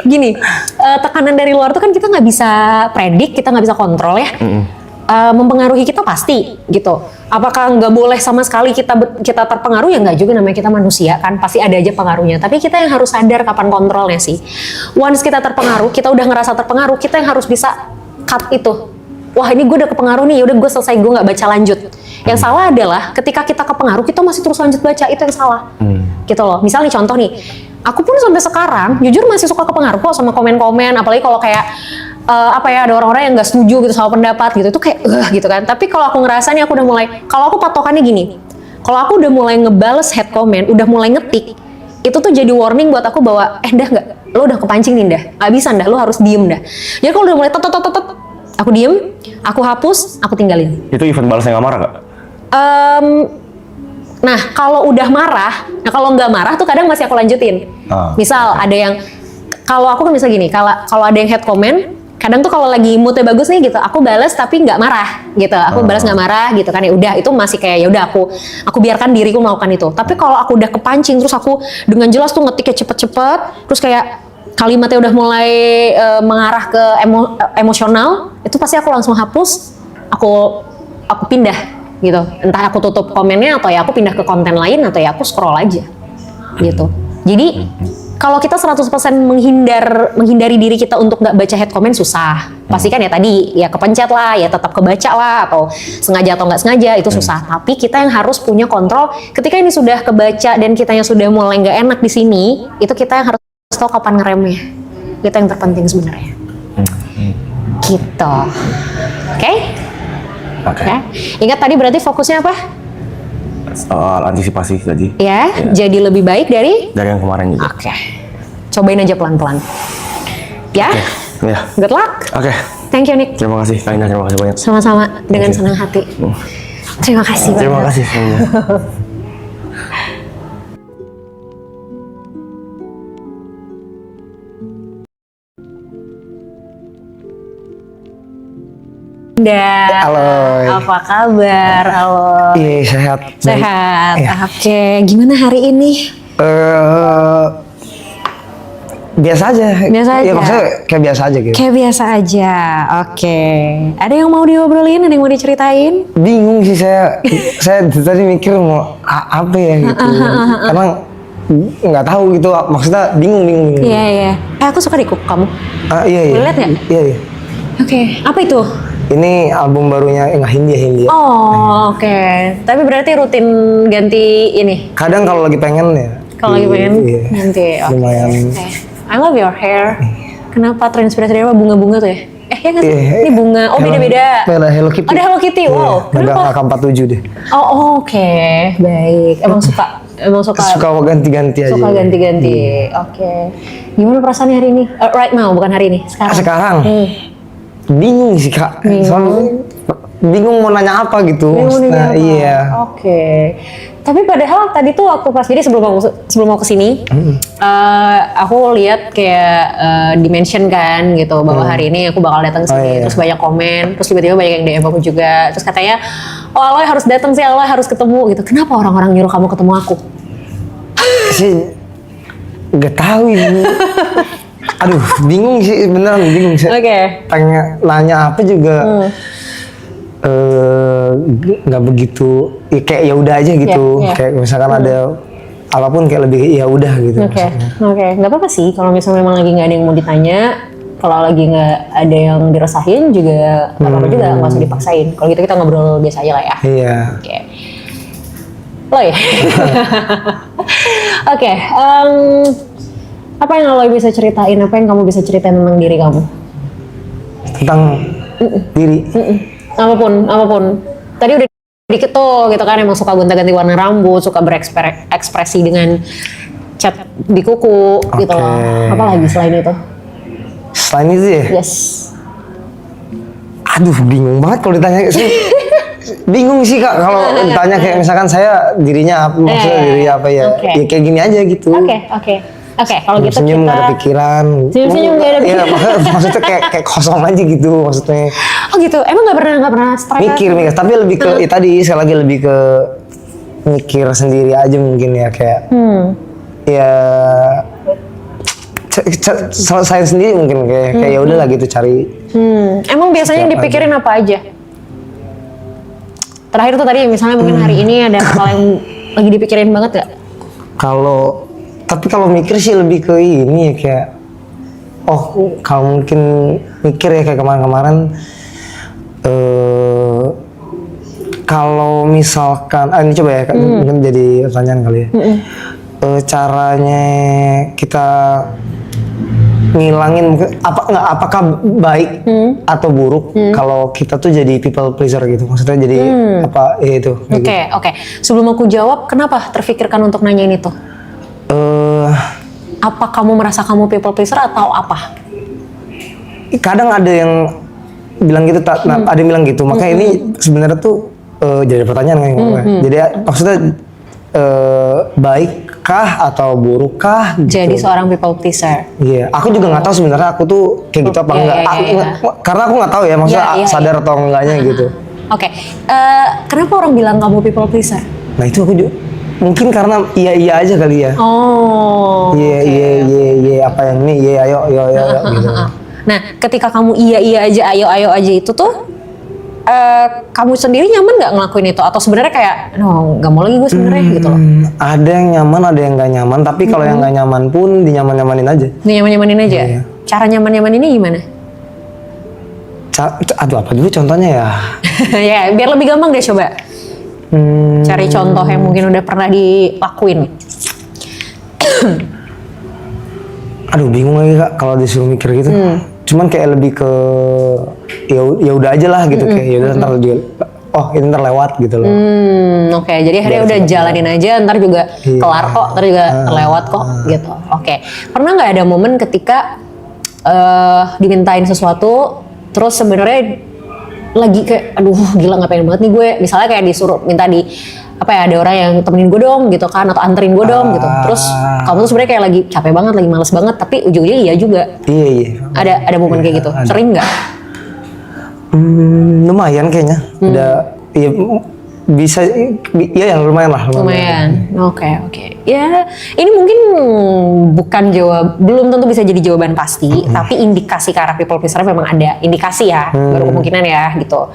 Gini, tekanan dari luar tuh kan kita nggak bisa predik, kita nggak bisa kontrol ya. mempengaruhi kita pasti gitu. Apakah nggak boleh sama sekali kita terpengaruh? Ya nggak juga, namanya kita manusia kan, pasti ada aja pengaruhnya. Tapi kita yang harus sadar kapan kontrolnya sih. Once kita terpengaruh, kita udah ngerasa terpengaruh, kita yang harus bisa cut itu. Wah ini gue udah kepengaruh nih, udah gue selesai, gue nggak baca lanjut. Yang salah adalah ketika kita kepengaruh, kita masih terus lanjut baca, itu yang salah. Gitu loh. Misalnya contoh nih, aku pun sampai sekarang jujur masih suka kepengaruh kok sama komen-komen, apalagi kalau kayak ada orang-orang yang nggak setuju gitu sama pendapat gitu, itu kayak gitu kan. Tapi kalau aku ngerasa nih aku udah mulai, kalau aku patokannya gini, kalau aku udah mulai ngebales head comment, udah mulai ngetik, itu tuh jadi warning buat aku bahwa dah nggak, lo udah kepancing nih dah, nggak bisa dah, lo harus diem dah. Jadi kalau udah mulai tot, aku diem, aku hapus, aku tinggalin. Itu event balasnya nggak marah gak? Nah kalau udah marah, kalau nggak marah tuh kadang masih aku lanjutin. Misal ada yang, kalau aku kan bisa gini, kalau ada yang head comment, kadang tuh kalau lagi moodnya bagus nih gitu, aku balas tapi nggak marah gitu, aku balas nggak marah gitu kan, ya udah itu masih kayak ya udah aku biarkan diriku melakukan itu. Tapi kalau aku udah kepancing terus aku dengan jelas tuh ngetiknya cepet-cepet, terus kayak kalimatnya udah mulai mengarah ke emosional, itu pasti aku langsung hapus, aku pindah gitu. Entah aku tutup komennya atau ya aku pindah ke konten lain atau ya aku scroll aja gitu. Jadi kalau kita 100% menghindari diri kita untuk nggak baca head comment susah. Pasti kan ya tadi ya kepencet lah, ya tetap kebaca lah, atau sengaja atau nggak sengaja itu susah. Tapi kita yang harus punya kontrol ketika ini sudah kebaca dan kitanya sudah mulai nggak enak di sini, itu kita yang harus tahu kapan ngeremnya. Itu yang terpenting sebenarnya. Gitu. Oke? Oke. Ingat tadi berarti fokusnya apa? Soal antisipasi tadi. Ya, jadi lebih baik dari yang kemarin juga. Oke. Cobain aja pelan-pelan. Ya? Ya. Good luck. Oke. Thank you, Nick. Terima kasih, Kaina. Terima kasih banyak. Sama-sama, dengan senang hati. Terima kasih banyak. Terima kasih semuanya. Halo. Apa kabar? Halo. Iya, sehat. Sehat. Iya. Oke, gimana hari ini? Biasa aja. Biasa aja. Ya maksudnya kayak biasa aja gitu. Kayak biasa aja. Oke. Ada yang mau diobrolin? Ada yang mau diceritain? Bingung sih saya. Saya tadi mikir mau apa ya gitu. Emang nggak tahu gitu. Maksudnya bingung. Iya, iya. Aku suka deh kamu. Iya. Boleh lihat nggak? Iya. Oke. Apa itu? Ini album barunya Hindi. Oh, oke. Tapi berarti rutin ganti ini? Kadang kalau lagi pengen ya. Kalau lagi pengen iya. ganti. Oke. Lumayan. Oke. I love your hair. Kenapa terinspirasi dari apa? Bunga-bunga tuh ya? Ya nggak sih? Ini bunga. Oh, beda-beda. Beda Hello Kitty. Ada Hello Kitty. Wow. Megang Kenapa? AK-47 deh. Oh, oke. Baik. Emang suka Suka ganti-ganti aja. suka ganti-ganti. Oke. Gimana perasaannya hari ini? Right now, bukan hari ini. Sekarang. Sekarang bingung sih Kak. Soalnya bingung mau nanya apa gitu. Bingung nih Nah, apa? iya. Oke. Tapi padahal tadi tuh waktu pas, jadi sebelum mau kesini, aku lihat kayak dimension kan gitu bahwa hari ini aku bakal datang sini, iya. terus banyak komen, terus tiba-tiba banyak yang DM aku juga, terus katanya, oh Aloy harus datang sih, Aloy harus ketemu gitu. Kenapa orang-orang nyuruh kamu ketemu aku? Sih nggak tahu ini. Aduh, bingung sih, beneran bingung sih. Oke. Pengen nanya apa juga nggak begitu. Ya, kayak ya udah aja gitu. Iya. Kayak misalkan ada apapun kayak lebih ya udah gitu. Oke, nggak apa-apa sih kalau misalnya memang lagi nggak ada yang mau ditanya, kalau lagi nggak ada yang dirasain juga nggak apa-apa juga, nggak usah dipaksain. Kalau gitu kita ngobrol biasa aja lah ya. Iya. Oke. Loy. Oke. Apa yang Aloy bisa ceritain? Apa yang kamu bisa ceritain tentang diri kamu? Tentang diri. Apapun. Tadi udah dikit tuh gitu kan, emang suka gonta-ganti warna rambut, suka berekspresi dengan cat di kuku gitu loh. Apa lagi selain itu? Selain itu ya? Yes. Aduh, bingung banget kalau ditanya sih. Bingung sih Kak kalau ditanya kayak misalkan saya dirinya apa, maksudnya diri apa ya. Oke. Ya kayak gini aja gitu. Oke, kalau gitu Senyum kita nggak ada pikiran. Senyum nggak ada pikiran. Iya, maksudnya kayak kosong aja gitu maksudnya. Oh gitu, emang nggak pernah stres? Mikir, tapi lebih ke ya tadi sekali lagi lebih ke mikir sendiri aja mungkin ya kayak. Ya selesai sendiri mungkin kayak ya udahlah gitu cari. Emang biasanya yang dipikirin apa aja? Terakhir tuh tadi misalnya mungkin hari ini ada hal yang lagi dipikirin banget gak? Tapi kalau mikir sih lebih ke ini ya, kayak kalau mungkin mikir ya kayak kemarin-kemarin kalau misalkan ini coba ya mungkin jadi pertanyaan kali ya. Caranya kita ngilangin mungkin apakah baik atau buruk kalau kita tuh jadi people pleaser gitu, maksudnya jadi apa ya itu. Oke. Sebelum aku jawab, kenapa terfikirkan untuk nanyain itu? Apa kamu merasa kamu people pleaser atau apa? Kadang ada yang bilang gitu, ada yang bilang gitu. Makanya ini sebenarnya tuh jadi pertanyaan kan. Jadi maksudnya baikkah atau burukkah? Gitu. Jadi seorang people pleaser. Iya, aku juga nggak tahu sebenarnya aku tuh kayak gitu apa enggak. Karena aku nggak tahu ya, maksudnya sadar atau enggaknya gitu. Oke. Kenapa orang bilang kamu people pleaser? Nah itu aku juga mungkin karena iya aja kali ya. Oh. Iya apa yang ini ayo gitu. Nah, ketika kamu iya aja ayo aja itu tuh kamu sendiri nyaman nggak ngelakuin itu atau sebenarnya kayak nggak mau lagi gue sebenarnya gitu loh? Ada yang nyaman, ada yang nggak nyaman. Tapi kalau yang nggak nyaman pun dinyaman-nyamanin aja. Dinyaman-nyamanin aja. Iya. Cara nyaman-nyamaninnya gimana? Aduh apa dulu contohnya ya? Ya biar lebih gampang deh coba. Cari contoh yang mungkin udah pernah dilakuin. Aduh bingung lagi Kak kalau disuruh mikir gitu. Cuman kayak lebih ke ya udah aja lah gitu, kayak ya udah ntar juga ini ntar lewat gitu loh. Oke, jadi akhirnya udah jalanin aja, ntar juga kelar kok, ntar juga terlewat kok gitu. Oke. Pernah nggak ada momen ketika dimintain sesuatu terus sebenarnya lagi kayak aduh gila nggak pengen banget nih gue, misalnya kayak disuruh minta ada orang yang temenin gue dong gitu kan, atau anterin gue dong gitu, terus kamu tuh sebenarnya kayak lagi capek banget, lagi males banget, tapi ujung-ujungnya iya juga. Iya. Ada momen kayak gitu, sering nggak? Lumayan kayaknya. Iya bisa, iya yang lumayan lah. Lumayan. Oke. Ya, ini mungkin bukan belum tentu bisa jadi jawaban pasti, tapi indikasi ke arah people pleaser memang ada indikasi ya, baru kemungkinan ya gitu.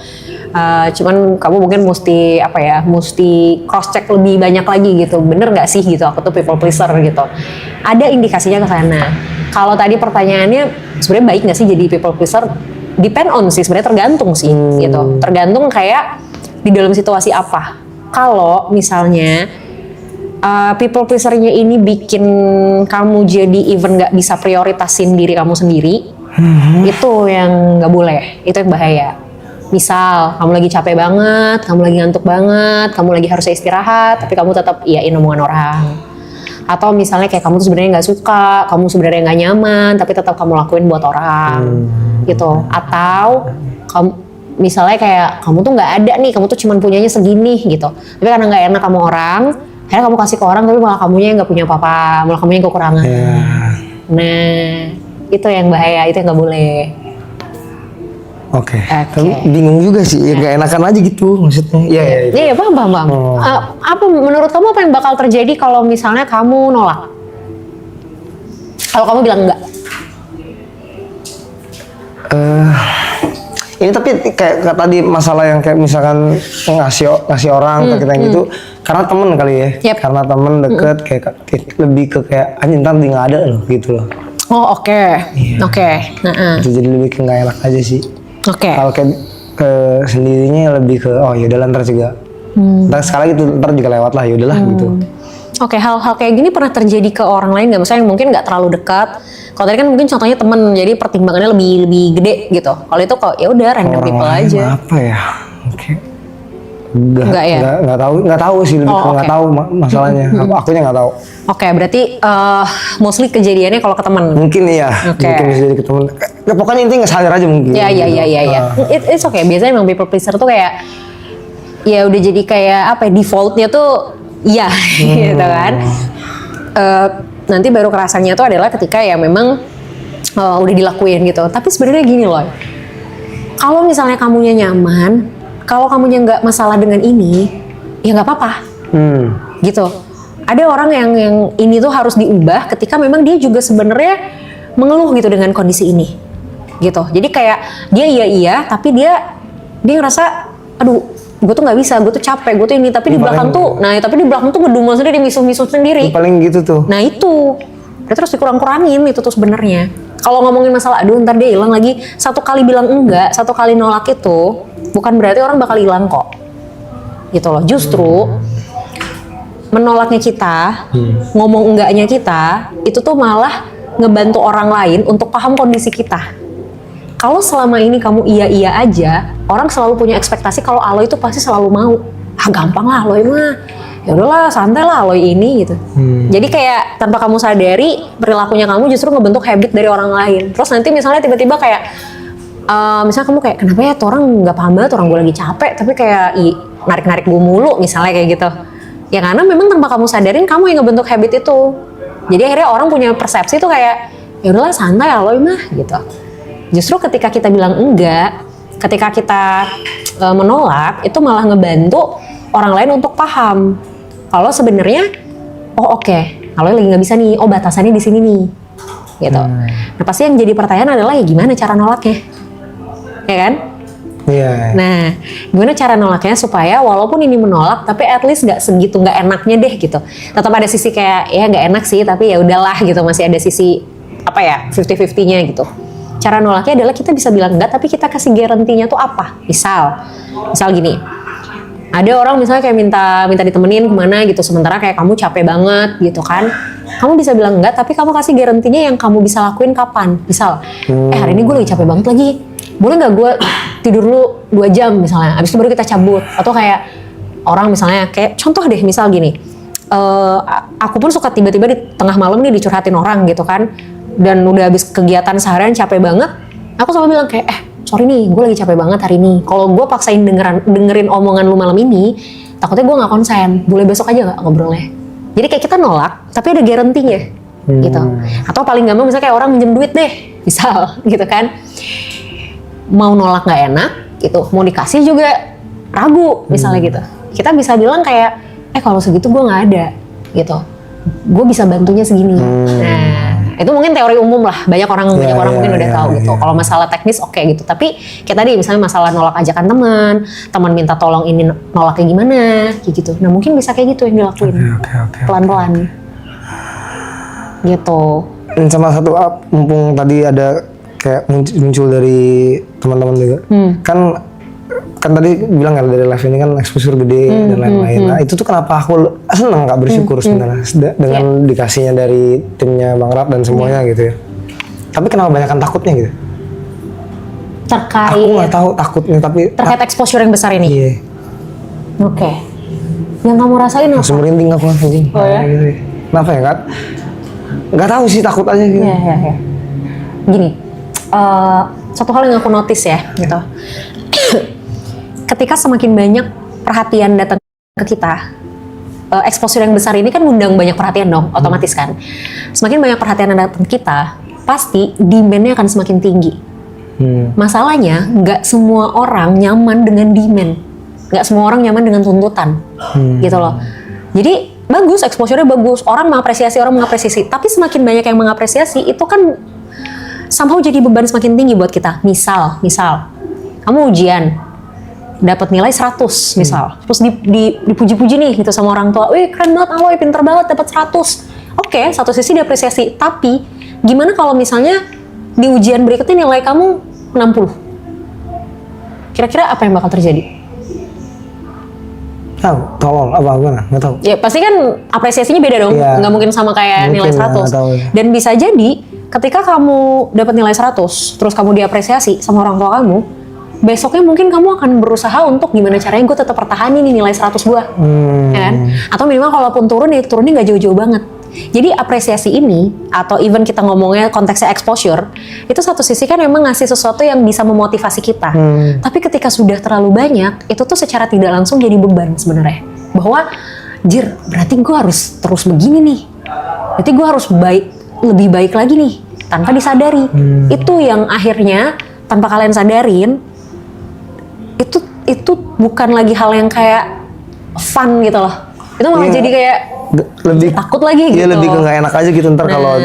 Cuman kamu mungkin mesti cross check lebih banyak lagi gitu. Bener nggak sih gitu aku tuh people pleaser gitu. Ada indikasinya ke sana. Kalau tadi pertanyaannya sebenarnya baik nggak sih jadi people pleaser? Depend on sih, sebenarnya tergantung sih gitu. Tergantung kayak di dalam situasi apa. Kalau misalnya people pleaser-nya ini bikin kamu jadi even nggak bisa prioritasin diri kamu sendiri, itu yang nggak boleh, itu yang bahaya. Misal kamu lagi capek banget, kamu lagi ngantuk banget, kamu lagi harusnya istirahat, tapi kamu tetap iyain omongan orang. Atau misalnya kayak kamu tuh sebenarnya nggak suka, kamu sebenarnya nggak nyaman, tapi tetap kamu lakuin buat orang, gitu. Atau kamu misalnya kayak kamu tuh nggak ada nih, kamu tuh cuman punyanya segini gitu. Tapi karena nggak enak sama orang, akhirnya kamu kasih ke orang, tapi malah kamunya yang nggak punya apa-apa, malah kamunya yang kekurangan. Nah, itu yang bahaya, itu yang nggak boleh. Oke. Tapi bingung juga sih, ya nggak enakan aja gitu maksudnya. Iya. Paham. Apa menurut kamu apa yang bakal terjadi kalau misalnya kamu nolak? Kalau kamu bilang enggak? Ini tapi kayak tadi masalah yang kayak misalkan ngasih orang kita yang gitu, karena temen kali ya. Karena temen deket kayak lebih ke kayak anjing ntar dia nggak ada loh gitu loh. Oh oke. Itu jadi lebih ke nggak enak aja sih. Kalau kayak sendirinya lebih ke yaudah ntar juga. Ntar sekali gitu ntar juga lewat lah, yaudahlah gitu. Oke, hal-hal kayak gini pernah terjadi ke orang lain nggak? Misalnya yang mungkin nggak terlalu dekat. Kalau tadi kan mungkin contohnya temen, jadi pertimbangannya lebih gede gitu. Kalau itu kok ya udah random people aja. Apa ya? Nggak tahu sih, lebih ke nggak tahu masalahnya. Akunya nggak tahu. Oke, berarti mostly kejadiannya kalau ke teman. Mungkin iya. Mungkin bisa jadi ke teman. Ya, pokoknya intinya nggak sadar aja mungkin. Iya. It's okay. Biasanya emang people pleaser tuh kayak ya udah jadi kayak apa ya, defaultnya tuh iya gitu kan. Nanti baru kerasanya tuh adalah ketika ya memang udah dilakuin gitu. Tapi sebenarnya gini loh, kalau misalnya kamunya nyaman, kalau kamunya nggak masalah dengan ini, ya nggak apa-apa, gitu. Ada orang yang ini tuh harus diubah ketika memang dia juga sebenarnya mengeluh gitu dengan kondisi ini, gitu. Jadi kayak dia iya, tapi dia ngerasa, aduh gue tuh nggak bisa, gue tuh capek, gue tuh ini, tapi di belakang tuh, tapi di belakang tuh ngedumel sendiri, misuh-misuh sendiri. Paling gitu tuh. Nah itu, terus dikurang-kurangin itu tuh sebenarnya. Kalau ngomongin masalah, aduh ntar dia hilang lagi, satu kali bilang enggak, satu kali nolak itu, bukan berarti orang bakal hilang kok. Gitu loh, justru menolaknya kita, ngomong enggaknya kita, itu tuh malah ngebantu orang lain untuk paham kondisi kita. Kalau selama ini kamu iya aja, orang selalu punya ekspektasi kalau Aloy itu pasti selalu mau. Ah gampang lah Aloy mah. Ya udahlah santai lah Aloy ini gitu. Jadi kayak tanpa kamu sadari perilakunya kamu justru ngebentuk habit dari orang lain. Terus nanti misalnya tiba-tiba kayak misalnya kamu kayak kenapa ya tuh orang nggak paham banget, orang gue lagi capek tapi kayak narik-narik gue mulu misalnya kayak gitu. Ya karena memang tanpa kamu sadarin kamu yang ngebentuk habit itu. Jadi akhirnya orang punya persepsi tuh kayak ya udahlah santai Aloy mah gitu. Justru ketika kita bilang enggak, ketika kita menolak, itu malah ngebantu orang lain untuk paham kalau sebenarnya, oh oke, kalau lagi nggak bisa nih, oh batasannya di sini nih, gitu. Nah pasti yang jadi pertanyaan adalah ya gimana cara nolaknya, ya kan? Iya. Nah, gimana cara nolaknya supaya walaupun ini menolak, tapi at least nggak segitu nggak enaknya deh gitu. Tetap ada sisi kayak ya nggak enak sih, tapi ya udahlah gitu, masih ada sisi apa ya 50-50-nya gitu. Cara nolaknya adalah kita bisa bilang enggak, tapi kita kasih garantinya tuh apa? Misal gini, ada orang misalnya kayak minta ditemenin kemana gitu, sementara kayak kamu capek banget gitu kan, kamu bisa bilang enggak, tapi kamu kasih garantinya yang kamu bisa lakuin kapan. Misal, hari ini gue lagi capek banget lagi, boleh nggak gue tidur dulu 2 jam misalnya, abis itu baru kita cabut. Atau kayak orang misalnya kayak contoh deh, misal gini, aku pun suka tiba-tiba di tengah malam nih dicurhatin orang gitu kan. Dan udah habis kegiatan seharian capek banget, aku selalu bilang kayak, sorry nih, gue lagi capek banget hari ini. Kalau gue paksain dengerin omongan lu malam ini, takutnya gue nggak konsen. Boleh besok aja nggak ngobrolnya? Jadi kayak kita nolak, tapi ada garantinya, gitu. Atau paling gampang misalnya kayak orang minjem duit deh, misal, gitu kan. Mau nolak nggak enak, gitu. Mau dikasih juga ragu, misalnya gitu. Kita bisa bilang kayak, kalau segitu gue nggak ada, gitu. Gue bisa bantunya segini. Nah, itu mungkin teori umum lah, banyak orang mungkin udah tahu gitu. Kalau masalah teknis oke gitu, tapi kayak tadi misalnya masalah nolak ajakan teman minta tolong ini nolaknya gimana, kayak gitu. Nah mungkin bisa kayak gitu yang dilakuin, pelan-pelan, gitu. Dan sama satu mumpung tadi ada kayak muncul dari teman-teman juga, kan tadi bilang kan dari live ini kan exposure gede dan lain-lain. Nah itu tuh kenapa aku seneng Kak, bersyukur sebenarnya dengan dikasihnya dari timnya Bang Rap dan semuanya gitu ya. Tapi kenapa banyakan takutnya gitu? Terkait? Aku nggak tahu takutnya, tapi terkait exposure yang besar ini. Iya. Oke. Yang kamu rasain apa? Langsung merinding aku anjing. Oh ya? Gitu. Kenapa ya Kak? Nggak tahu sih, takut aja gitu. Iya. Gini, satu hal yang aku notice ya, gitu. Ketika semakin banyak perhatian datang ke kita, exposure yang besar ini kan ngundang banyak perhatian dong, otomatis kan. Semakin banyak perhatian yang datang ke kita, pasti demand-nya akan semakin tinggi. Masalahnya, nggak semua orang nyaman dengan demand. Nggak semua orang nyaman dengan tuntutan, gitu loh. Jadi, bagus, exposure-nya bagus. Orang mengapresiasi. Tapi semakin banyak yang mengapresiasi, itu kan somehow jadi beban semakin tinggi buat kita. Misal, kamu ujian, dapat nilai 100 misal, terus dipuji-puji nih gitu sama orang tua, wih keren banget Aloy, pinter banget dapat 100. Oke, satu sisi diapresiasi, tapi gimana kalau misalnya di ujian berikutnya nilai kamu 60? Kira-kira apa yang bakal terjadi? Tolong apa gimana? Nggak tahu. Ya pasti kan apresiasinya beda dong, nggak mungkin sama kayak nilai 100. Dan bisa jadi ketika kamu dapat nilai 100, terus kamu diapresiasi sama orang tua kamu, besoknya mungkin kamu akan berusaha untuk gimana caranya gue tetap pertahanin nih nilai 100 gue, ya kan? Atau minimal kalaupun turunnya nggak jauh-jauh banget. Jadi apresiasi ini, atau even kita ngomongnya konteksnya exposure, itu satu sisi kan memang ngasih sesuatu yang bisa memotivasi kita. Tapi ketika sudah terlalu banyak, itu tuh secara tidak langsung jadi beban sebenarnya. Bahwa, berarti gue harus terus begini nih. Berarti gue harus lebih baik lagi nih, tanpa disadari. Itu yang akhirnya, tanpa kalian sadarin, itu bukan lagi hal yang kayak fun gitu loh. Itu malah jadi kayak lebih takut lagi gitu. Iya, lebih ke nggak enak aja gitu ntar kalau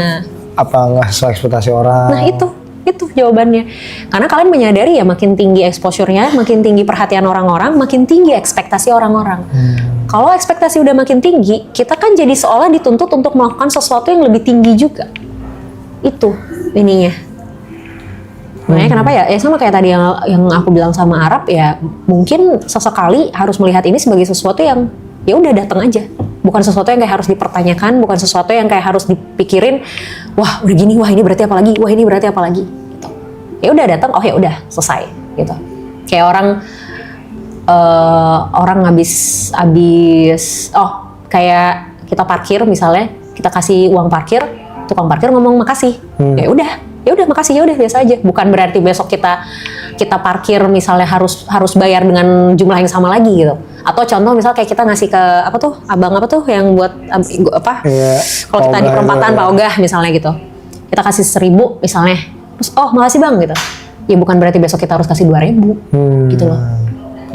nggak sesuai ekspektasi orang. Nah itu Itu jawabannya. Karena kalian menyadari ya makin tinggi exposure-nya, makin tinggi perhatian orang-orang, makin tinggi ekspektasi orang-orang. Kalau ekspektasi udah makin tinggi, kita kan jadi seolah dituntut untuk melakukan sesuatu yang lebih tinggi juga. Itu ininya. Makanya kenapa ya sama kayak tadi yang aku bilang sama Arab ya, mungkin sesekali harus melihat ini sebagai sesuatu yang ya udah datang aja. Bukan sesuatu yang kayak harus dipertanyakan, bukan sesuatu yang kayak harus dipikirin, wah udah gini, wah ini berarti apa lagi, wah ini berarti apa lagi. Gitu. Ya udah datang, oh ya udah selesai gitu. Kayak orang habis kayak kita parkir misalnya, kita kasih uang parkir, tukang parkir ngomong makasih. Ya udah makasih, ya udah biasa aja. Bukan berarti besok kita parkir misalnya harus bayar dengan jumlah yang sama lagi gitu. Atau contoh misal kayak kita ngasih ke abang yang buat kalau kita di perempatan Pak Ogah misalnya gitu, kita kasih 1.000 misalnya, terus makasih bang gitu, ya bukan berarti besok kita harus kasih 2.000 gitu loh,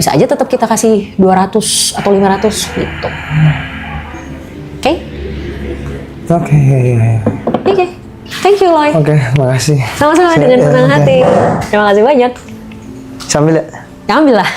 bisa aja tetap kita kasih 200 atau 500 gitu. Oke, thank you Loy. Oke, makasih. Sama-sama dengan senang hati. Terima kasih banyak. Sambil ya. Ambil lah.